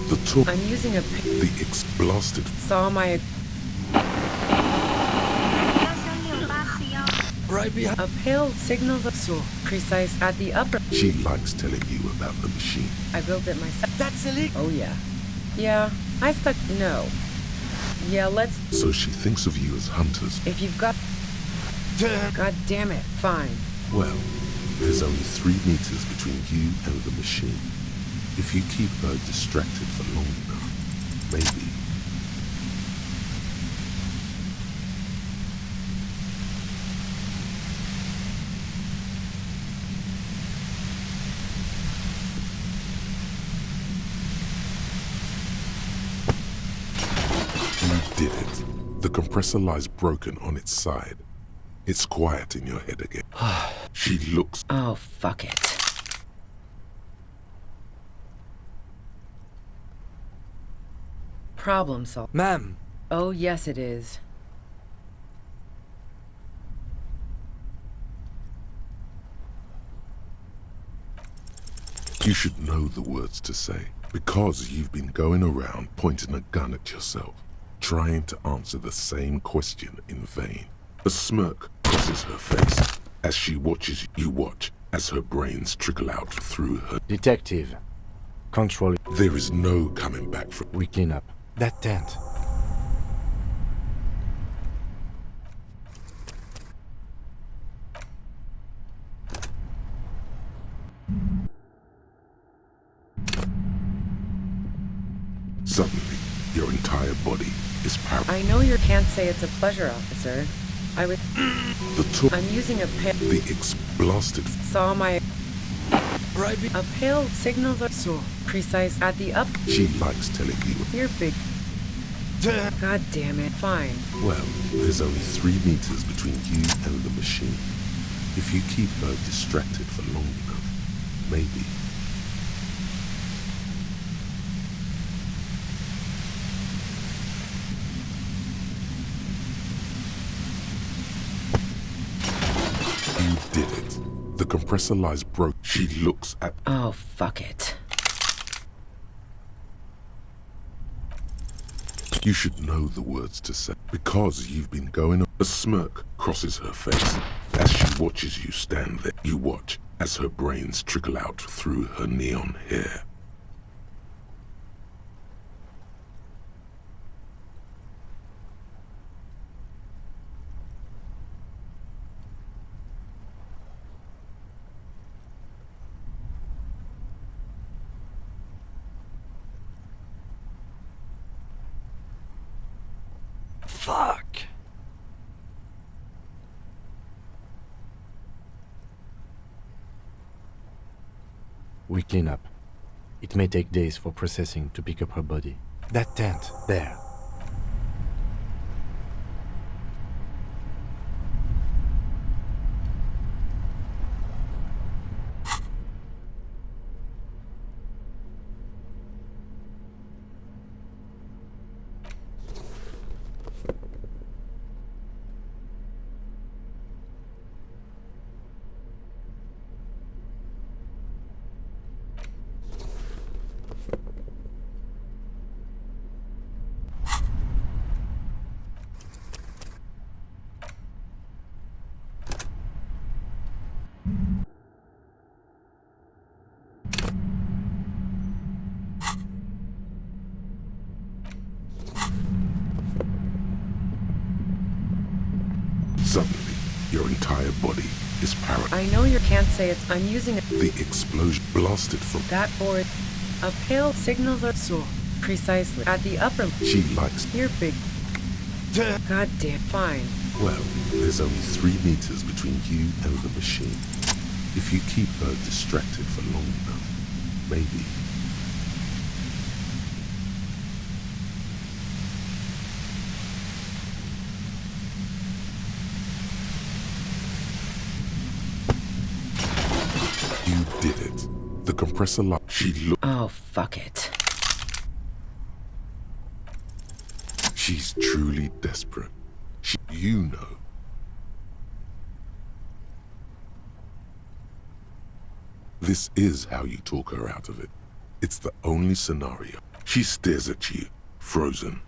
The talk... I'm using a... The blasted... Saw my... right behind... A pale signal that's so precise at the upper... She likes telling you about the machine. I built it myself. That's illegal. Oh yeah. Yeah, I stuck... No. Yeah, let's... So she thinks of you as hunters. If you've got... God damn it. Fine. Well, there's only 3 meters between you and the machine. If you keep her distracted for long enough, maybe... You did it. The compressor lies broken on its side. It's quiet in your head again. She looks... Oh, fuck it. Problem solved. Ma'am! Oh, yes it is. You should know the words to say, because you've been going around pointing a gun at yourself, trying to answer the same question in vain. A smirk crosses her face as she watches you watch as her brains trickle out through her... Detective. Control... There is no coming back from... We clean up that tent. Suddenly, your entire body is paralyzed. I know you can't say it's a pleasure, officer. I would... I'm using a The blasted... Saw my... Right. A pale signal the so precise at the up. She likes telling you. You're big. God damn it. Fine. Well, there's only 3 meters between you and the machine. If you keep her distracted for long enough, maybe. You did it. The compressor lies broke. She looks at... Oh, fuck it. You should know the words to say, because you've been going on. A smirk crosses her face. As she watches you stand there, you watch as her brains trickle out through her neon hair. Fuck. We clean up. It may take days for processing to pick up her body. That tent, there. Suddenly, your entire body is paralyzed. I know you can't say it. I'm using it. The explosion blasted from... That board. A pale signal the so precisely at the upper. She likes... You're big. God damn. Fine. Well, there's only 3 meters between you and the machine. If you keep her distracted for long enough, maybe. You did it. The compressor light. She looked. Oh, fuck it. She's truly desperate. You know. This is how you talk her out of it. It's the only scenario. She stares at you, frozen,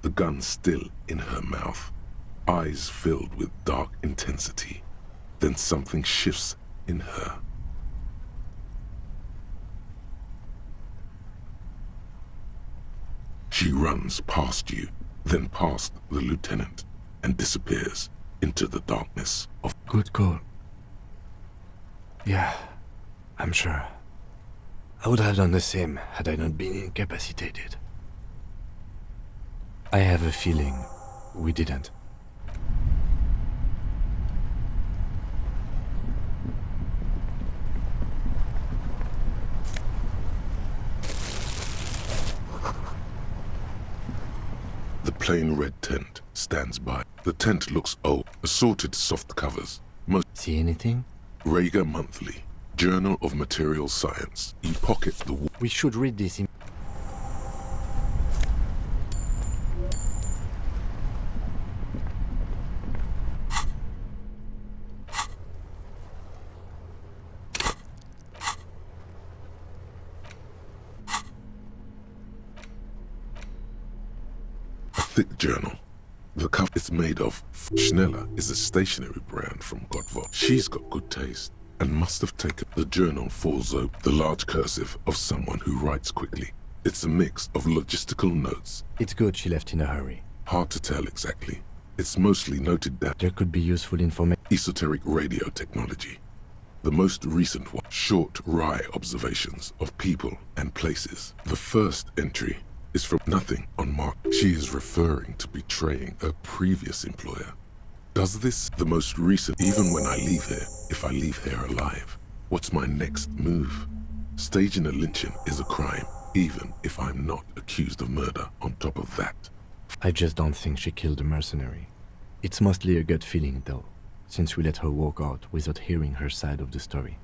the gun still in her mouth, eyes filled with dark intensity. Then something shifts in her. She runs past you, then past the lieutenant, and disappears into the darkness of... Good call. Yeah, I'm sure. I would have done the same had I not been incapacitated. I have a feeling we didn't. The plain red tent stands by. The tent looks old, assorted soft covers. See anything? Rager Monthly, Journal of Material Science. You pocket the... We should read this in... thick journal. The cover is made of... Schneller is a stationery brand from Godville. She's got good taste and must have taken... The journal falls open, the large cursive of someone who writes quickly. It's a mix of logistical notes. It's good she left in a hurry. Hard to tell exactly. It's mostly noted that... There could be useful information. Esoteric radio technology. The most recent one. Short, wry observations of people and places. The first entry is from nothing unmarked. She is referring to betraying her previous employer. Does this, the most recent, even when I leave here, if I leave here alive, what's my next move? Staging a lynching is a crime, even if I'm not accused of murder on top of that. I just don't think she killed the mercenary. It's mostly a gut feeling, though, since we let her walk out without hearing her side of the story.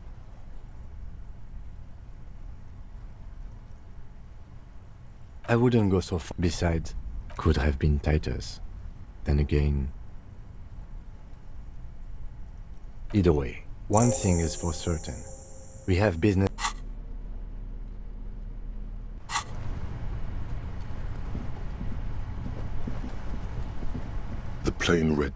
I wouldn't go so far. Besides, could have been Titus. Then again... Either way, one thing is for certain. We have business... The plain red.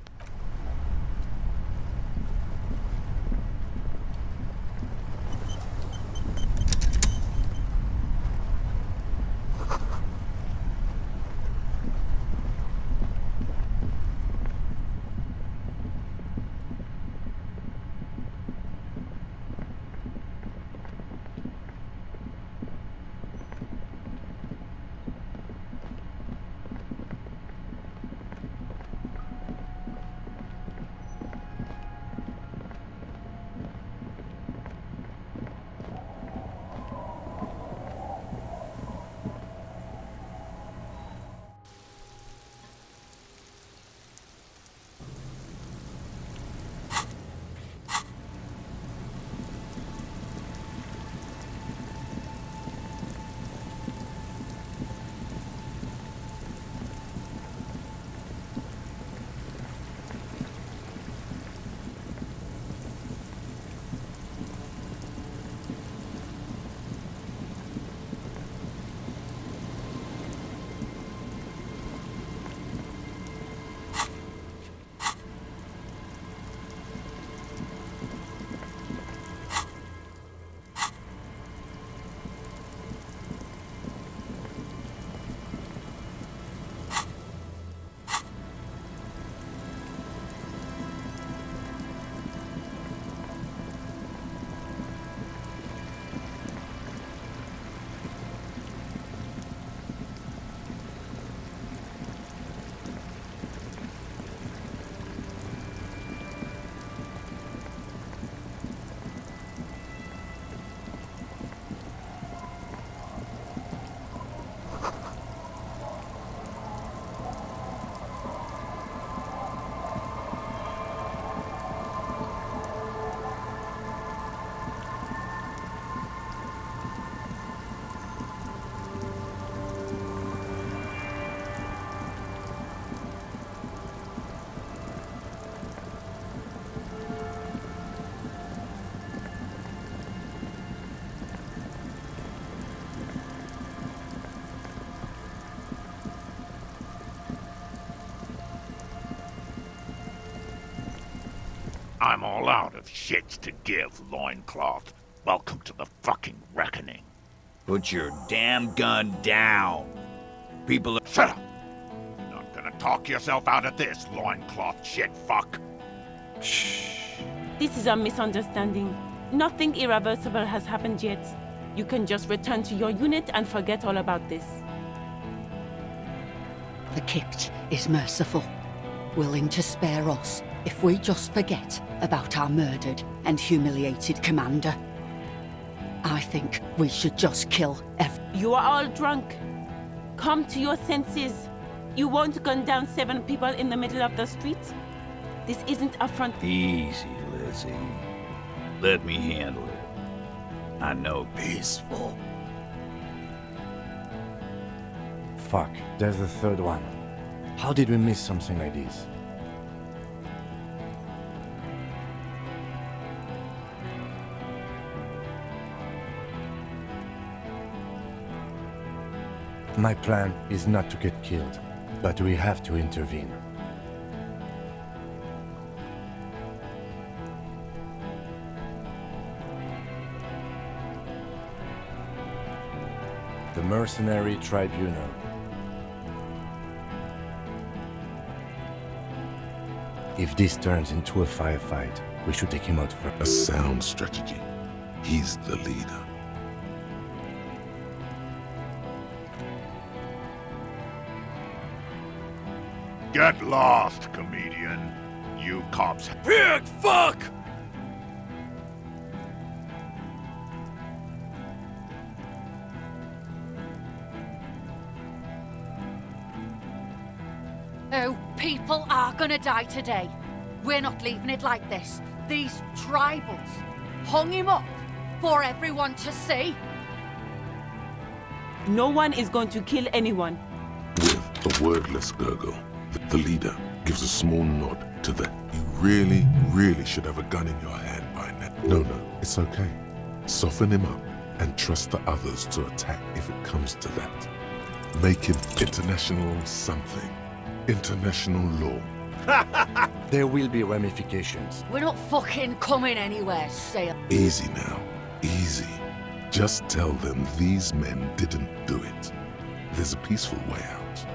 I'm all out of shits to give, loincloth. Welcome to the fucking reckoning. Put your damn gun down. People are... Shut up! You're not gonna talk yourself out of this, loincloth shit fuck. Shh. This is a misunderstanding. Nothing irreversible has happened yet. You can just return to your unit and forget all about this. The Kipt is merciful, willing to spare us if we just forget about our murdered and humiliated commander. I think we should just kill You are all drunk. Come to your senses. You won't gun down 7 people in the middle of the street. This isn't a front. Easy, Lizzie. Let me handle it. I know peaceful. Fuck, there's the third one. How did we miss something like this? My plan is not to get killed, but we have to intervene. The Mercenary Tribunal. If this turns into a firefight, we should take him out first. A sound strategy. He's the leader. Get lost, comedian. You cops. Pig fuck! Oh, people are gonna die today. We're not leaving it like this. These tribals hung him up for everyone to see. No one is going to kill anyone. With a wordless gurgle, the leader gives a small nod to the you really should have a gun in your hand by now. No, it's okay. Soften him up and trust the others to attack if it comes to that. Make him international something. International law. There will be ramifications. We're not fucking coming anywhere, Sale. Easy now, easy. Just tell them these men didn't do it. There's a peaceful way out.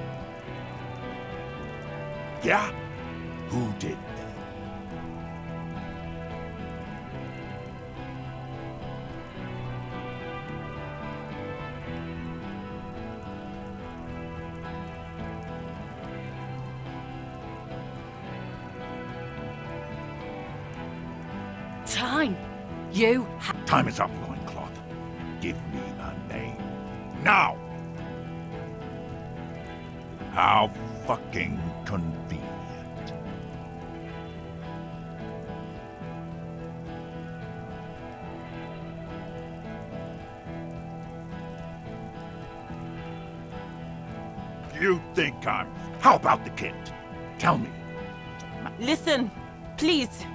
Yeah? Who did? Time. You Time is up, Loincloth. Give me a name. Now! How fucking convenient. You think I'm... How about the kid? Tell me. Listen, please.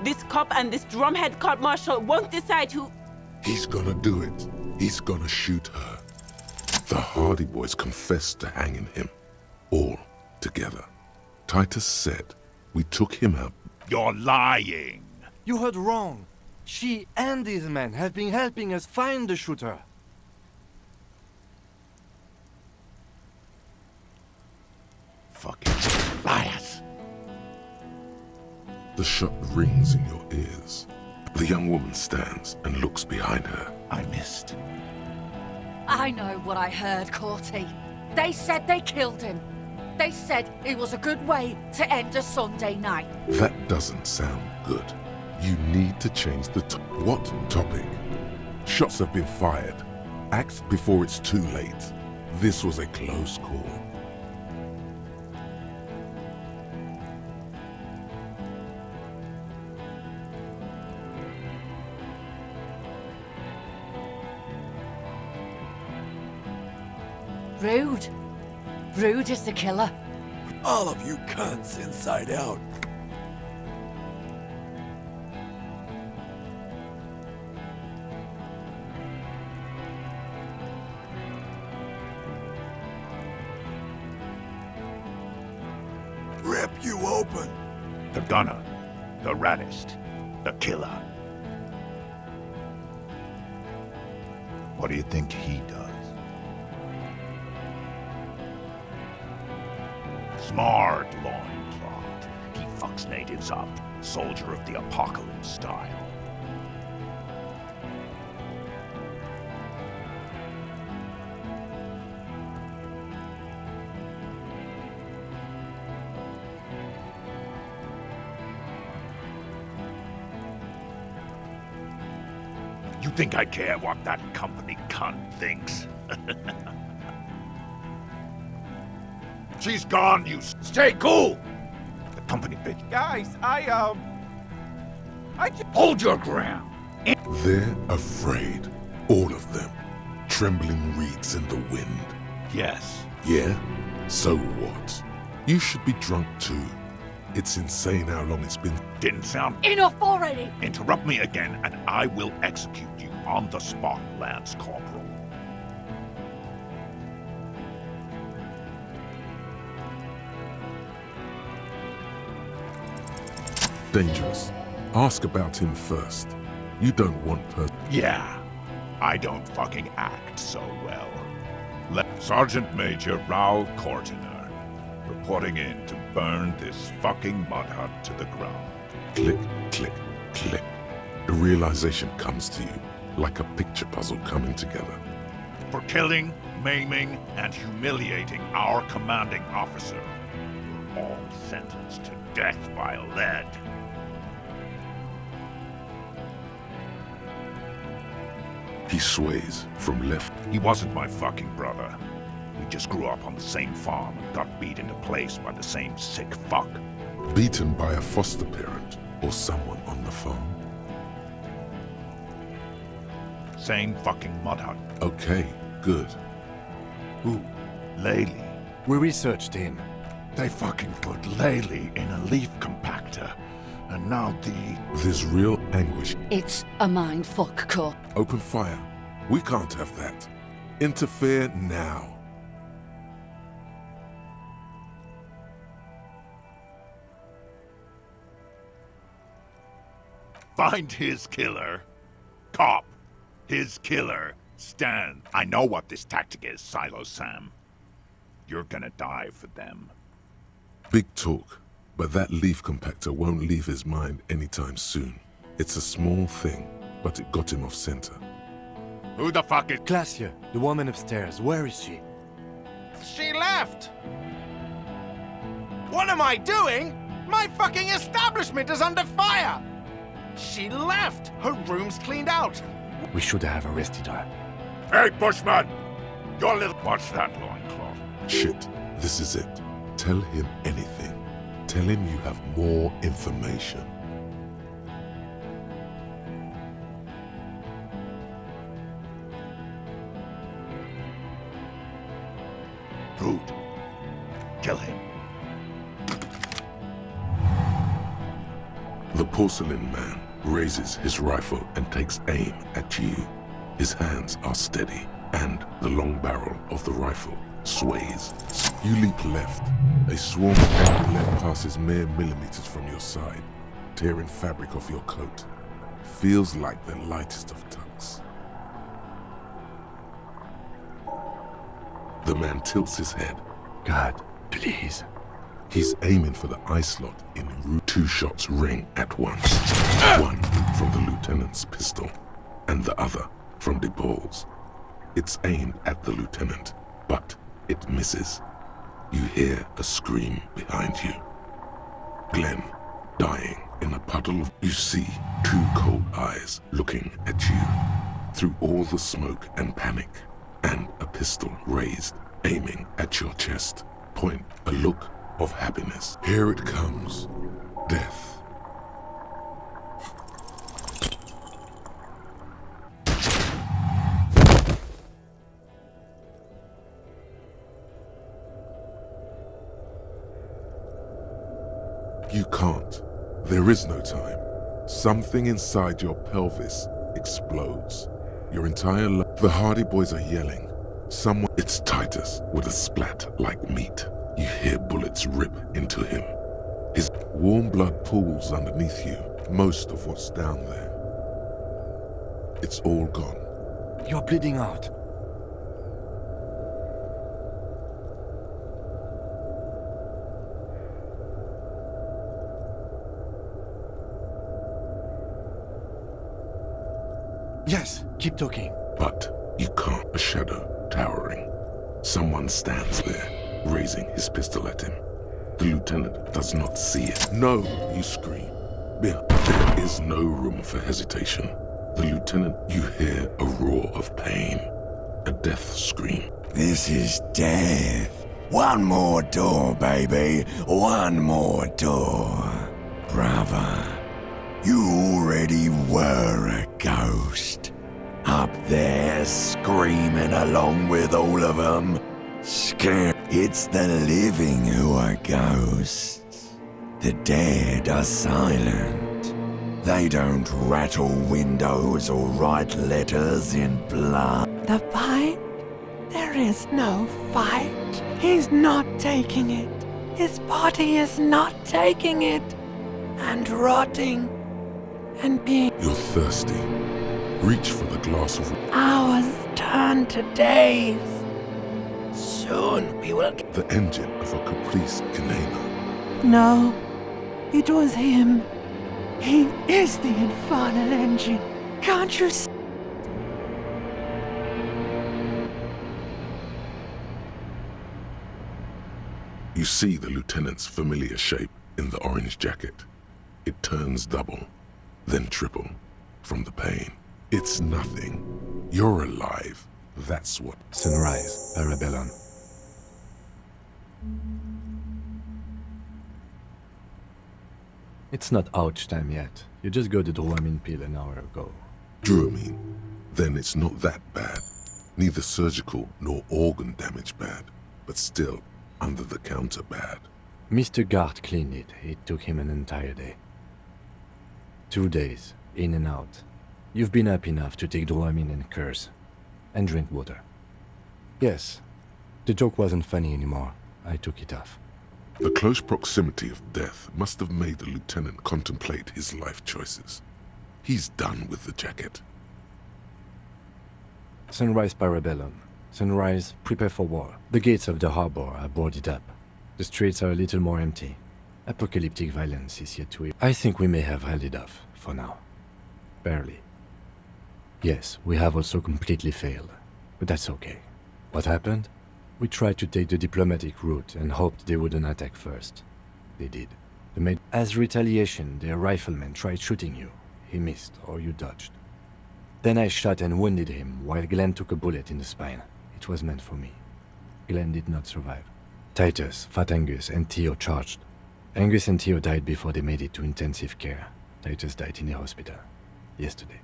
This cop and this drumhead cop marshal won't decide who... He's gonna do it. He's gonna shoot her. The Hardy Boys confessed to hanging him. All together. Titus said we took him out. You're lying. You heard wrong. She and these men have been helping us find the shooter. Fucking liars. The shot rings in your ears. The young woman stands and looks behind her. I missed. I know what I heard, Corty. They said they killed him. They said it was a good way to end a Sunday night. That doesn't sound good. You need to change the what topic? Shots have been fired. Act before it's too late. This was a close call. Rude. Rude is the killer. All of you cunts inside out. Rip you open. The gunner. The raddest. The killer. What do you think he does? Smart loincloth. He fucks natives up. Soldier of the apocalypse style. You think I care what that company cunt thinks? She's gone, you stay cool! The company bitch. Guys, I just... Hold your ground! They're afraid. All of them. Trembling reeds in the wind. Yes. Yeah? So what? You should be drunk too. It's insane how long it's been. Didn't sound... Enough already! Interrupt me again and I will execute you on the spot, Lance Corporal. Dangerous. Ask about him first. You don't want Yeah, I don't fucking act so well. Sergeant Major Raoul Cortiner, reporting in to burn this fucking mud hut to the ground. Click, click, click. The realization comes to you, like a picture puzzle coming together. For killing, maiming, and humiliating our commanding officer. You're all sentenced to death by lead. He sways from left. He wasn't my fucking brother. We just grew up on the same farm and got beat into place by the same sick fuck. Beaten by a foster parent or someone on the farm? Same fucking mud hut. Okay, good. Who? Laylee. We researched him. They fucking put Laylee in a leaf compactor. And now There's real anguish. It's a mindfuck, Cor. Open fire. We can't have that. Interfere now. Find his killer. Cop. His killer. Stand. I know what this tactic is, Silo Sam. You're gonna die for them. Big talk, but that leaf compactor won't leave his mind anytime soon. It's a small thing, but it got him off center. Who the fuck is... Glacia, the woman upstairs. Where is she? She left! What am I doing? My fucking establishment is under fire! She left! Her room's cleaned out! We should have arrested her. Hey, Bushman! Your little... Watch that loincloth. Shit, this is it. Tell him anything. Tell him you have more information. Rude. Kill him. The porcelain man raises his rifle and takes aim at you. His hands are steady, and the long barrel of the rifle sways. You leap left. A swarm of angry lead passes mere millimeters from your side, tearing fabric off your coat. Feels like the lightest of tucks. The man tilts his head. God, please. He's aiming for the eye slot in route. 2 shots ring at once. One from the lieutenant's pistol, and the other from DePaul's. It's aimed at the lieutenant, but it misses. You hear a scream behind you. Glenn, dying in a puddle of... You see 2 cold eyes looking at you through all the smoke and panic, and a pistol raised, aiming at your chest. Point a look of happiness. Here it comes. Death. You can't. There is no time. Something inside your pelvis explodes. Your entire life. The Hardy Boys are yelling. Someone... It's Titus with a splat like meat. You hear bullets rip into him. His warm blood pools underneath you. Most of what's down there. It's all gone. You're bleeding out. Yes, keep talking. But you can't. A shadow towering. Someone stands there, raising his pistol at him. The lieutenant does not see it. No, you scream. There is no room for hesitation. The lieutenant, you hear a roar of pain. A death scream. This is death. One more door, baby. One more door. Brother, you already were a ghost. Up there screaming along with all of them. Scared. It's the living who are ghosts. The dead are silent. They don't rattle windows or write letters in blood. The fight? There is no fight. He's not taking it. His body is not taking it. And rotting. And being... You're thirsty. Reach for the glass of... Hours turn to days. Soon we will get... The engine of a Caprice Canema. No, it was him. He is the infernal engine. Can't you see? You see the lieutenant's familiar shape in the orange jacket. It turns double, then triple, from the pain. It's nothing. You're alive. That's what... Sunrise, Parabellum. It's not ouch time yet. You just got the Dramamine pill an hour ago. Dramamine? Then it's not that bad. Neither surgical nor organ damage bad, but still under-the-counter bad. Mr. Gart cleaned it. It took him an entire day. 2 days, in and out. You've been up enough to take Dramamine and curse. And drink water. Yes, the joke wasn't funny anymore. I took it off. The close proximity of death must have made the lieutenant contemplate his life choices. He's done with the jacket. Sunrise Parabellum. Sunrise, prepare for war. The gates of the harbor are boarded up. The streets are a little more empty. Apocalyptic violence is yet to... I think we may have held it off, for now. Barely. Yes, we have also completely failed. But that's okay. What happened? We tried to take the diplomatic route and hoped they wouldn't attack first. They did. As retaliation, their rifleman tried shooting you. He missed, or you dodged. Then I shot and wounded him, while Glenn took a bullet in the spine. It was meant for me. Glenn did not survive. Titus, Fat Angus, and Theo charged. Angus and Theo died before they made it to intensive care. Titus died in a hospital. Yesterday.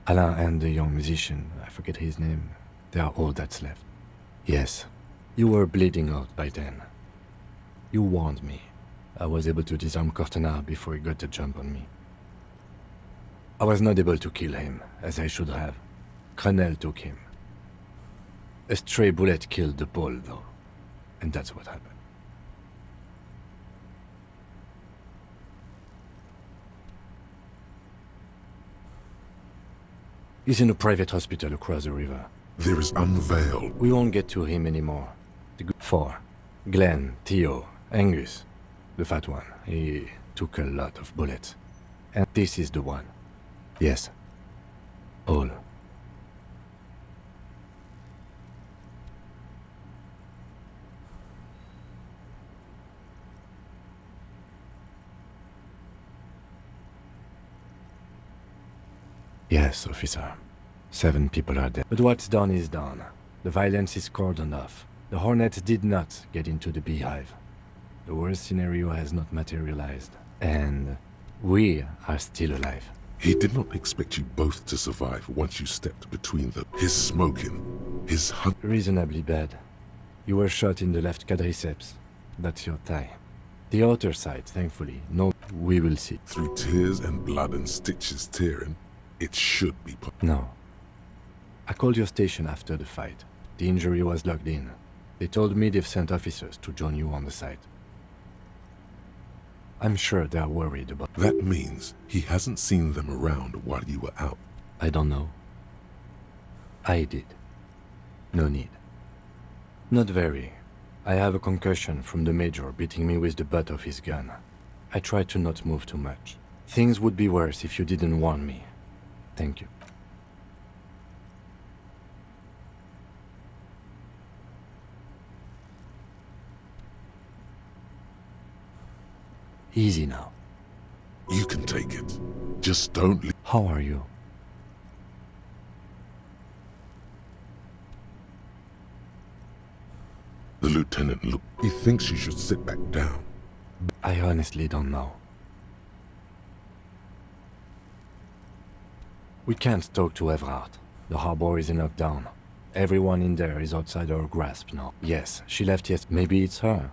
Alain and the young musician, I forget his name, they are all that's left. Yes, you were bleeding out by then. You warned me. I was able to disarm Cortana before he got the jump on me. I was not able to kill him, as I should have. Crenel took him. A stray bullet killed the Pole, though. And that's what happened. He's in a private hospital across the river. There is unveiled. We won't get to him anymore. The good 4. Glenn, Theo, Angus. The fat one. He took a lot of bullets. And this is the one. Yes. All. Yes, officer. 7 people are dead. But what's done is done. The violence is cordoned off. The Hornets did not get into the beehive. The worst scenario has not materialized. And we are still alive. He did not expect you both to survive once you stepped between them. His smoking, his hunt... Reasonably bad. You were shot in the left quadriceps. That's your thigh. The outer side, thankfully. No, we will see. Through tears and blood and stitches tearing, it should be... No. I called your station after the fight. The injury was logged in. They told me they've sent officers to join you on the site. I'm sure they're worried about... That means he hasn't seen them around while you were out. I don't know. I did. No need. Not very. I have a concussion from the Major beating me with the butt of his gun. I tried to not move too much. Things would be worse if you didn't warn me. Thank you. Easy now. You can take it. Just don't leave. How are you? The lieutenant looked. He thinks you should sit back down. I honestly don't know. We can't talk to Everard. The harbor is in lockdown. Everyone in there is outside our grasp now. Yes, she left Maybe it's her.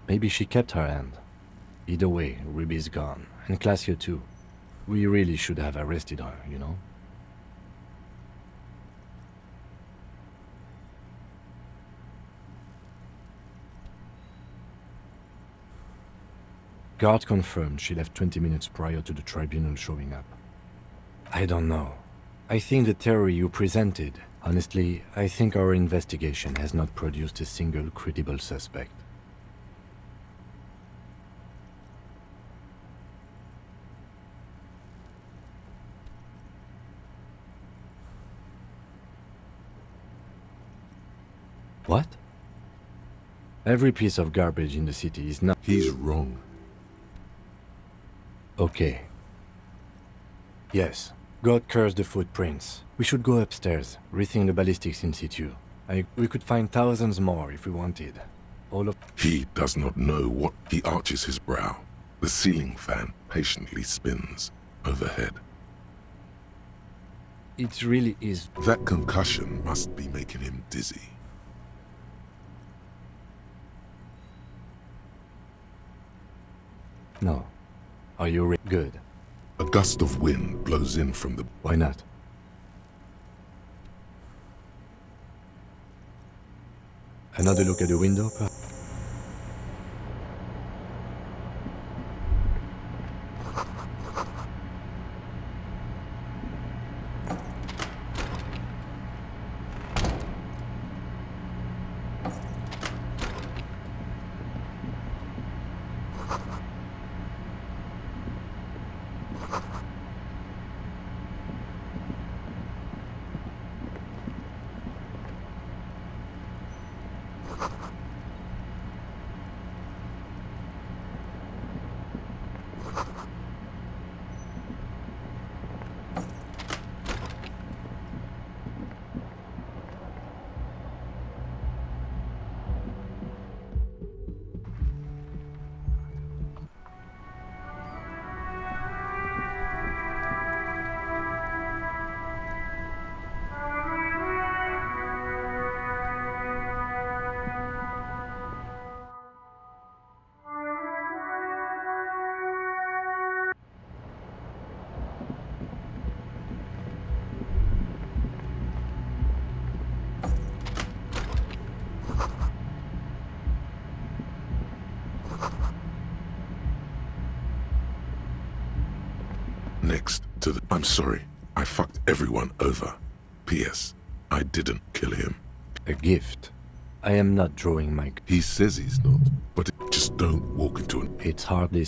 Maybe she kept her hand. Either way, Ruby's gone. And Classio too. We really should have arrested her, you know? Guard confirmed she left 20 minutes prior to the tribunal showing up. I don't know. I think the theory you presented... Honestly, I think our investigation has not produced a single credible suspect. What? Every piece of garbage in the city is not... He's wrong. Okay. Yes. God curse the footprints. We should go upstairs, rethink the ballistics in situ. We could find thousands more if we wanted. all of... He does not know what he arches his brow. The ceiling fan patiently spins overhead. It really is. That concussion must be making him dizzy. No. Are you good? A gust of wind blows in from the... Why not? Another look at the window, perhaps? Next to the... I'm sorry. I fucked everyone over. P.S. I didn't kill him. A gift. I am not drawing my... He says he's not, but just don't walk into an... It's hardly...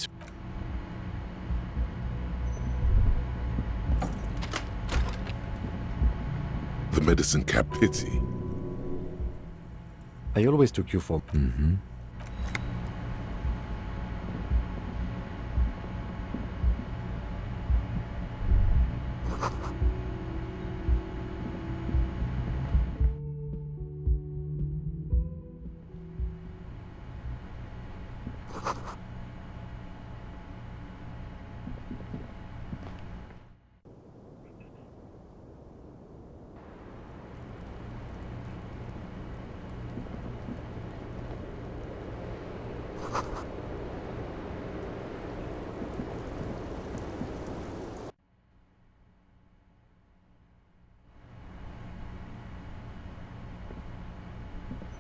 The medicine cap pity. I always took you for... Mm-hmm.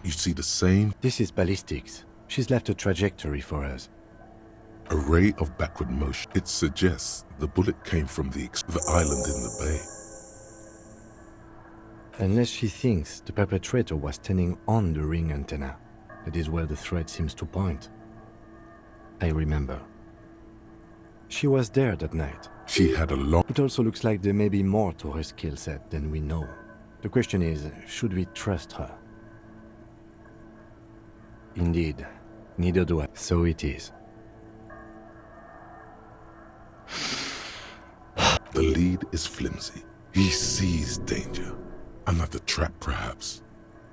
You see the same... This is ballistics. She's left a trajectory for us. A ray of backward motion. It suggests the bullet came from the island in the bay. Unless she thinks the perpetrator was standing on the ring antenna. That is where the thread seems to point. I remember. She was there that night. She had a long... It also looks like there may be more to her skill set than we know. The question is, should we trust her? Indeed. Neither do I. So it is. The lead is flimsy. He sees danger. Another trap, perhaps.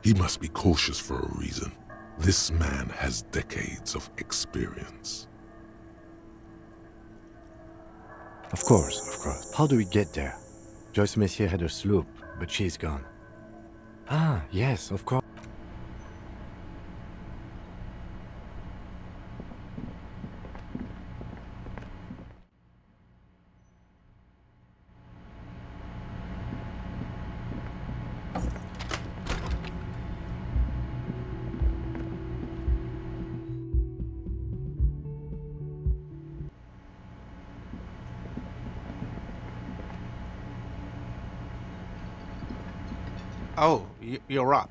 He must be cautious for a reason. This man has decades of experience. Of course. How do we get there? Joyce Messier had a sloop, but she's gone. Ah, yes, of course. Oh, you're up.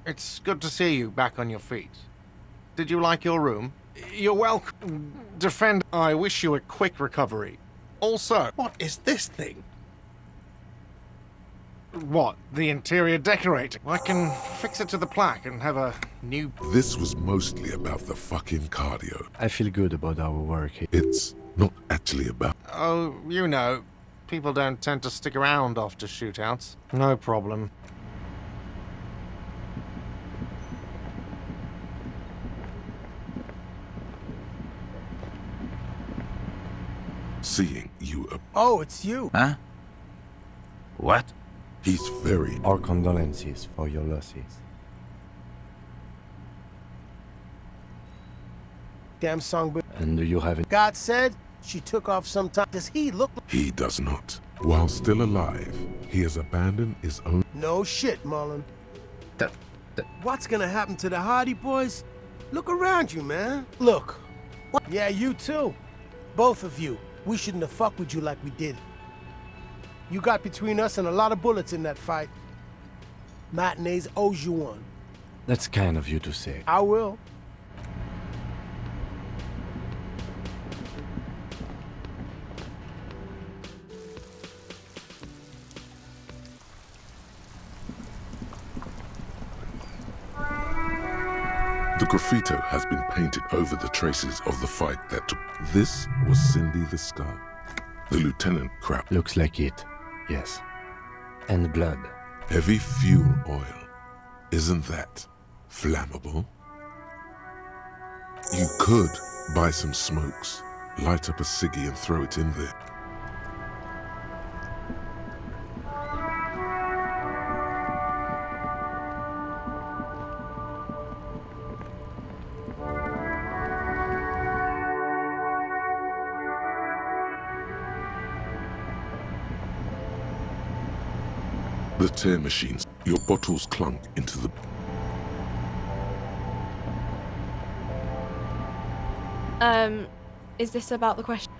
It's good to see you back on your feet. Did you like your room? You're welcome. Defend. I wish you a quick recovery. Also, what is this thing? What? The interior decorating? I can fix it to the plaque and have a new... This was mostly about the fucking cardio. I feel good about our work here. It's not actually about... Oh, you know, people don't tend to stick around after shootouts. No problem. seeing you. Oh, it's you. Huh? What? He's very... Our condolences for your losses. Damn songbird. And do you have it? God said she took off sometime. Does he look? He does not. While still alive, he has abandoned his own... No shit, Mullen. What's gonna happen to the Hardy boys? Look around you, man. Look. What? Yeah, you too. Both of you. We shouldn't have fucked with you like we did. You got between us and a lot of bullets in that fight. Matinees owes you one. That's kind of you to say. I will. The graffito has been painted over the traces of the fight that took... This was Cindy the Scar. The lieutenant crap. Looks like it, yes. And blood. Heavy fuel oil. Isn't that flammable? You could buy some smokes, light up a ciggy and throw it in there. The tear machines, your bottles clunk into the... Is this about the question?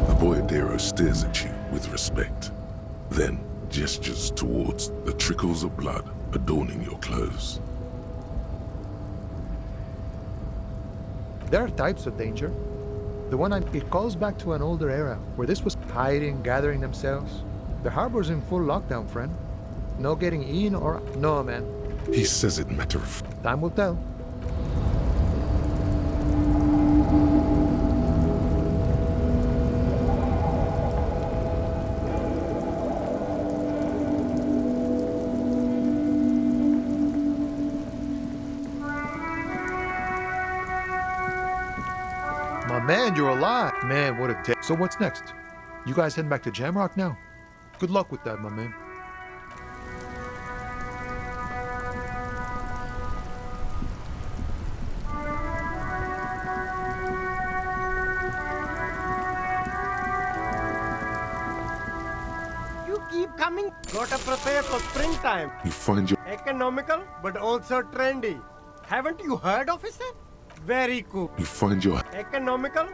The boyardero stares at you with respect, then gestures towards the trickles of blood adorning your clothes. There are types of danger. It calls back to an older era, where this was hiding, gathering themselves. The harbor's in full lockdown, friend. No getting in or... No, man. He says it matter of... Time will tell. Man, you're alive. Man, what a day. So what's next? You guys heading back to Jamrock now? Good luck with that, my man. You keep coming. Gotta prepare for springtime. You find your... Economical, but also trendy. Haven't you heard of it, sir? Very cool. You find your... Economical?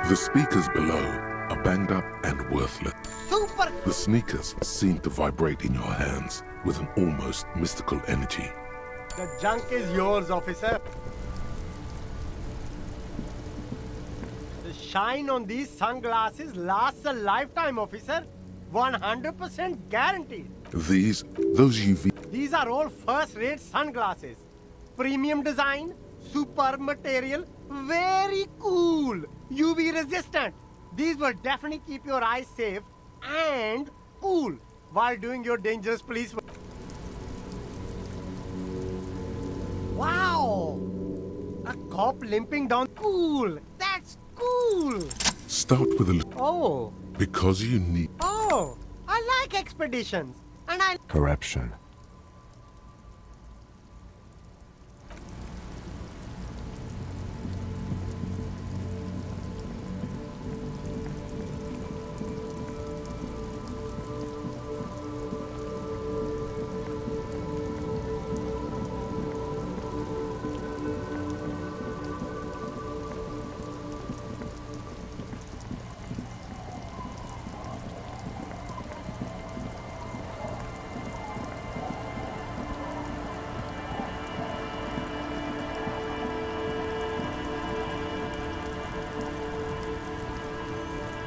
The speakers below are banged up and worthless. Super! The sneakers seem to vibrate in your hands with an almost mystical energy. The junk is yours, officer. The shine on these sunglasses lasts a lifetime, officer. 100% guaranteed. Those UV... These are all first-rate sunglasses. Premium design, superb material, very cool. UV resistant. These will definitely keep your eyes safe and cool while doing your dangerous police work. Wow! A cop limping down. Cool. That's cool. Start with a... Oh. Because you need... Oh, I like expeditions. And I... Corruption.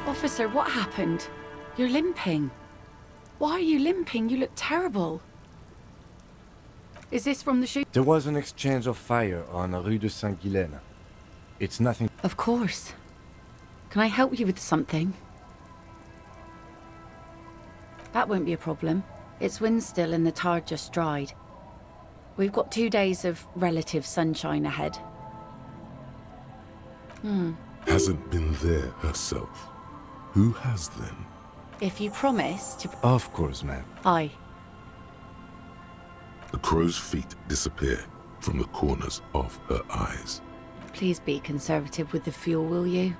Officer, what happened? You're limping. Why are you limping? You look terrible. Is this from the shoot? There was an exchange of fire on Rue de Saint-Guylaine. It's nothing. Of course. Can I help you with something? That won't be a problem. It's wind still and the tar just dried. We've got 2 days of relative sunshine ahead. Hasn't been there herself. Who has then? If you promise to... Of course, ma'am. Aye. The crow's feet disappear from the corners of her eyes. Please be conservative with the fuel, will you?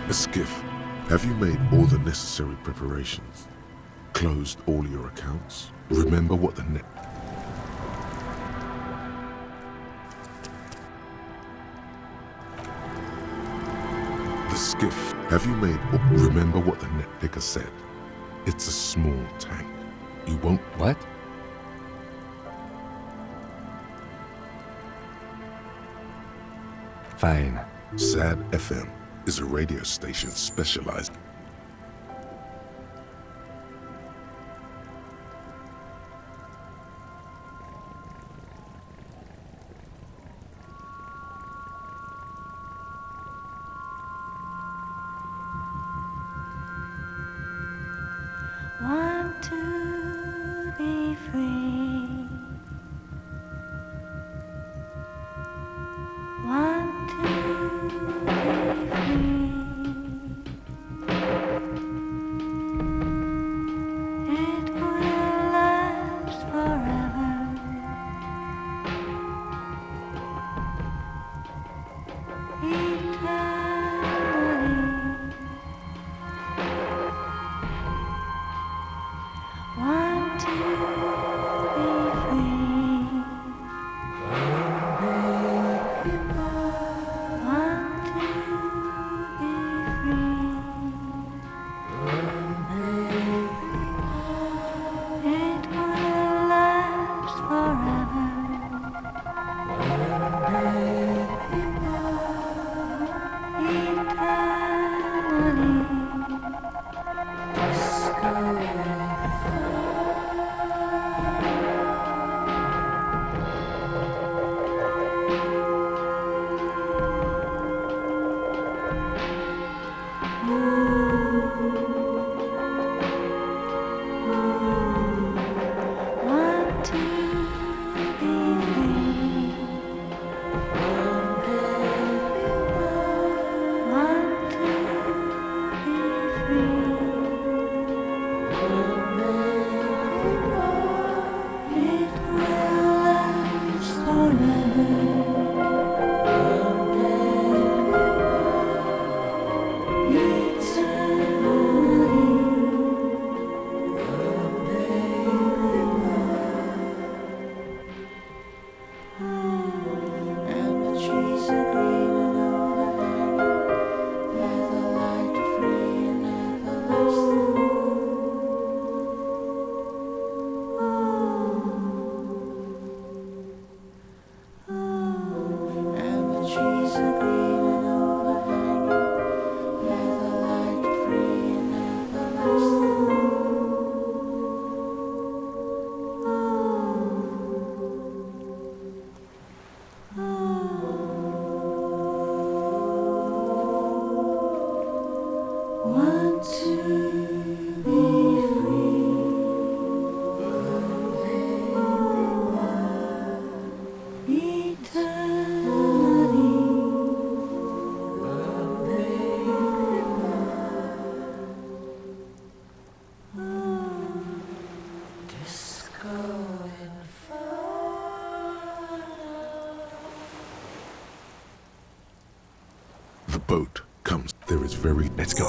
A skiff. Have you made all the necessary preparations? Closed all your accounts? Remember what the net... The skiff. Have you made... Remember what the net picker said. It's a small tank. You won't... What? Fine. SAD FM is a radio station specialized. Want to be free. Want to be free. It will last forever. Eternally. Want to be free. Want to be free. It will last forever. Eternally. Want to be free. Want to be free. It will last and the trees are green and overhanging, where the light free and everlasting. And the trees are green and overhanging, where the light free and everlasting. Want to be free. Disco The boat comes. There is very... Let's go.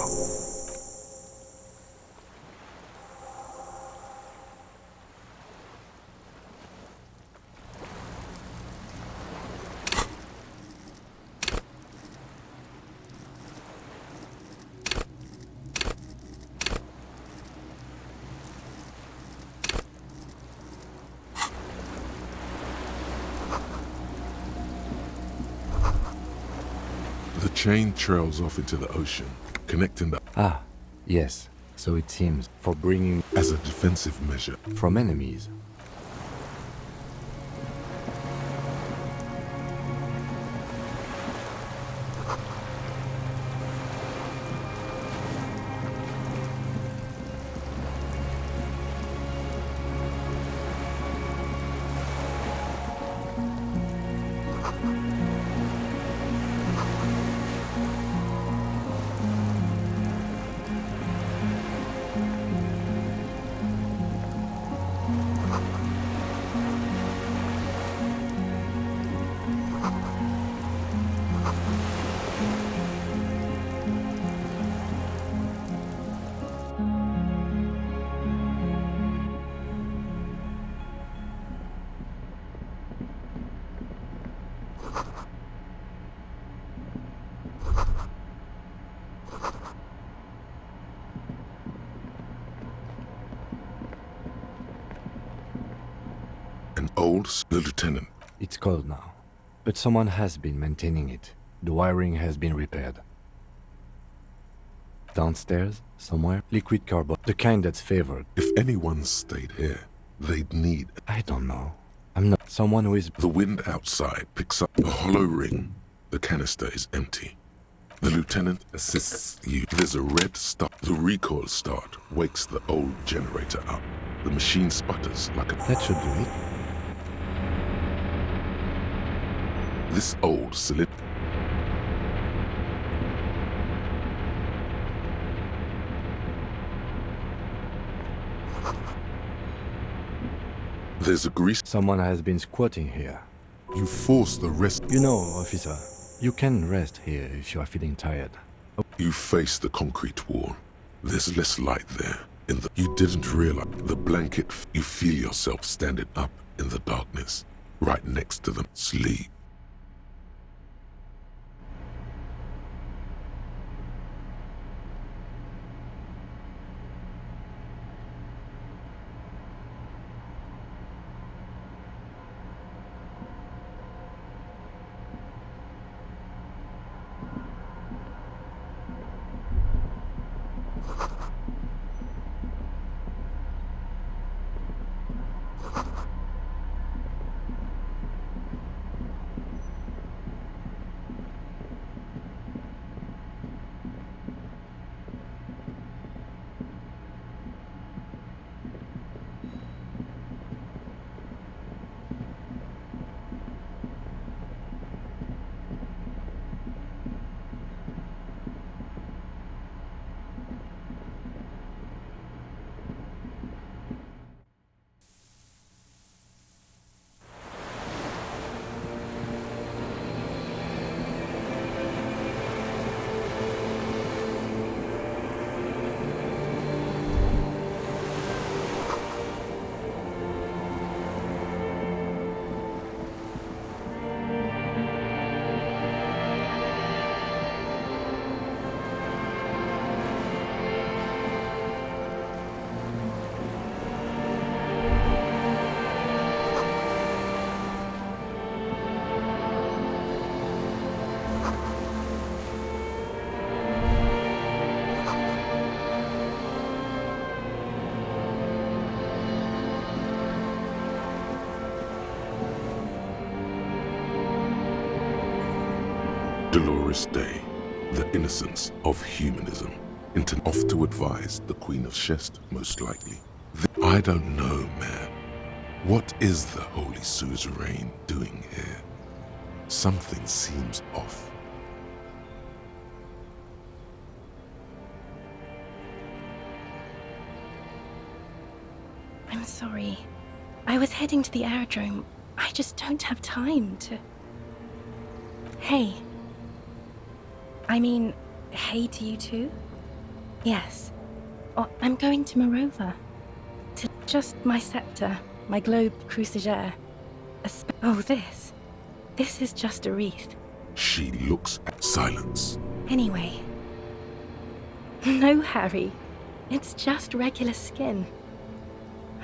chain trails off into the ocean, connecting the... Ah, yes. So it seems, for bringing... as a defensive measure. From enemies. The lieutenant. It's cold now, but someone has been maintaining it. The wiring has been repaired. Downstairs, somewhere, liquid carbon, the kind that's favored. If anyone stayed here, they'd need... I don't know. I'm not someone who is... The wind outside picks up a hollow ring. The canister is empty. The lieutenant assists you. There's a red start. The recoil start wakes the old generator up. The machine sputters like a... That should do it. This old cylinder... There's a grease... Someone has been squatting here. You force the rest... You know, officer, you can rest here if you are feeling tired. You face the concrete wall. There's less light there. You didn't realize the blanket... You feel yourself standing up in the darkness, right next to them. Sleep. Dolores Day, the innocence of humanism, off to advise the Queen of Shest, most likely. I don't know, man. What is the Holy Suzerain doing here? Something seems off. I'm sorry. I was heading to the aerodrome. I just don't have time to... Hey. I mean, hey to you too? Yes. Oh, I'm going to Morova. To just my scepter, my globe cruciger. Oh, this. This is just a wreath. She looks at silence. Anyway. No, Harry. It's just regular skin.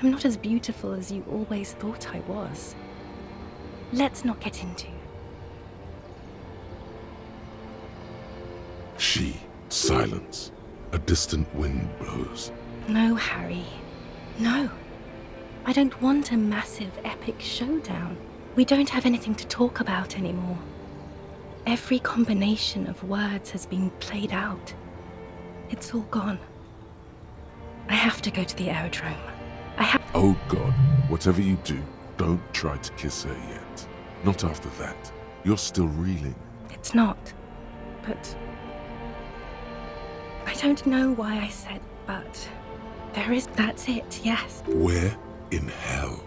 I'm not as beautiful as you always thought I was. Let's not get into. Silence. A distant wind blows. No, Harry. No. I don't want a massive, epic showdown. We don't have anything to talk about anymore. Every combination of words has been played out. It's all gone. I have to go to the aerodrome. Oh God, whatever you do, don't try to kiss her yet. Not after that. You're still reeling. It's not. But I don't know why I said but. There is. That's it, yes. Where in hell?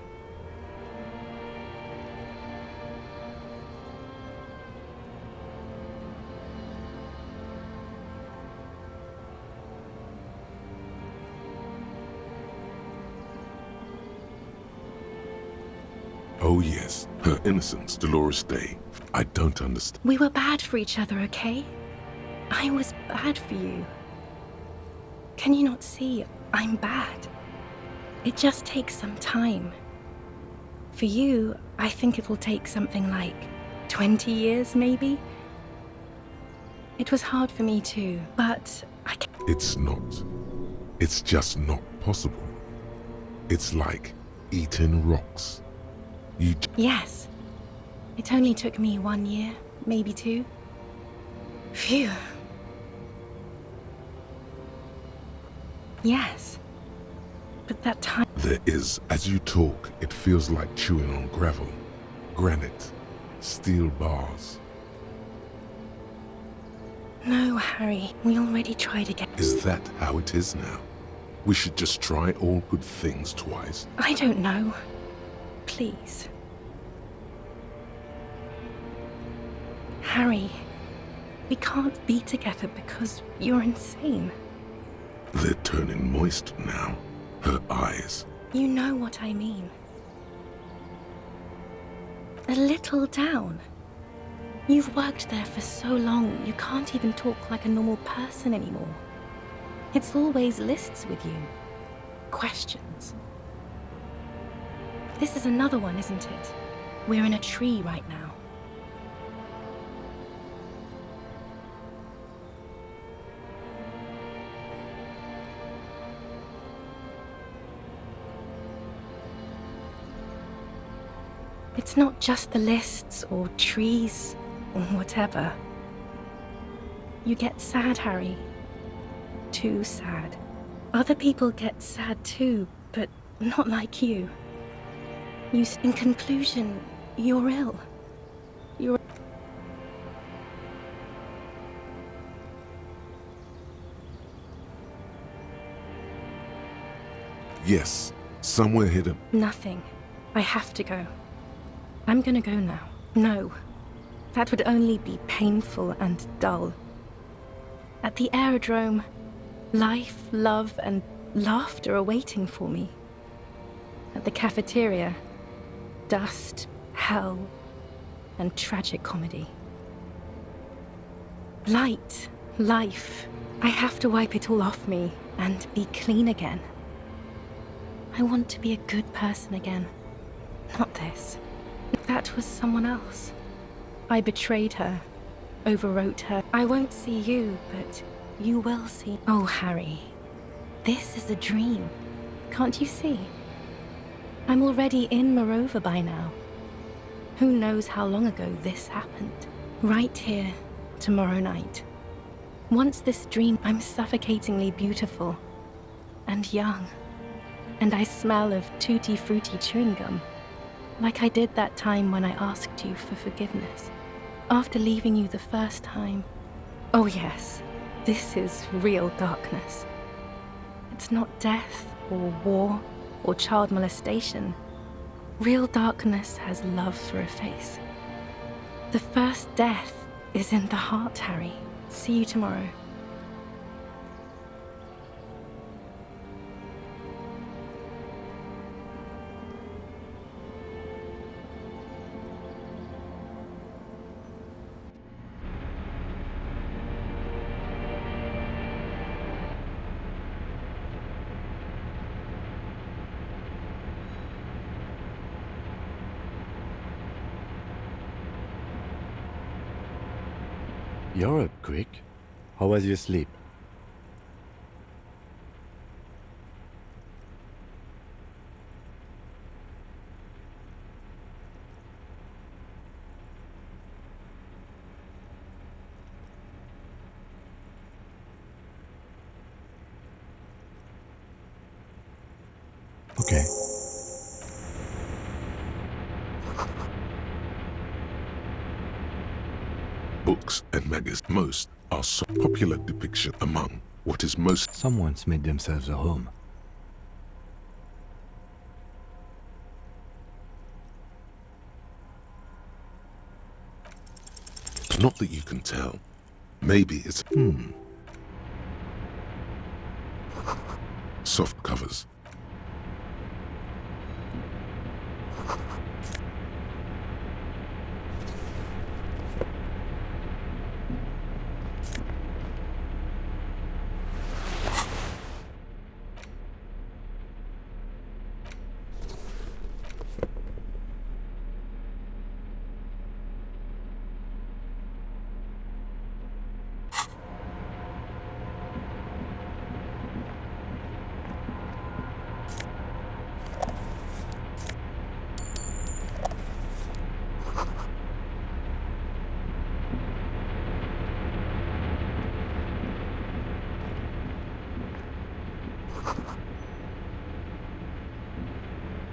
Oh yes, her innocence, Dolores Day. I don't understand. We were bad for each other, okay? I was bad for you. Can you not see I'm bad? It just takes some time. For you, I think it will take something like 20 years, maybe? It was hard for me too, but I can't. It's not. It's just not possible. It's like eating rocks. Yes. It only took me 1 year, maybe 2. Phew. Yes. But that time... There is, as you talk, it feels like chewing on gravel, granite, steel bars. No, Harry, we already tried again. Is that how it is now? We should just try all good things twice. I don't know. Please. Harry, we can't be together because you're insane. They're turning moist now. Her eyes. You know what I mean. A little down. You've worked there for so long, you can't even talk like a normal person anymore. It's always lists with you. Questions. This is another one, isn't it? We're in a tree right now. It's not just the lists or trees or whatever. You get sad, Harry. Too sad. Other people get sad too, but not like you. In conclusion, you're ill. You're... Yes, somewhere hidden. Nothing. I have to go. I'm gonna go now. No. That would only be painful and dull. At the aerodrome, life, love, and laughter are waiting for me. At the cafeteria, dust, hell, and tragic comedy. Light, life. I have to wipe it all off me and be clean again. I want to be a good person again. Not this. That was someone else. I betrayed her, overwrote her. I won't see you, but you will see. Oh, Harry, this is a dream. Can't you see? I'm already in Morova by now. Who knows how long ago this happened? Right here, tomorrow night. Once this dream, I'm suffocatingly beautiful and young, and I smell of tutti frutti chewing gum. Like I did that time when I asked you for forgiveness. After leaving you the first time. Oh yes, this is real darkness. It's not death or war or child molestation. Real darkness has love for a face. The first death is in the heart, Harry. See you tomorrow. You're up quick. How was your sleep? Okay. Books and magazines, most are so popular depiction among what is most. Someone's made themselves a home. Not that you can tell. Maybe it's soft covers.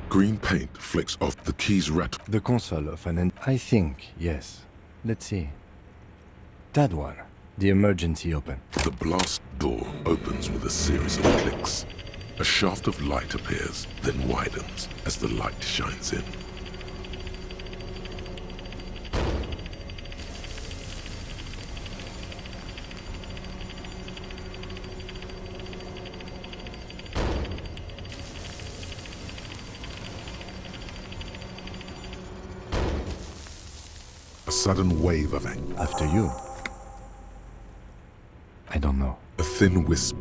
Green paint flecks off the keys rattle. The console of an I think, yes. Let's see. That one. The emergency open. The blast door opens with a series of clicks. A shaft of light appears, then widens as the light shines in. A sudden wave of anger. After you. I don't know. A thin wisp.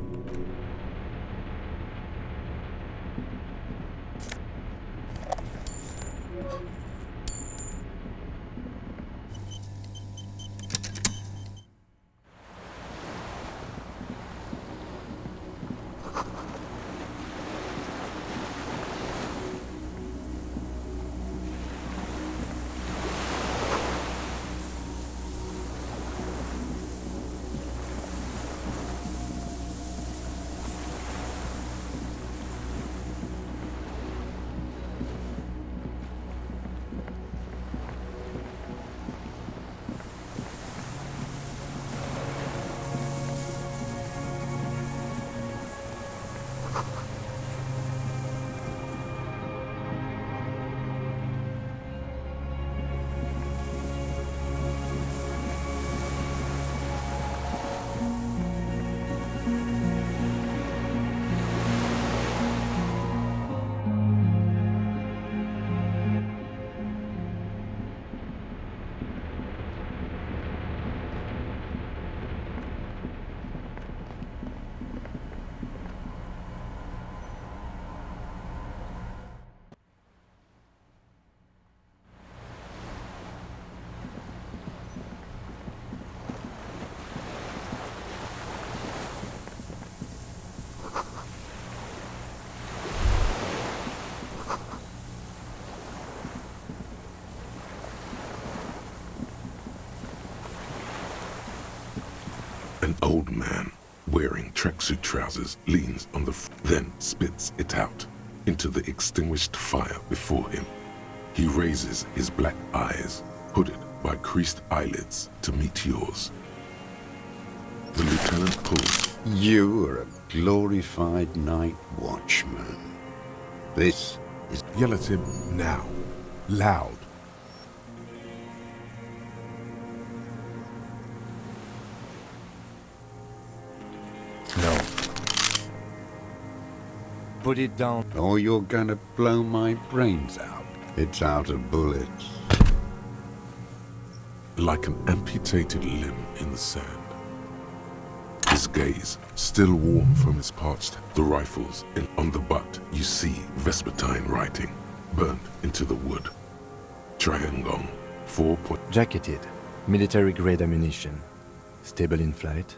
An old man, wearing tracksuit trousers, leans on the then spits it out into the extinguished fire before him. He raises his black eyes, hooded by creased eyelids, to meet yours. The lieutenant pulls. You are a glorified night watchman. This is... Yell at him now. Loud. No. Put it down. Or you're gonna blow my brains out. It's out of bullets. Like an amputated limb in the sand. His gaze, still warm from his parched, the rifles, and on the butt you see Vespertine writing, burned into the wood. Triangong, 4 point. Jacketed, military-grade ammunition, stable in flight.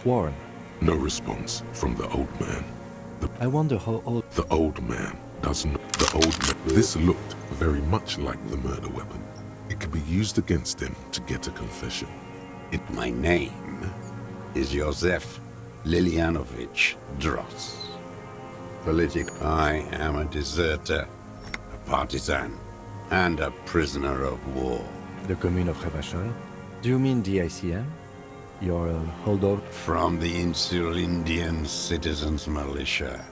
Warren. No response from the old man. I wonder how old... The old man does not... The old man... This looked very much like the murder weapon. It could be used against him to get a confession. My name is Josef Lilianovich Dross. I am a deserter, a partisan, and a prisoner of war. The Commune of Revachol? Do you mean the ICM? You're a holdover? From the Insular Indian Citizens Militia,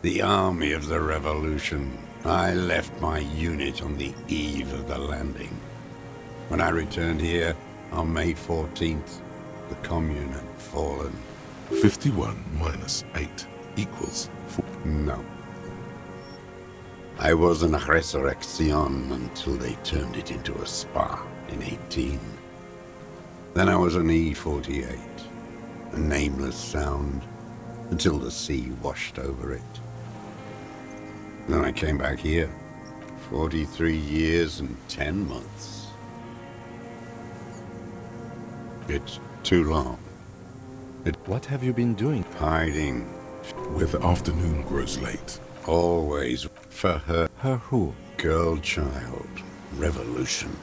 the army of the revolution. I left my unit on the eve of the landing. When I returned here on May 14th, the Commune had fallen. 51 minus 8 equals 4. No. I was an resurrection until they turned it into a spa in 18. Then I was an E-48, a nameless sound, until the sea washed over it. Then I came back here, 43 years and 10 months. It's too long. What have you been doing? Hiding. Where the afternoon grows late. Always for her. Her who? Girl child. Revolution.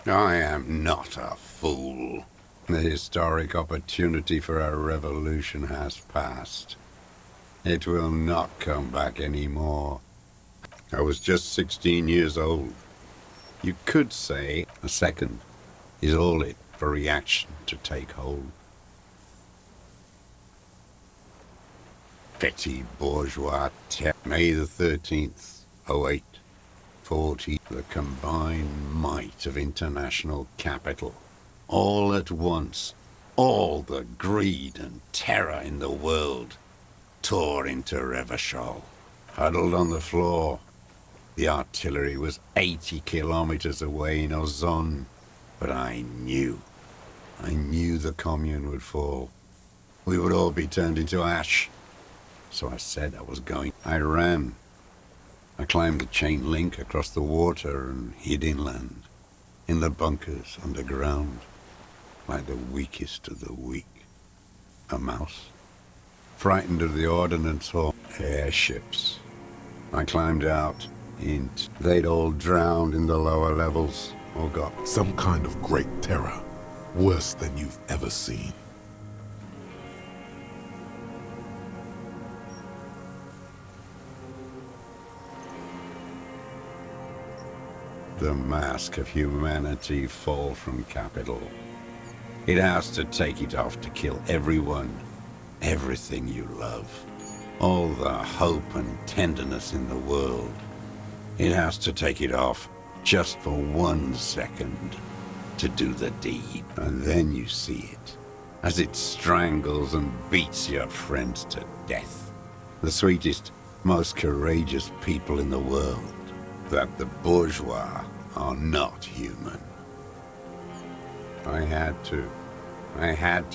I am not a fool. The historic opportunity for a revolution has passed. It will not come back anymore. I was just 16 years old. You could say a second is all it for reaction to take hold. Petty bourgeois May the 13th, 08, 40, the combined might of international capital. All at once, all the greed and terror in the world tore into Revachol. Huddled on the floor, the artillery was 80 kilometers away in Ozon, but I knew the Commune would fall. We would all be turned into ash. So I said I was going. I ran. I climbed the chain link across the water and hid inland, in the bunkers underground, like the weakest of the weak. A mouse, frightened of the ordnance or airships. I climbed out. They'd all drowned in the lower levels, or got some kind of great terror, worse than you've ever seen. The mask of humanity fall from capital. It has to take it off to kill everyone, everything you love, all the hope and tenderness in the world. It has to take it off just for 1 second to do the deed. And then you see it as it strangles and beats your friends to death. The sweetest, most courageous people in the world. That the bourgeois are not human. I had to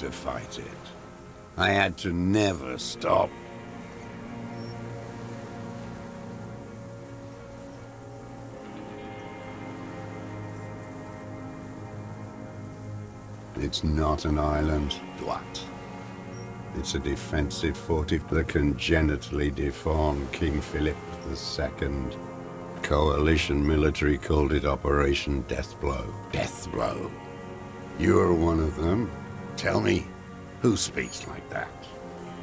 fight it. I had to never stop. It's not an island, what? It's a defensive fortification. The congenitally deformed King Philip II. Coalition military called it Operation Deathblow. Deathblow. You're one of them. Tell me, who speaks like that?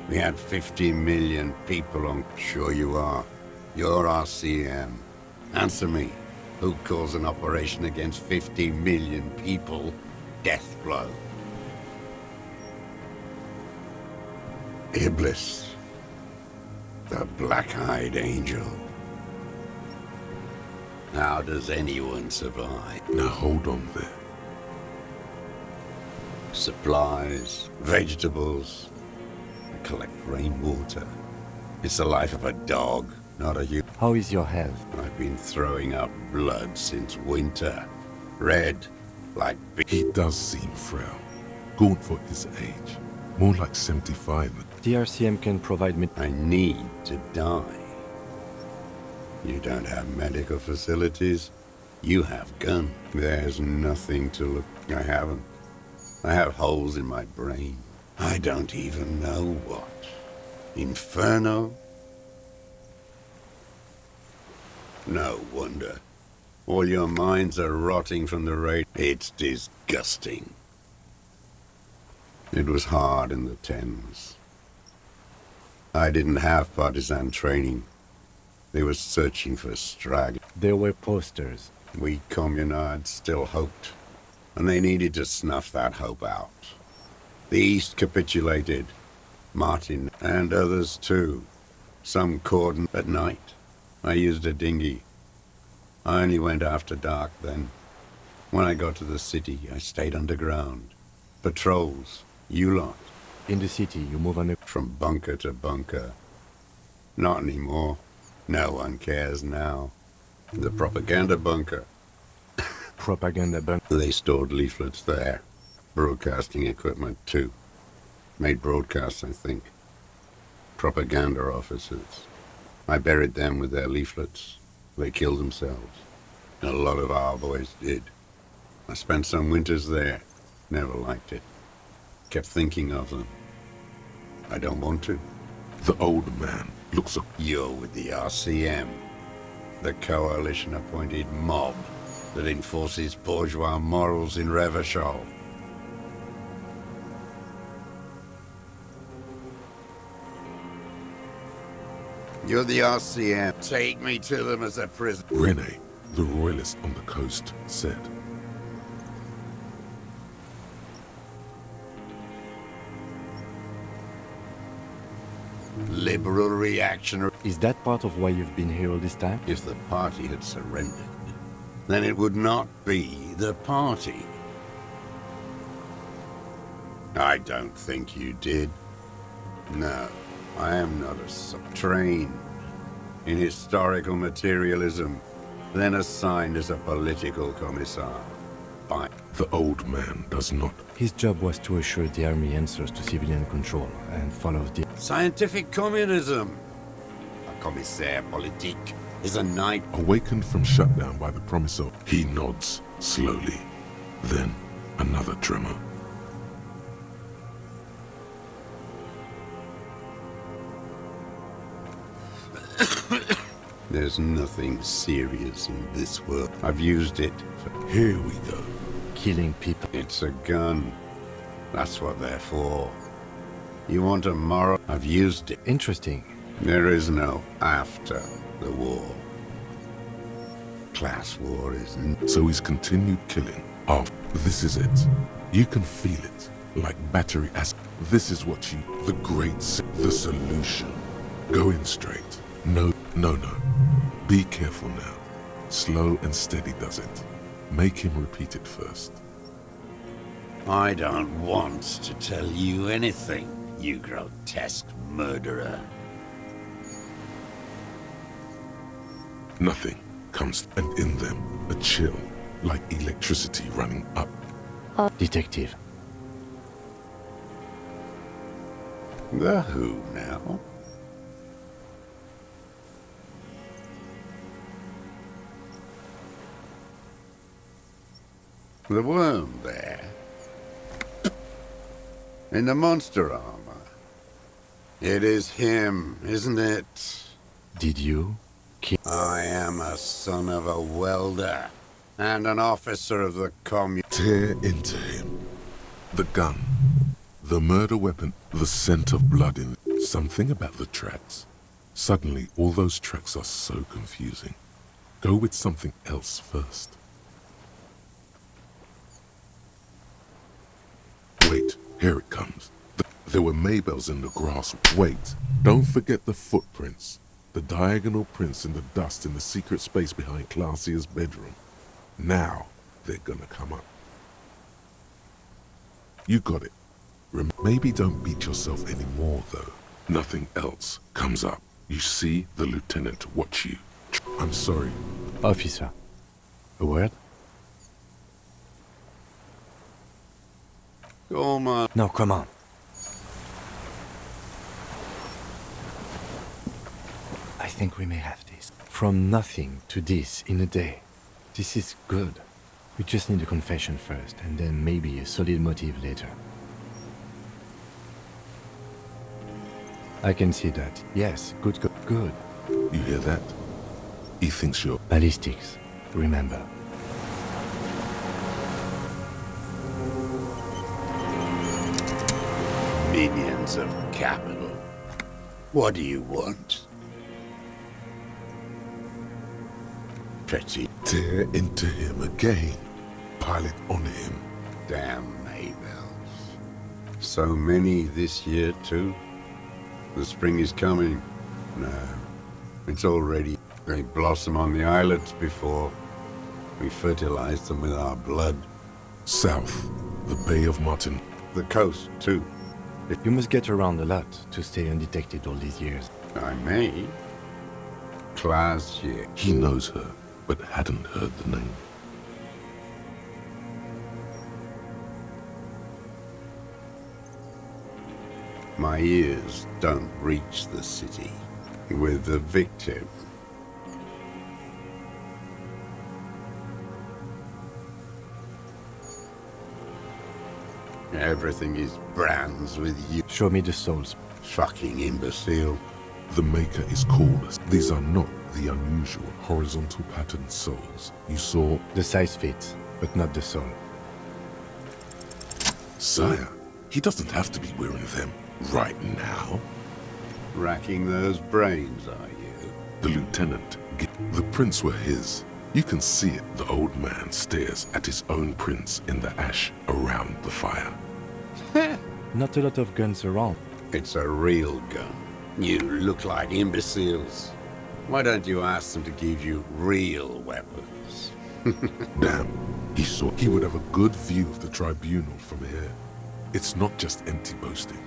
We had 50 million people on... Sure you are. You're RCM. Answer me. Who calls an operation against 50 million people Deathblow? Iblis. The black-eyed angel. How does anyone survive? Now hold on there. Supplies, vegetables, I collect rainwater. It's the life of a dog, not a human. How is your health? I've been throwing up blood since winter. Red, like... He does seem frail. Gaunt for his age. More like 75. The RCM can provide me... I need to die. You don't have medical facilities. You have gun. There's nothing to look. I haven't. I have holes in my brain. I don't even know what. Inferno? No wonder. All your minds are rotting from the rate. It's disgusting. It was hard in the Thames. I didn't have partisan training. They were searching for stragglers. There were posters. We communards still hoped, and they needed to snuff that hope out. The East capitulated. Martin and others too. Some cordon at night. I used a dinghy. I only went after dark then. When I got to the city, I stayed underground. Patrols, you lot. In the city, you move on from bunker to bunker. Not anymore. No one cares now. The propaganda bunker. Propaganda bunker. They stored leaflets there. Broadcasting equipment too. Made broadcasts, I think. Propaganda officers. I buried them with their leaflets. They killed themselves. A lot of our boys did. I spent some winters there. Never liked it. Kept thinking of them. I don't want to. The old man looks up. You're with the RCM. The coalition-appointed mob that enforces bourgeois morals in Revachol. You're the RCM. Take me to them as a prisoner. Rene, the royalist on the coast, said. Liberal reactionary. Is that part of why you've been here all this time? If the party had surrendered, then it would not be the party. I don't think you did. No, I am not trained in historical materialism, then assigned as a political commissar. The old man does not. His job was to assure the army answers to civilian control and follow the... Scientific communism. A commissaire politique is a knight. Awakened from shutdown by the promise of... He nods slowly. Then another tremor. There's nothing serious in this world. I've used it. Here we go. Killing people. It's a gun. That's what they're for. You want a moral? I've used it. Interesting. There is no after the war. Class war isn't. So he's continued killing. Oh, this is it. You can feel it. Like battery acid. This is what you... The the solution. Go in straight. No. Be careful now. Slow and steady does it. Make him repeat it first. I don't want to tell you anything, you grotesque murderer. Nothing comes, and in them, a chill, like electricity running up. Detective. The who now? The worm there. In the monster armor. It is him, isn't it? Did you kill? I am a son of a welder and an officer of the Tear into him. The gun. The murder weapon. The scent of blood in it. Something about the tracks. Suddenly, all those tracks are so confusing. Go with something else first. Wait, here it comes. There were Maybells in the grass. Wait, don't forget the footprints. The diagonal prints in the dust in the secret space behind Classia's bedroom. Now, they're gonna come up. You got it. Maybe don't beat yourself anymore, though. Nothing else comes up. You see the lieutenant watch you. I'm sorry. Officer. A word? Come on. No, come on. I think we may have this. from nothing to this in a day. This is good. We just need a confession first, and then maybe a solid motive later. I can see that. Yes, good. You hear that? He thinks you're... Ballistics, remember. Minions of capital. What do you want? Petty. Tear into him again. Pile it on him. Damn Maybells. So many this year, too? The spring is coming. No, it's already. They blossom on the islets before we fertilize them with our blood. South, the Bay of Martin. The coast, too. You must get around a lot to stay undetected all these years. I may. Class year. He knows her, but hadn't heard the name. My ears don't reach the city with the victim. Everything is brands with you. Show me the souls. Fucking imbecile. The Maker is called us. These are not the unusual horizontal patterned souls. You saw... The size fits, but not the soul. Sire, he doesn't have to be wearing them right now. Racking those brains, are you? The lieutenant. The prints were his. You can see it. The old man stares at his own prints in the ash around the fire. Not a lot of guns around. It's a real gun. You look like imbeciles. Why don't you ask them to give you real weapons? Damn, he saw he would have a good view of the tribunal from here. It's not just empty boasting.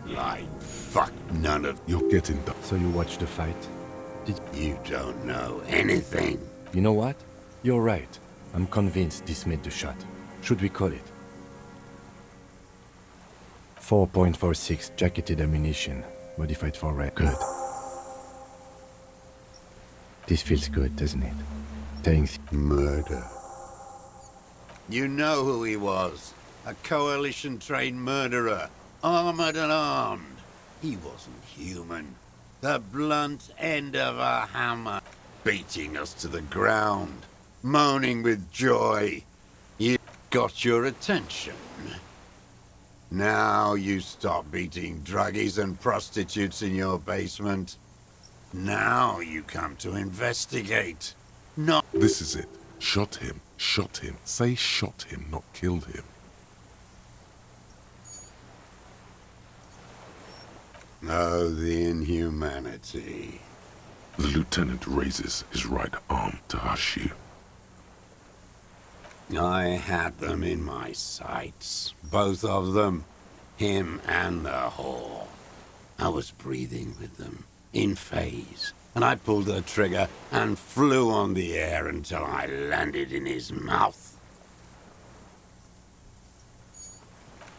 Like, fuck none of... You're getting done. So you watched the fight? You don't know anything. You know what? You're right. I'm convinced this made the shot. Should we call it? 4.46 jacketed ammunition, modified for red. Good. This feels good, doesn't it? Saying murder. You know who he was. A coalition-trained murderer. Armored and armed. He wasn't human. The blunt end of a hammer. Beating us to the ground. Moaning with joy. You got your attention. Now you stop beating druggies and prostitutes in your basement. Now you come to investigate. Not... This is it. Shot him. Shot him. Say shot him, not killed him. Oh, the inhumanity. The lieutenant raises his right arm to hush you. I had them in my sights. Both of them. Him and the whore. I was breathing with them. In phase. And I pulled the trigger and flew on the air until I landed in his mouth.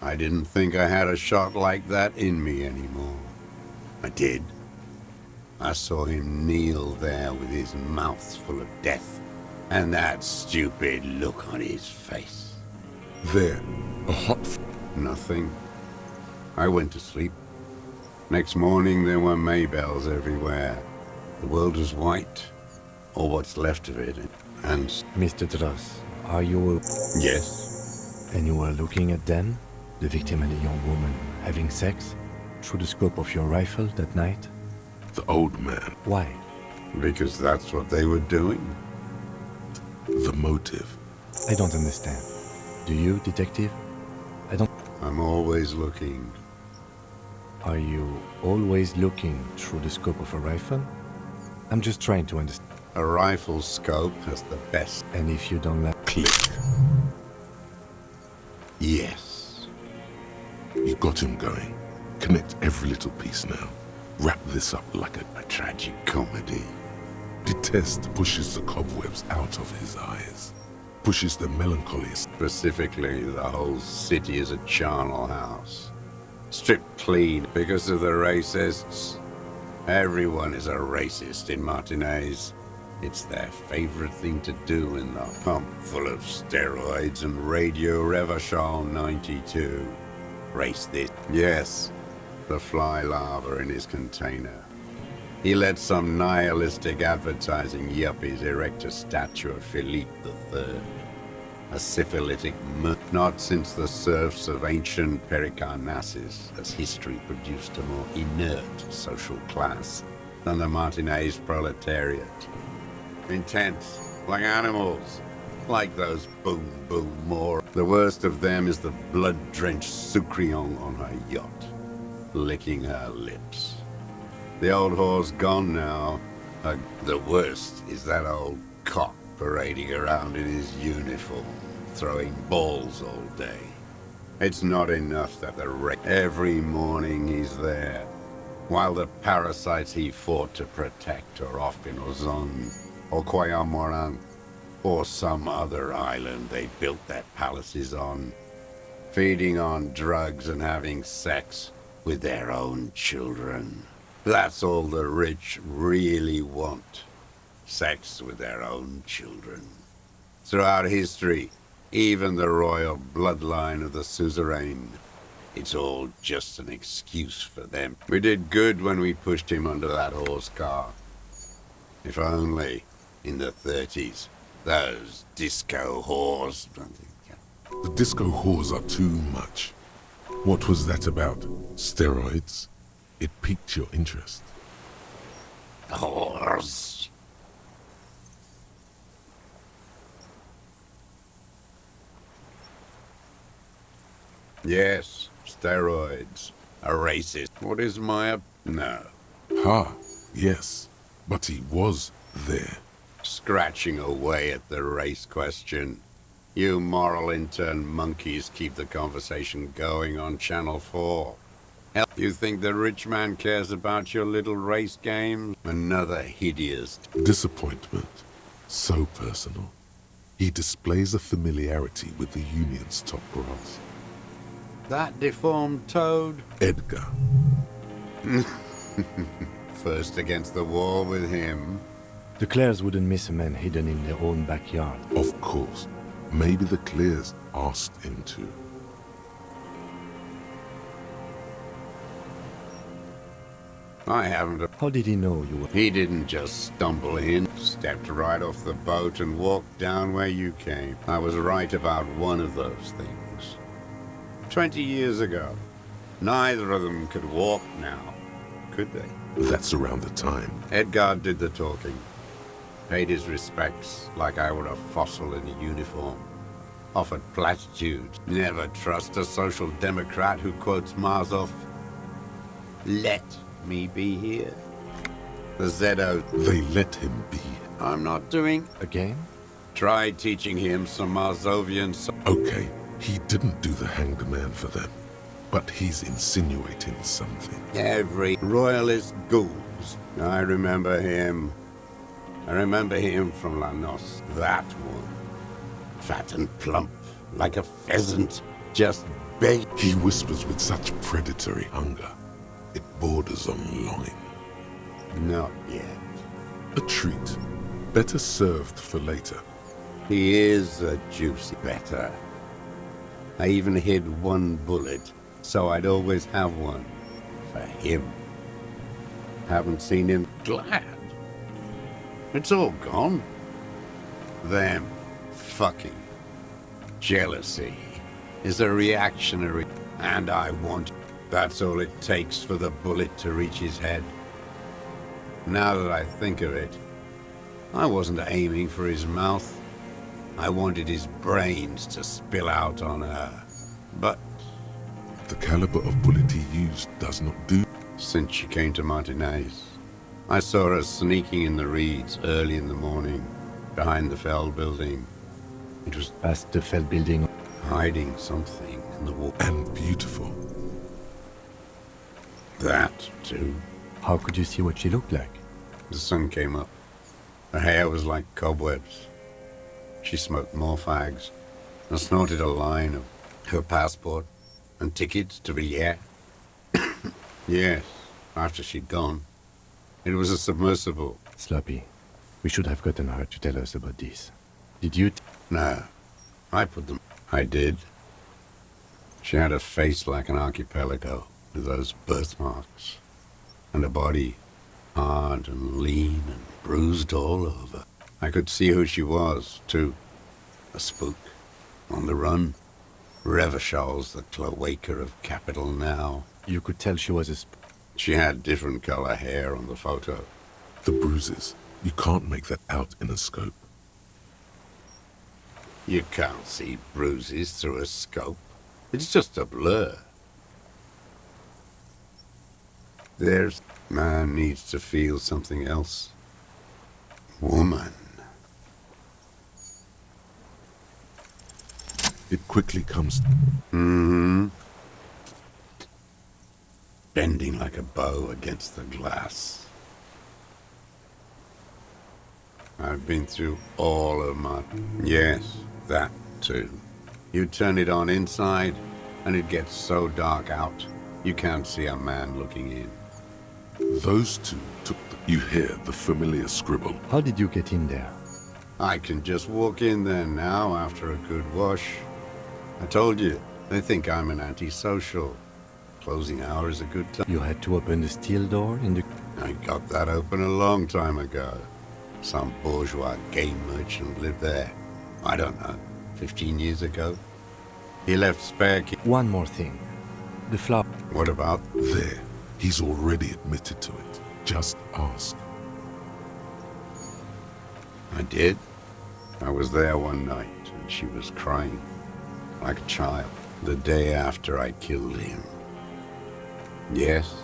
I didn't think I had a shot like that in me anymore. I did. I saw him kneel there with his mouth full of death, and that stupid look on his face. There, a hot... Nothing. I went to sleep. Next morning there were Maybells everywhere. The world was white, or what's left of it, and... Mr. Dross, are you... Yes. And you were looking at them? The victim and the young woman having sex? Through the scope of your rifle that night? The old man. Why? Because that's what they were doing. The motive. I don't understand. Do you, detective? I don't... I'm always looking. Are you always looking through the scope of a rifle? I'm just trying to understand. A rifle scope has the best. And if you don't like... Click. Yes. You got him going. Connect every little piece now. Wrap this up like a tragic comedy. Detest pushes the cobwebs out of his eyes. pushes the melancholiest. Specifically, the whole city is a charnel house. Stripped clean because of the racists. Everyone is a racist in Martinez. It's their favorite thing to do in the pump full of steroids and Radio Revachol 92. Race this. Yes, the fly larva in his container. He let some nihilistic advertising yuppies erect a statue of Philippe III. A syphilitic not since the serfs of ancient Pericarnassus has history produced a more inert social class than the Martinez proletariat. Intense, like animals, like those boom boom more. The worst of them is the blood-drenched Sucrion on her yacht, licking her lips. The old whore's gone now. The worst is that old cock parading around in his uniform, throwing balls all day. It's not enough that every morning he's there, while the parasites he fought to protect are off in Ozon, or Coyamoran, or some other island they built their palaces on, feeding on drugs and having sex with their own children. That's all the rich really want. Sex with their own children. Throughout history, even the royal bloodline of the suzerain, it's all just an excuse for them. We did good when we pushed him under that horse car. If only, in the 30s, those disco whores. The disco whores are too much. What was that about? Steroids? It piqued your interest. Whores. Yes, steroids. A racist. What is my... No. Ha, yes. But he was there. Scratching away at the race question. You moral intern monkeys keep the conversation going on Channel 4. Hell, you think the rich man cares about your little race games? Another hideous... Disappointment. So personal. He displays a familiarity with the Union's top brass. That deformed toad? Edgar. First against the wall with him. The Clares wouldn't miss a man hidden in their own backyard. Of course. Maybe the Clares asked him to. I haven't... How did he know you were... He didn't just stumble in, stepped right off the boat and walked down where you came. I was right about one of those things. 20 years ago. Neither of them could walk now, could they? That's around the time. Edgar did the talking. Paid his respects like I were a fossil in a uniform. Offered platitudes. Never trust a social democrat who quotes Marzoff. Let me be here. The Zedo. They let him be. I'm not doing... Again? Tried teaching him some Marzovian... Okay, he didn't do the hanged man for them. But he's insinuating something. Every royalist ghouls. I remember him. I remember him from La Noce. That one. Fat and plump, like a pheasant. Just big. He whispers with such predatory hunger. It borders on longing. Not yet. A treat. Better served for later. He is a juicy better. I even hid one bullet, so I'd always have one. For him. Haven't seen him glad. It's all gone. Them fucking. Jealousy is a reactionary, and I want... That's all it takes for the bullet to reach his head. Now that I think of it, I wasn't aiming for his mouth. I wanted his brains to spill out on her. But... The caliber of bullet he used does not do... Since she came to Martinez, I saw her sneaking in the reeds early in the morning, behind the Fell building. It was... Past the Fell building. Hiding something in the wall. And beautiful. That, too. How could you see what she looked like? The sun came up. Her hair was like cobwebs. She smoked more fags and snorted a line of her passport and tickets to Villiers. Yes, after she'd gone. It was a submersible. Sloppy. We should have gotten her to tell us about this. Did you? No. I put them. I did. She had a face like an archipelago with those birthmarks. And a body hard and lean and bruised all over. I could see who she was, too. A spook. On the run. Revachol's the cloaca of capital now. You could tell she was a She had different color hair on the photo. The bruises. You can't make that out in a scope. You can't see bruises through a scope. It's just a blur. There's... Man needs to feel something else. Woman. It quickly comes... Mm-hmm. Bending like a bow against the glass. I've been through all of my... Yes, that too. You turn it on inside, and it gets so dark out, you can't see a man looking in. Those two took You hear the familiar scribble. How did you get in there? I can just walk in there now after a good wash. I told you, they think I'm an antisocial. Closing hour is a good time. You had to open the steel door in the... I got that open a long time ago. Some bourgeois game merchant lived there. I don't know, 15 years ago. He left spare key. One more thing. The flower... What about? There. He's already admitted to it. Just ask. I did. I was there one night, and she was crying. Like a child. The day after I killed him. Yes.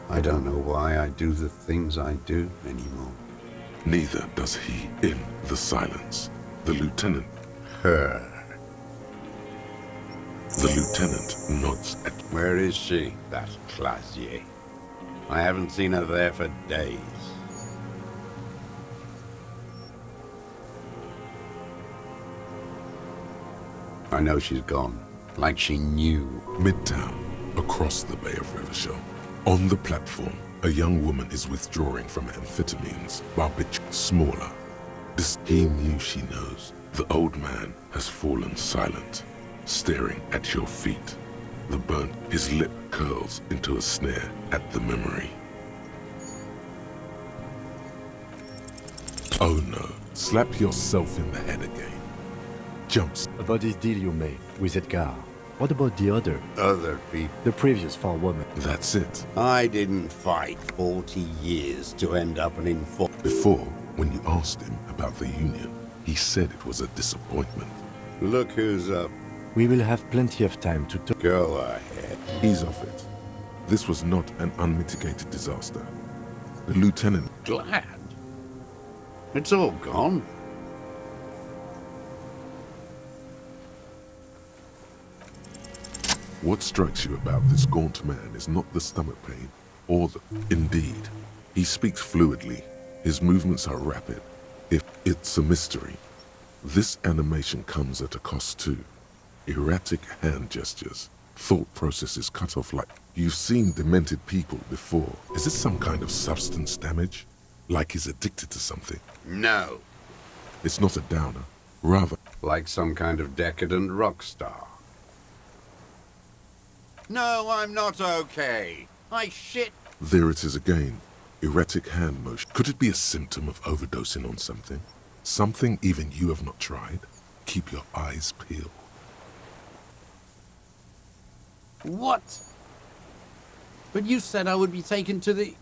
I don't know why I do the things I do anymore. Neither does he in the silence. The lieutenant. Her. The lieutenant nods at... Where is she, that Clasier? I haven't seen her there for days. I know she's gone. Like she knew. Midtown, across the Bay of Revachol. On the platform, a young woman is withdrawing from amphetamines, Barbich smaller. This he knew she knows. The old man has fallen silent, staring at your feet. The burnt, his lip curls into a snare at the memory. Oh no, slap yourself in the head again. Jumps. About this deal you made with Edgar. What about the other? Other people? The previous forewoman. That's it. I didn't fight 40 years to end up an informer. Before, when you asked him about the union, he said it was a disappointment. Look who's up. We will have plenty of time to talk. Go ahead. Ease off it. This was not an unmitigated disaster. The lieutenant... Glad. It's all gone. What strikes you about this gaunt man is not the stomach pain, or the... Indeed, he speaks fluidly. His movements are rapid. If it's a mystery, this animation comes at a cost too. Erratic hand gestures, thought processes cut off like... You've seen demented people before. Is this some kind of substance damage? Like he's addicted to something? No. It's not a downer. Rather... Like some kind of decadent rock star. No, I'm not okay. I shit. There it is again. Erratic hand motion. Could it be a symptom of overdosing on something? Something even you have not tried? Keep your eyes peeled. What? But you said I would be taken to the...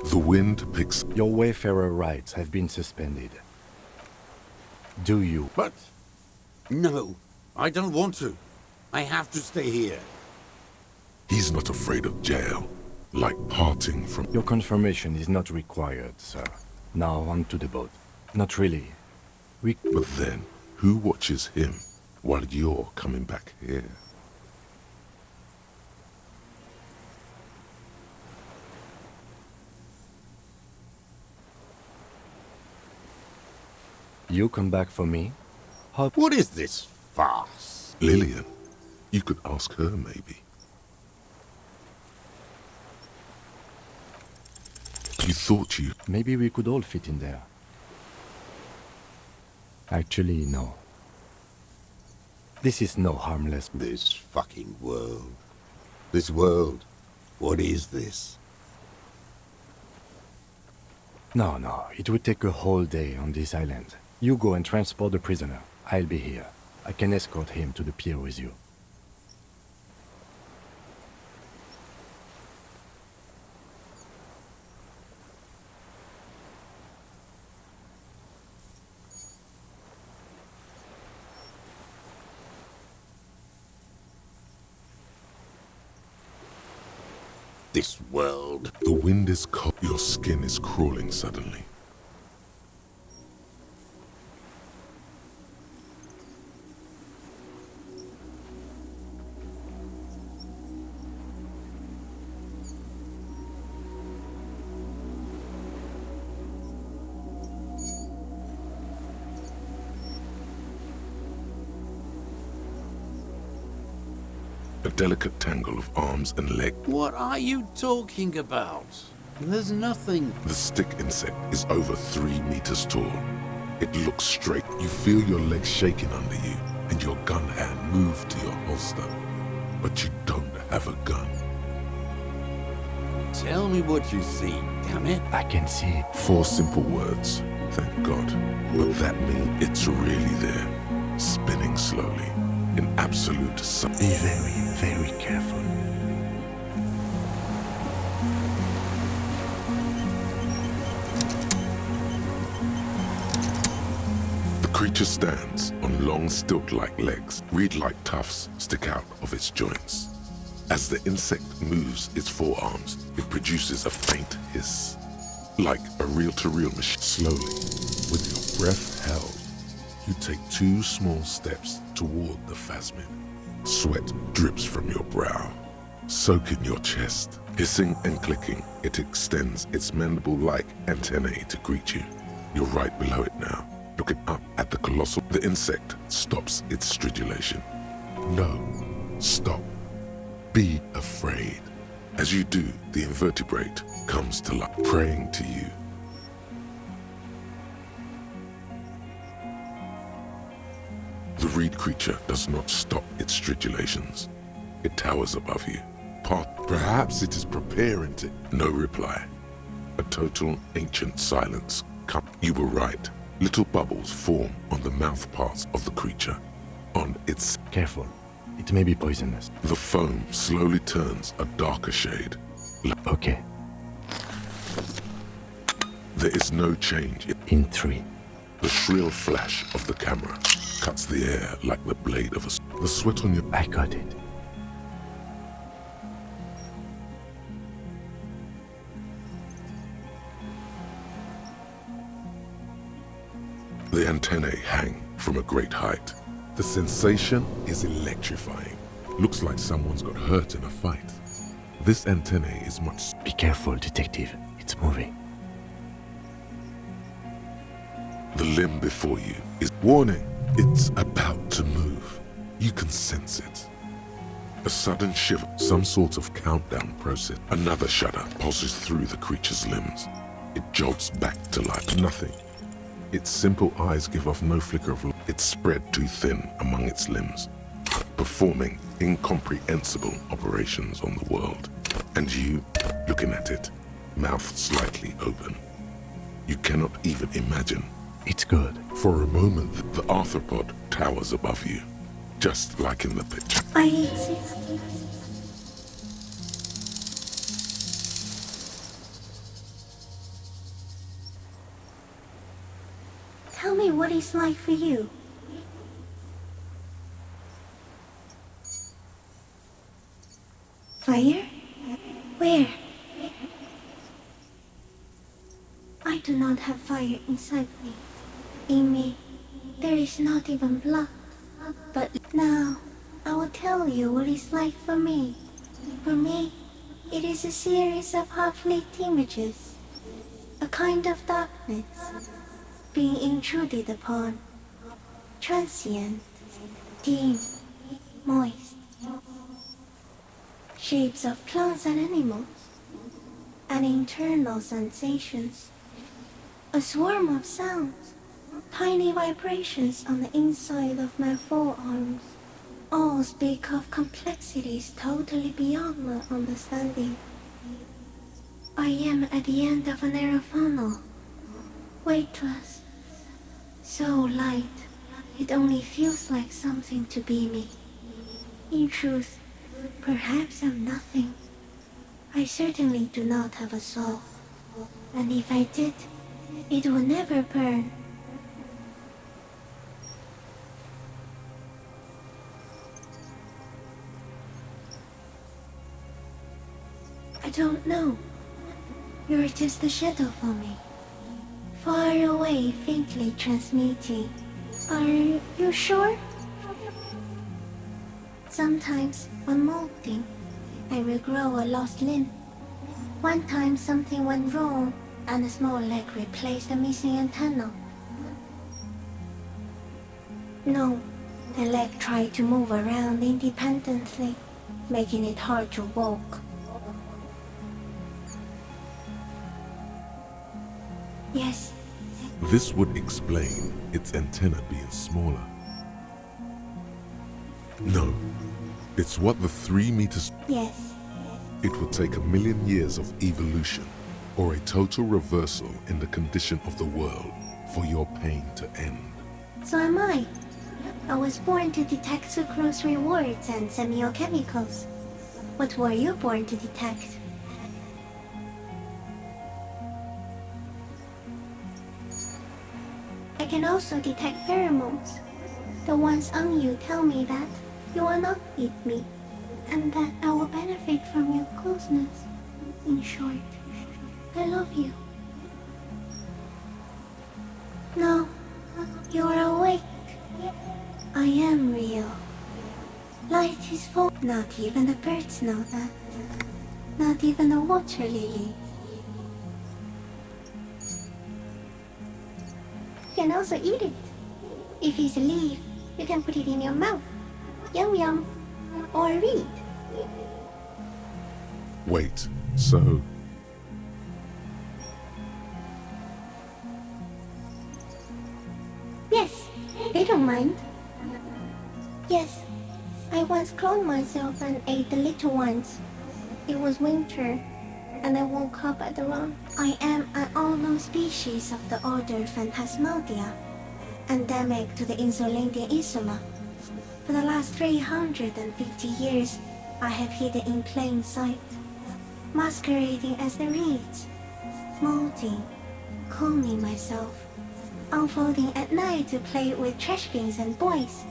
The wind picks... Your wayfarer rights have been suspended. Do you? But... No, I don't want to. I have to stay here. He's not afraid of jail. Like parting from... Your confirmation is not required, sir. Now on to the boat. Not really. But then, who watches him while you're coming back here? You come back for me? What is this farce? Lillian, you could ask her maybe. You thought you... Maybe we could all fit in there. Actually, no. This is no harmless... This fucking world. This world. What is this? No, it would take a whole day on this island. You go and transport the prisoner. I'll be here. I can escort him to the pier with you. This world. The wind is cold. Your skin is crawling suddenly. A delicate tangle of arms and legs. What are you talking about? There's nothing. The stick insect is over 3 meters tall. It looks straight. You feel your legs shaking under you and your gun hand move to your holster. But you don't have a gun. Tell me what you see, damn it. I can see 4 simple words. Thank God. But that means it's really there. Spinning slowly. In absolute silence. Be very, very careful. The creature stands on long stilt-like legs. Reed-like tufts stick out of its joints. As the insect moves its forearms, it produces a faint hiss. Like a reel-to-reel machine. Slowly, with your breath held, you take 2 small steps toward the phasmid. Sweat drips from your brow, soaking your chest. Hissing and clicking, it extends its mandible-like antennae to greet you. You're right below it now, looking up at the colossal... The insect stops its stridulation. No, stop. Be afraid. As you do, the invertebrate comes to life, praying to you. The reed creature does not stop its stridulations. It towers above you. Perhaps it is preparing to... No reply. A total ancient silence. You were right. Little bubbles form on the mouth parts of the creature. On its... Careful. It may be poisonous. The foam slowly turns a darker shade. Okay. There is no change. In 3. The shrill flash of the camera cuts the air like the blade of a... The sweat on your... I got it. The antennae hang from a great height. The sensation is electrifying. Looks like someone's got hurt in a fight. This antennae is much... Be careful, detective. It's moving. The limb before you is... Warning! It's about to move. You can sense it. A sudden shiver, some sort of countdown process. Another shudder pulses through the creature's limbs. It jogs back to life. Nothing. Its simple eyes give off no flicker of light. It's spread too thin among its limbs, performing incomprehensible operations on the world. And you, looking at it, mouth slightly open. You cannot even imagine. It's good. For a moment, the arthropod towers above you, just like in the picture. I exist. Tell me what it's like for you. Fire? Where? I do not have fire inside me. In me, there is not even blood. But now, I will tell you what it's like for me. For me, it is a series of half-lit images. A kind of darkness. being intruded upon. Transient, dim, moist. Shapes of plants and animals, and internal sensations. A swarm of sounds, tiny vibrations on the inside of my forearms. All speak of complexities totally beyond my understanding. I am at the end of a narrow funnel, weightless, so light, it only feels like something to be me. In truth, perhaps I'm nothing. I certainly do not have a soul, and if I did, it would never burn. I don't know. You're just a shadow for me. Far away, faintly transmitting. Are you sure? Sometimes, when molting, I will grow a lost limb. One time something went wrong, and a small leg replaced a missing antenna. No, the leg tried to move around independently, making it hard to walk. Yes. This would explain its antenna being smaller. No, it's what the 3 meters... Yes. It would take 1,000,000 years of evolution, or a total reversal in the condition of the world, for your pain to end. So am I. I was born to detect sucrose rewards and semiochemicals. What were you born to detect? I can also detect pheromones. The ones on you tell me that you will not eat me, and that I will benefit from your closeness. In short, I love you. No, you are awake. I am real. Light is full. Not even the birds know that. Not even the water lily. You can also eat it. If it's a leaf, you can put it in your mouth. Yum yum. Or read. Wait, so... Yes, they don't mind. Yes, I once cloned myself and ate the little ones. It was winter, and I woke up at the wrong. I am an unknown species of the order Phantasmadia, endemic to the Insulandian Insula. For the last 350 years, I have hidden in plain sight, masquerading as the reeds, molting, cloning myself, unfolding at night to play with trash bins and boys.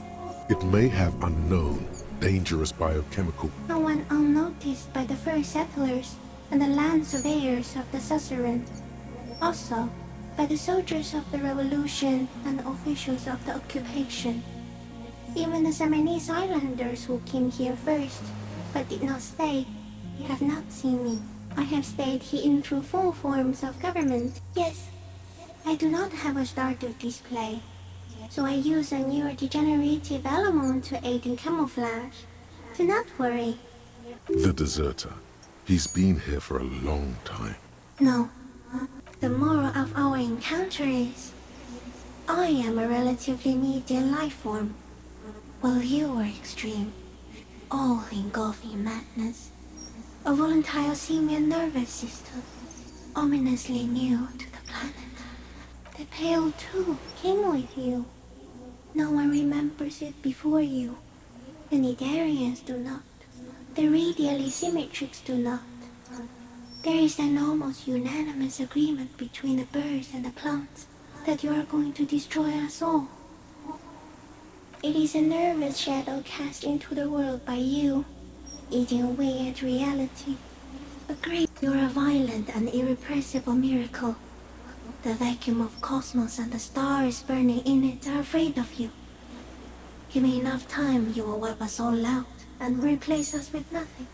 It may have unknown, dangerous biochemical... No one unnoticed by the first settlers and the land surveyors of the suzerain. Also, by the soldiers of the revolution and officials of the occupation. Even the Samanese islanders who came here first, but did not stay, have not seen me. I have stayed hidden through 4 forms of government. Yes, I do not have a starter display, so I use a neurodegenerative element to aid in camouflage. Do not worry. The deserter. He's been here for a long time. No. The moral of our encounter is, I am a relatively medium life form, while you are extreme, all-engulfing madness. A volatile simian nervous system, ominously new to the planet. The Pale too came with you. No one remembers it before you. The Nidarians do not. The radially symmetrics do not. There is an almost unanimous agreement between the birds and the plants that you are going to destroy us all. It is a nervous shadow cast into the world by you, eating away at reality. Agree, you're a violent and irrepressible miracle. The vacuum of cosmos and the stars burning in it are afraid of you. Give me enough time, you will wipe us all out and replace us with nothing.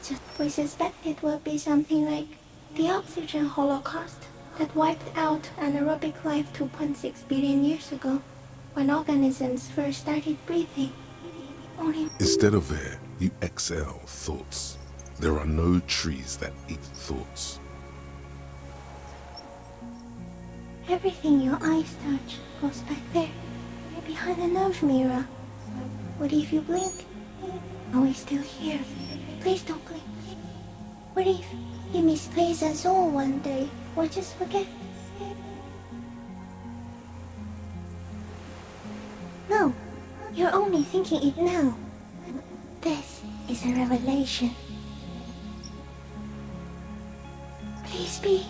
Just we suspect it will be something like the oxygen holocaust. that wiped out anaerobic life 2.6 billion years ago, when organisms first started breathing. Only Instead of air, you exhale thoughts. There are no trees that eat thoughts. everything your eyes touch goes back there, behind the nose mirror. What if you blink? Are we still here? Please don't blink. What if you misplace us all one day, or just forget? No, you're only thinking it now. This is a revelation. Please be.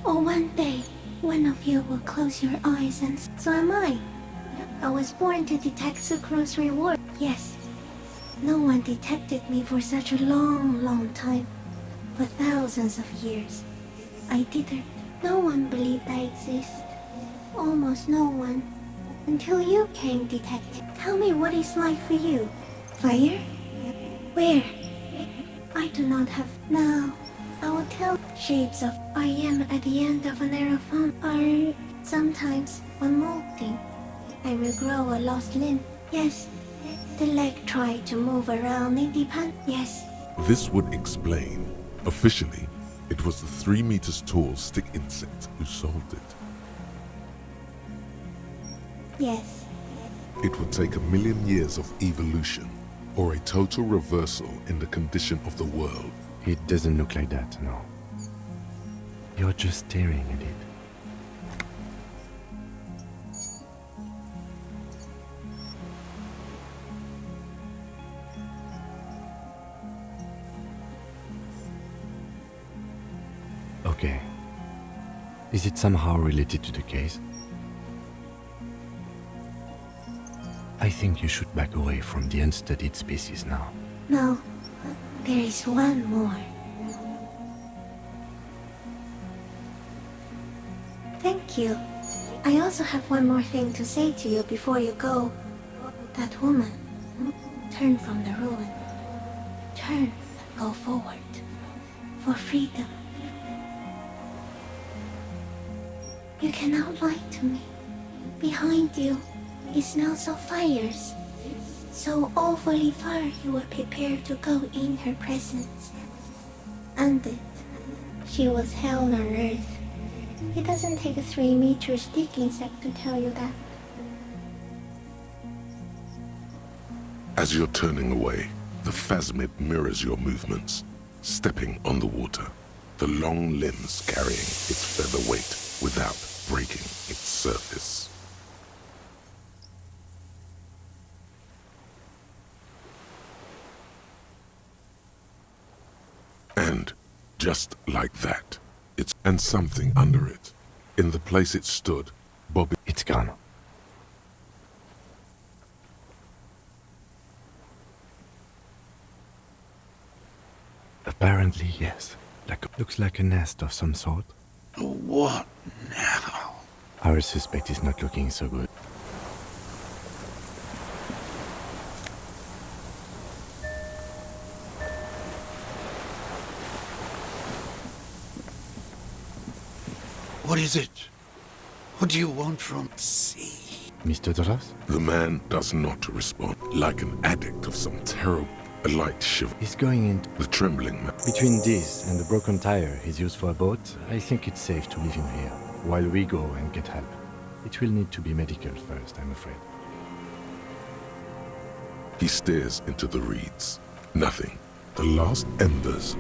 Or one day, one of you will close your eyes and so am I. I was born to detect sucrose reward. Yes. No one detected me for such a long time. For thousands of years. I didn't. No one believed I exist. Almost no one. Until you came, detective. Tell me what it's like for you. Fire? Where? I do not have... Now, I will tell. Shapes of I am at the end of an aerophone are sometimes unmolting. I will grow a lost limb. Yes. The leg tried to move around independent. Yes. This would explain. Officially, it was the 3 meters tall stick insect who solved it. Yes. It would take 1 million years of evolution, or a total reversal in the condition of the world. It doesn't look like that, no. You're just staring at it. Okay. Is it somehow related to the case? I think you should back away from the unstudied species now. No. There is one more. Thank you. I also have one more thing to say to you before you go. That woman. Turn from the ruin. Turn and go forward. For freedom. You cannot lie to me. Behind you, it smells of fires. So awfully far you were prepared to go in her presence. And it. She was hell on earth. It doesn't take a 3-meter stick insect to tell you that. As you're turning away, the phasmid mirrors your movements, stepping on the water, the long limbs carrying its feather weight without breaking its surface. And just like that, and something under it. In the place it stood, Bobby... It's gone. Apparently, yes. Looks like a nest of some sort. What now? Our suspect is not looking so good. What is it? What do you want from sea? Mr. Doras? The man does not respond, like an addict of some terrible... A light shiver. He's going into... The trembling man. Between this and the broken tire he's used for a boat, I think it's safe to leave him here, while we go and get help. It will need to be medical first, I'm afraid. He stares into the reeds. Nothing. The last embers...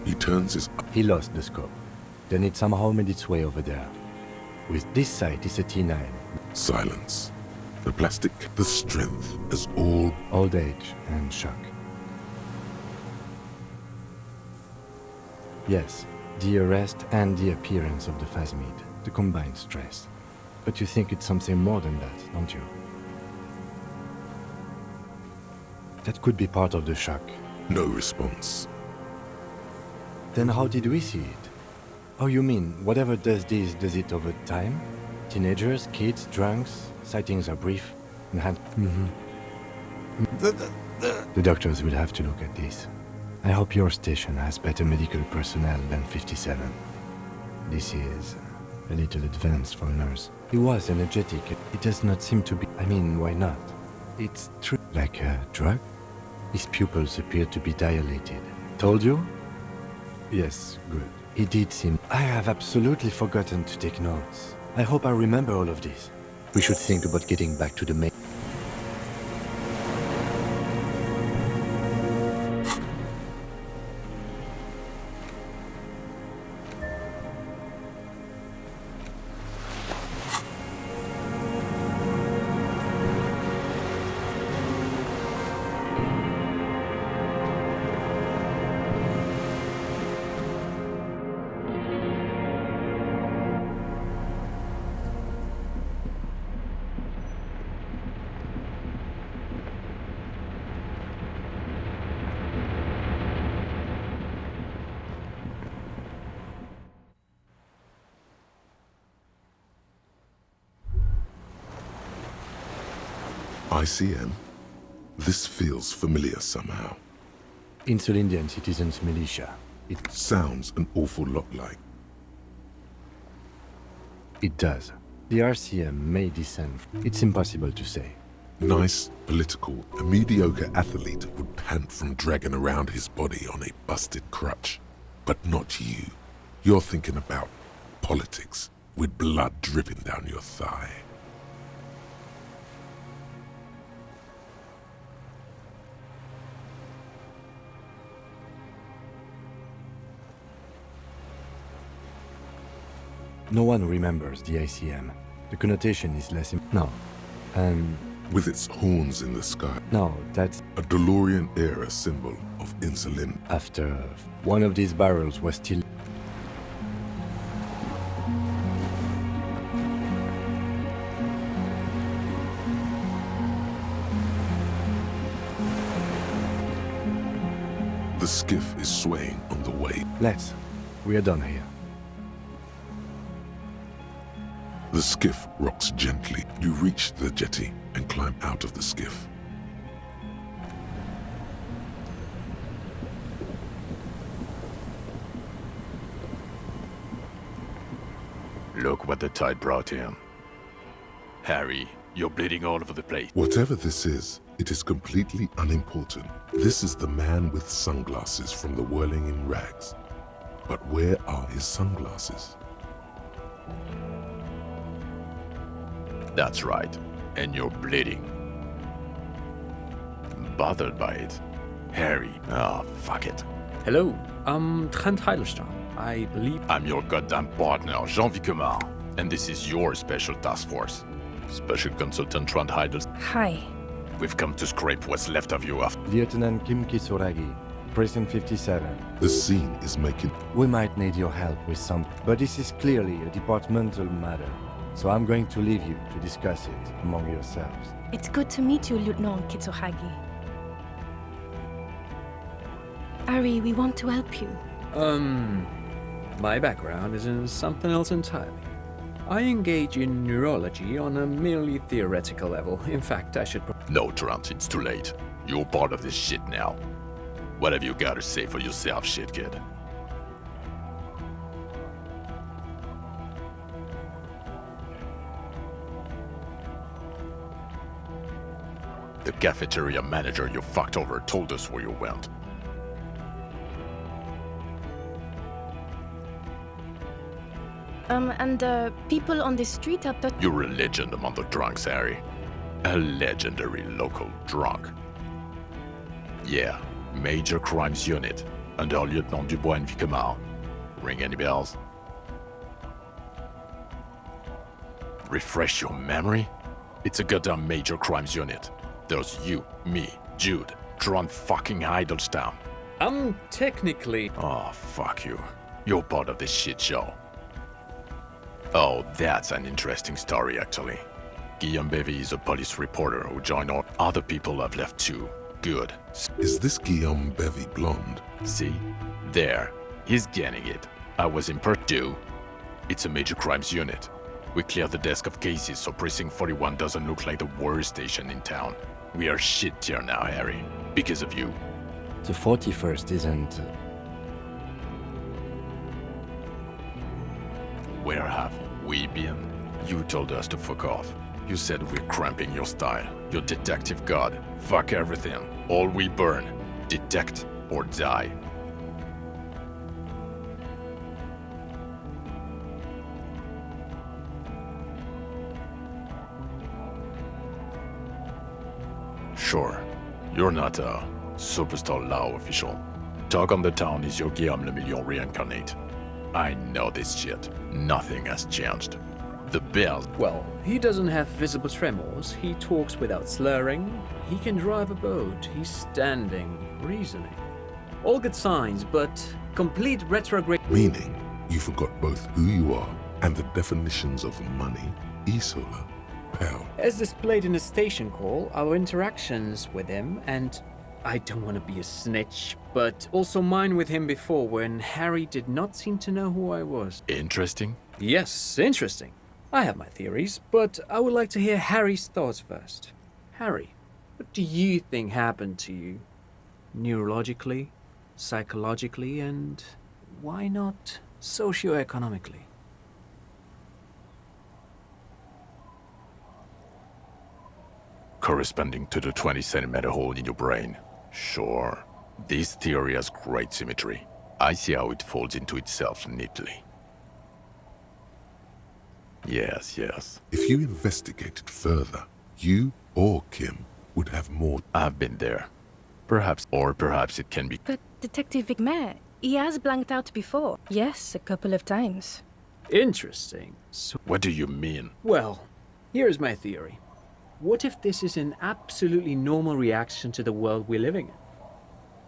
He turns his... He lost the scope. Then it somehow made its way over there. With this sight, it's a T9. Silence. The plastic, the strength, is all... Old age and shock. Yes, the arrest and the appearance of the phasmid, the combined stress. But you think it's something more than that, don't you? That could be part of the shock. No response. Then how did we see it? Oh, you mean, whatever does this, does it over time? Teenagers, kids, drunks, sightings are brief, and The doctors will have to look at this. I hope your station has better medical personnel than 57. This is a little advanced for a nurse. He was energetic. It does not seem to be... I mean, why not? It's true. Like a drug? His pupils appear to be dilated. Told you? Yes, good. It did seem... I have absolutely forgotten to take notes. I hope I remember all of this. We should think about getting back to the main... ICM? This feels familiar somehow. Insulindian Citizens Militia. It sounds an awful lot like. It does. The RCM may descend. It's impossible to say. Nice, political, a mediocre athlete would pant from dragging around his body on a busted crutch. But not you. You're thinking about politics, with blood dripping down your thigh. No one remembers the ICM. The connotation is less... No. With its horns in the sky. No, that's... a DeLorean-era symbol of insulin. After one of these barrels was still... The skiff is swaying on the way. Let's. We are done here. The skiff rocks gently. You reach the jetty and climb out of the skiff. Look what the tide brought him. Harry, you're bleeding all over the place. Whatever this is, it is completely unimportant. This is the man with sunglasses from the Whirling in Rags. But where are his sunglasses? That's right. And you're bleeding. Bothered by it. Harry. Oh, fuck it. Hello, I'm Trent Heidelstein. I believe... I'm your goddamn partner, Jean-Vic Comar. And this is your special task force. Special Consultant Trent Heidelstein. Hi. We've come to scrape what's left of you after... Lieutenant Kim Kisuragi, Prison 57. The scene is making... We might need your help with some... But this is clearly a departmental matter. So I'm going to leave you to discuss it among yourselves. It's good to meet you, Lieutenant Kitsuhagi. Ari, we want to help you. My background is in something else entirely. I engage in neurology on a merely theoretical level. In fact, I should... No, Trent, it's too late. You're part of this shit now. What have you got to say for yourself, shit kid? The cafeteria manager you fucked over told us where you went. And the people on the street at the... You're a legend among the drunks, Harry. A legendary local drunk. Yeah, Major Crimes Unit, under Lieutenant Dubois and Vicomar. Ring any bells? Refresh your memory? It's a goddamn Major Crimes Unit. There's you, me, Jude, Trent fucking Heidelstein. I'm technically... Oh, fuck you. You're part of this shit show. Oh, that's an interesting story, actually. Guillaume Bevy is a police reporter who joined our... Other people have left too. Good. Is this Guillaume Bevy blonde? See? There. He's getting it. I was in Purdue. It's a Major Crimes Unit. We cleared the desk of cases so Precinct 41 doesn't look like the worst station in town. We are shit tier now, Harry. Because of you. The 41st isn't... Where have we been? You told us to fuck off. You said we're cramping your style. Your detective god. Fuck everything. All we burn. Detect or die. Sure, you're not a superstar law official. Talk on the town is your Guillaume Le Million reincarnate. I know this shit. Nothing has changed. The bells. Well, he doesn't have visible tremors, he talks without slurring, he can drive a boat, he's standing, reasoning. All good signs, but complete retrograde. Meaning, you forgot both who you are and the definitions of money, Isola, pal. As displayed in the station call, our interactions with him, and I don't want to be a snitch, but also mine with him before when Harry did not seem to know who I was. Interesting? Yes, interesting. I have my theories, but I would like to hear Harry's thoughts first. Harry, what do you think happened to you? Neurologically, psychologically, and why not socioeconomically? Corresponding to the 20-centimeter hole in your brain. Sure. This theory has great symmetry. I see how it folds into itself neatly. Yes, yes. If you investigated further, you or Kim would have more. I've been there. Perhaps, or perhaps it can be. But Detective Vigmer, he has blanked out before. Yes, a couple of times. Interesting. So, what do you mean? well, here's my theory. What if this is an absolutely normal reaction to the world we're living in?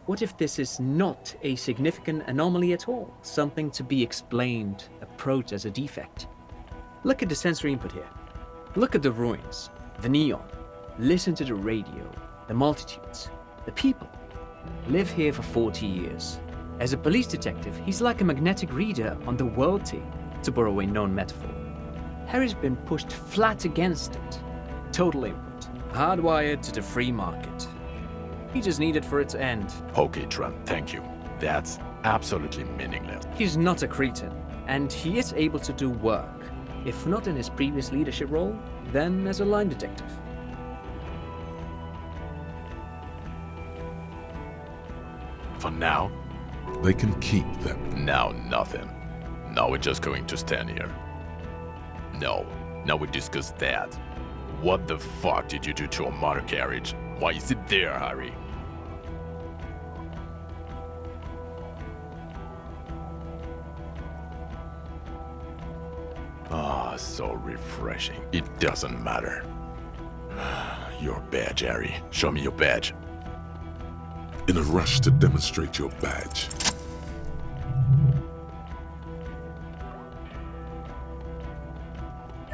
What if this is not a significant anomaly at all? Something to be explained, approached as a defect? Look at the sensory input here. Look at the ruins, the neon. Listen to the radio, the multitudes, the people. Live here for 40 years. As a police detective, he's like a magnetic reader on the world team, to borrow a known metaphor. Harry's been pushed flat against it. Total input, hardwired to the free market. He just needed for it to end. Okay, Trent, thank you. That's absolutely meaningless. He's not a cretin, and he is able to do work. If not in his previous leadership role, then as a line detective. For now, they can keep them. Now nothing. Now we're just going to stand here. No, now we discuss that. What the fuck did you do to a motor carriage? Why is it there, Harry? Ah, so refreshing. It doesn't matter. Your badge, Harry. Show me your badge. In a rush to demonstrate your badge.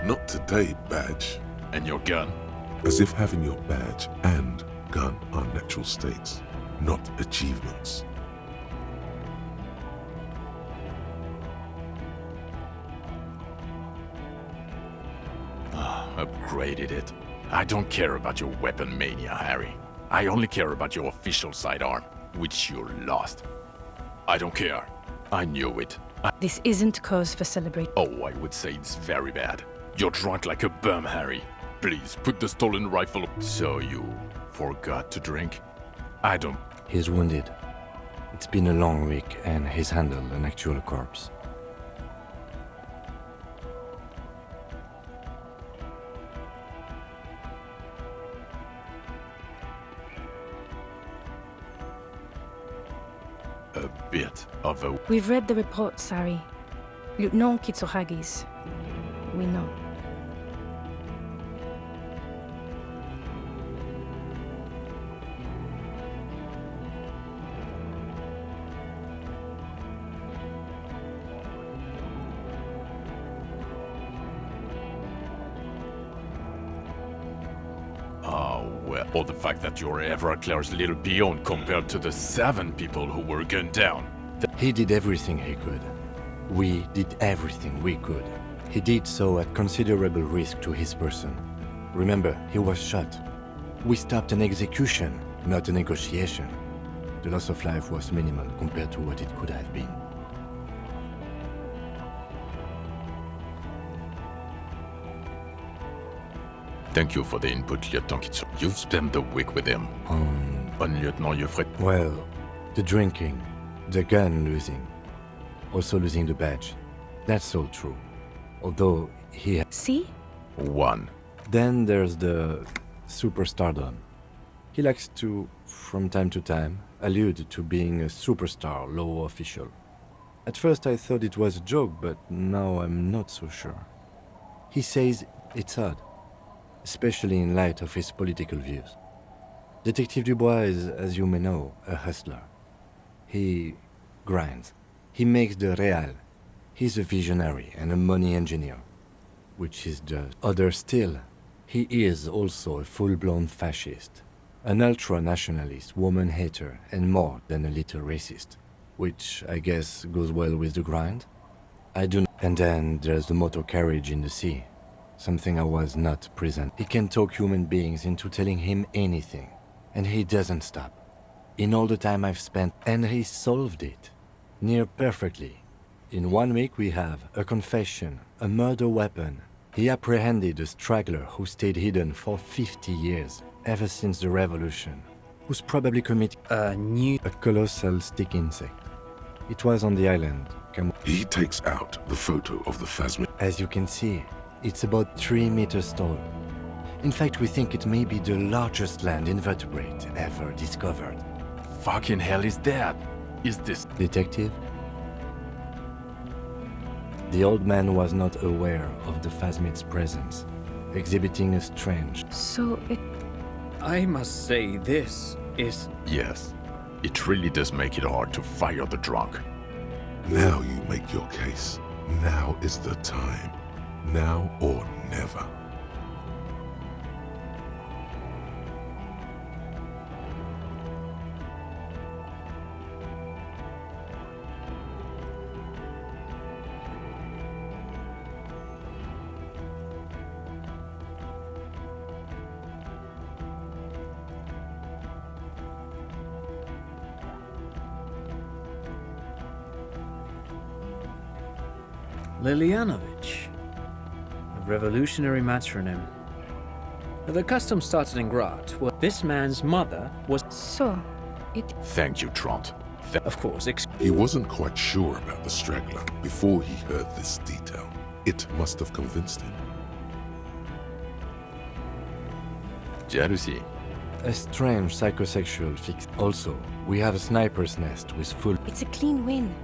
Not today, badge. And your gun? As if having your badge and gun are natural states, not achievements. Upgraded it. I don't care about your weapon mania, Harry. I only care about your official sidearm, which you lost. I don't care. I knew it. This isn't cause for celebration. Oh, I would say it's very bad. You're drunk like a bum, Harry. Please, put the stolen rifle. So you forgot to drink? I don't... He's wounded. It's been a long week, and he's handled an actual corpse. A bit of a... We've read the reports, Harry. Lieutenant Kitsuhagi's. We know. Well, or the fact that you're Everclear's little peon compared to the 7 people who were gunned down. He did everything he could. We did everything we could. He did so at considerable risk to his person. Remember, he was shot. We stopped an execution, not a negotiation. The loss of life was minimal compared to what it could have been. Thank you for the input, Lieutenant Kitsu. You've spent the week with him. Lieutenant Yofret. Well, the drinking, the gun losing, also losing the badge. That's all true. Although he... See? One. Then there's the superstardom. He likes to, from time to time, allude to being a superstar law official. At first I thought it was a joke, but now I'm not so sure. He says it's odd, especially in light of his political views. Detective Dubois is, as you may know, a hustler. He grinds. He makes the real. He's a visionary and a money engineer, which is just other still. He is also a full-blown fascist, an ultra-nationalist, woman-hater, and more than a little racist, which I guess goes well with the grind. I do not. And then there's the motor carriage in the sea, something I was not present. He can talk human beings into telling him anything, and he doesn't stop. In all the time I've spent, and he solved it, near perfectly. In 1 week we have a confession, a murder weapon. He apprehended a straggler who stayed hidden for 50 years, ever since the revolution, who's probably committed a colossal stick insect. It was on the island. He takes out the photo of the phasmid. As you can see, it's about 3 meters tall. In fact, we think it may be the largest land invertebrate ever discovered. Fucking hell is that? Is this... Detective? The old man was not aware of the phasmid's presence, exhibiting a strange... So it... I must say, this is... Yes. It really does make it hard to fire the drunk. Now you make your case. Now is the time. Now or never. Lilianovich. A revolutionary matronym. The custom started in Graz, where this man's mother was... So, it... Thank you, Trant. Of course, He wasn't quite sure about the straggler before he heard this detail. It must have convinced him. Jealousy. A strange psychosexual fix. Also, we have a sniper's nest with full... It's a clean win.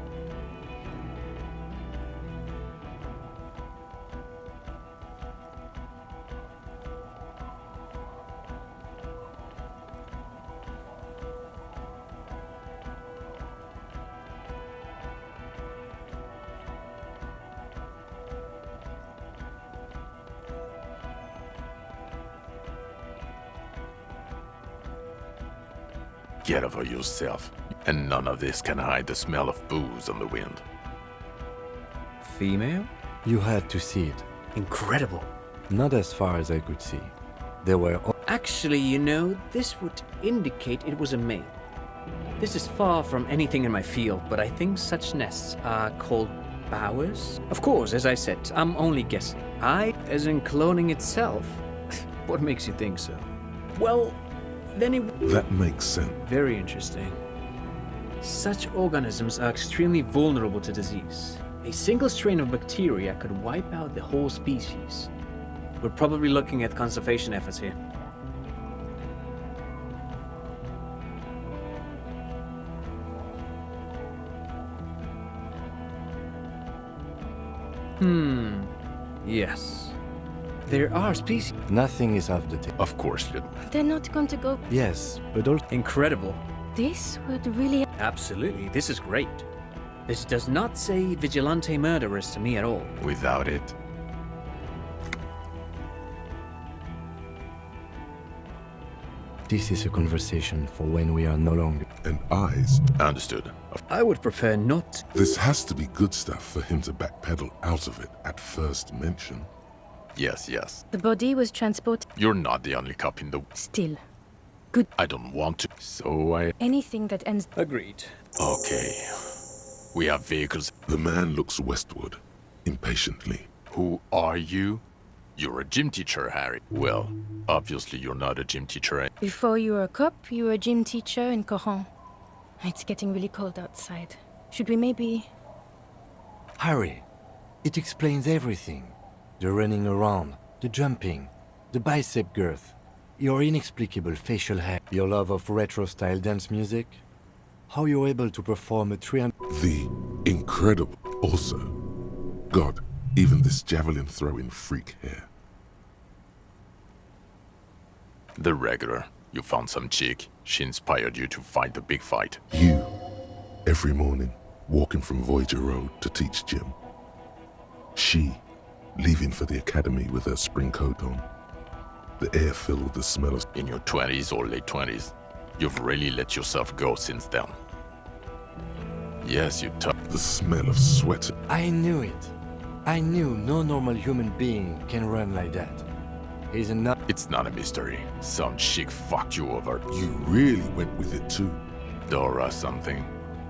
Get over yourself. And none of this can hide the smell of booze on the wind. Female? You had to see it. Incredible. Not as far as I could see. There were... Actually, you know, this would indicate it was a male. This is far from anything in my field, but I think such nests are called bowers. Of course, as I said, I'm only guessing. As in cloning itself? What makes you think so? Well, then it... That makes sense. Very interesting. Such organisms are extremely vulnerable to disease. A single strain of bacteria could wipe out the whole species. We're probably looking at conservation efforts here. Yes. There are species. Nothing is off the table. Of course, They're not going to go... Yes, but also... Incredible. This would really... Absolutely, this is great. This does not say vigilante murderers to me at all. Without it. This is a conversation for when we are no longer... And eyes. Understood. I would prefer not... This has to be good stuff for him to backpedal out of it at first mention. Yes, yes. The body was transported... You're not the only cop in the... Still. Good. I don't want to, so I... Anything that ends... Agreed. Okay. We have vehicles. The man looks westward, impatiently. Who are you? You're a gym teacher, Harry. Well, obviously you're not a gym teacher. Before you were a cop, you were a gym teacher in Coron. It's getting really cold outside. Should we maybe... Harry, it explains everything. The running around, the jumping, the bicep girth, your inexplicable facial hair, your love of retro-style dance music, how you're able to perform a 300... The incredible. Also, God, even this javelin-throwing freak here. The regular. You found some chick. She inspired you to fight the big fight. You, every morning, walking from Voyager Road to teach gym. She, leaving for the academy with her spring coat on. The air filled with the smell of... In your 20s or late 20s, you've really let yourself go since then. Yes, you took... The smell of sweat. I knew it. I knew no normal human being can run like that. He's not... It's not a mystery. Some chick fucked you over. You really went with it too. Dora something.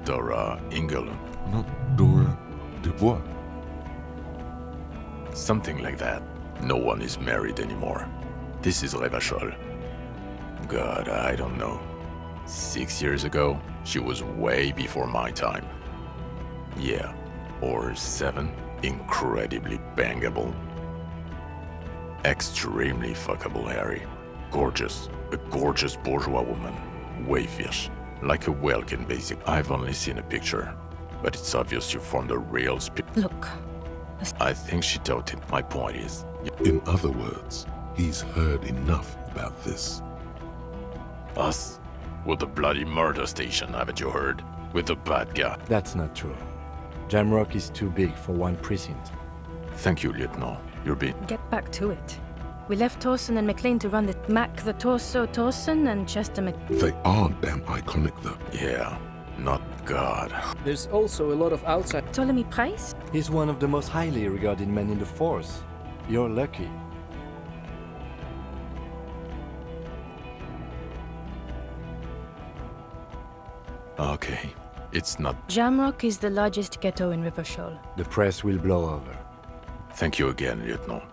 Dora England. Not Dora Dubois. Something like that. No one is married anymore. This is Revachol. God, I don't know. 6 years ago, she was way before my time. Yeah, or 7. Incredibly bangable. Extremely fuckable, Harry. Gorgeous. A gorgeous bourgeois woman. WAIFU. Like a Welkin, basic. I've only seen a picture, but it's obvious you formed a real Look. I think she told him. My point is... In other words, he's heard enough about this. Us? With the bloody murder station, haven't you heard? With the bad guy. That's not true. Jamrock is too big for one precinct. Thank you, Lieutenant. You're being... Get back to it. We left Torsen and McLean to run the Mac the Torso Torsen and Chester They are damn iconic though. Yeah, not God. There's also a lot of outside... Ptolemy Price? He's one of the most highly regarded men in the Force. You're lucky. Okay, it's not... Jamrock is the largest ghetto in Revachol. The press will blow over. Thank you again, Lieutenant.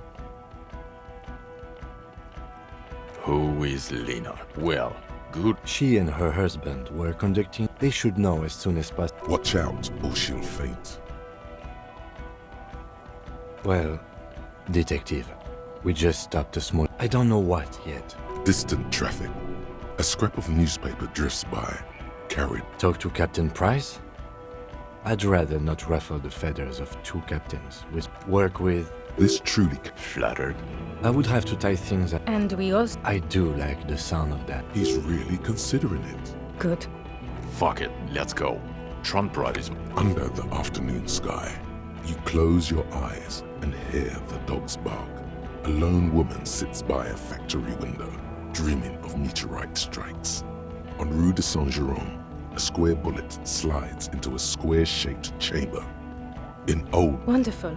Who is Lena? Well, good. She and her husband were conducting... They should know as soon as possible. Watch out, or she'll faint. Well, detective, we just stopped a small... I don't know what yet. Distant traffic. A scrap of newspaper drifts by. Carried. Talk to Captain Price? I'd rather not ruffle the feathers of 2 captains. Work with... This truly... Flattered. I would have to tie things up. And we also... I do like the sound of that. He's really considering it. Good. Fuck it, let's go. Tronprod is... Under the afternoon sky, you close your eyes and hear the dogs bark. A lone woman sits by a factory window, dreaming of meteorite strikes. On Rue de Saint-Jérôme, a square bullet slides into a square-shaped chamber. In old... Wonderful.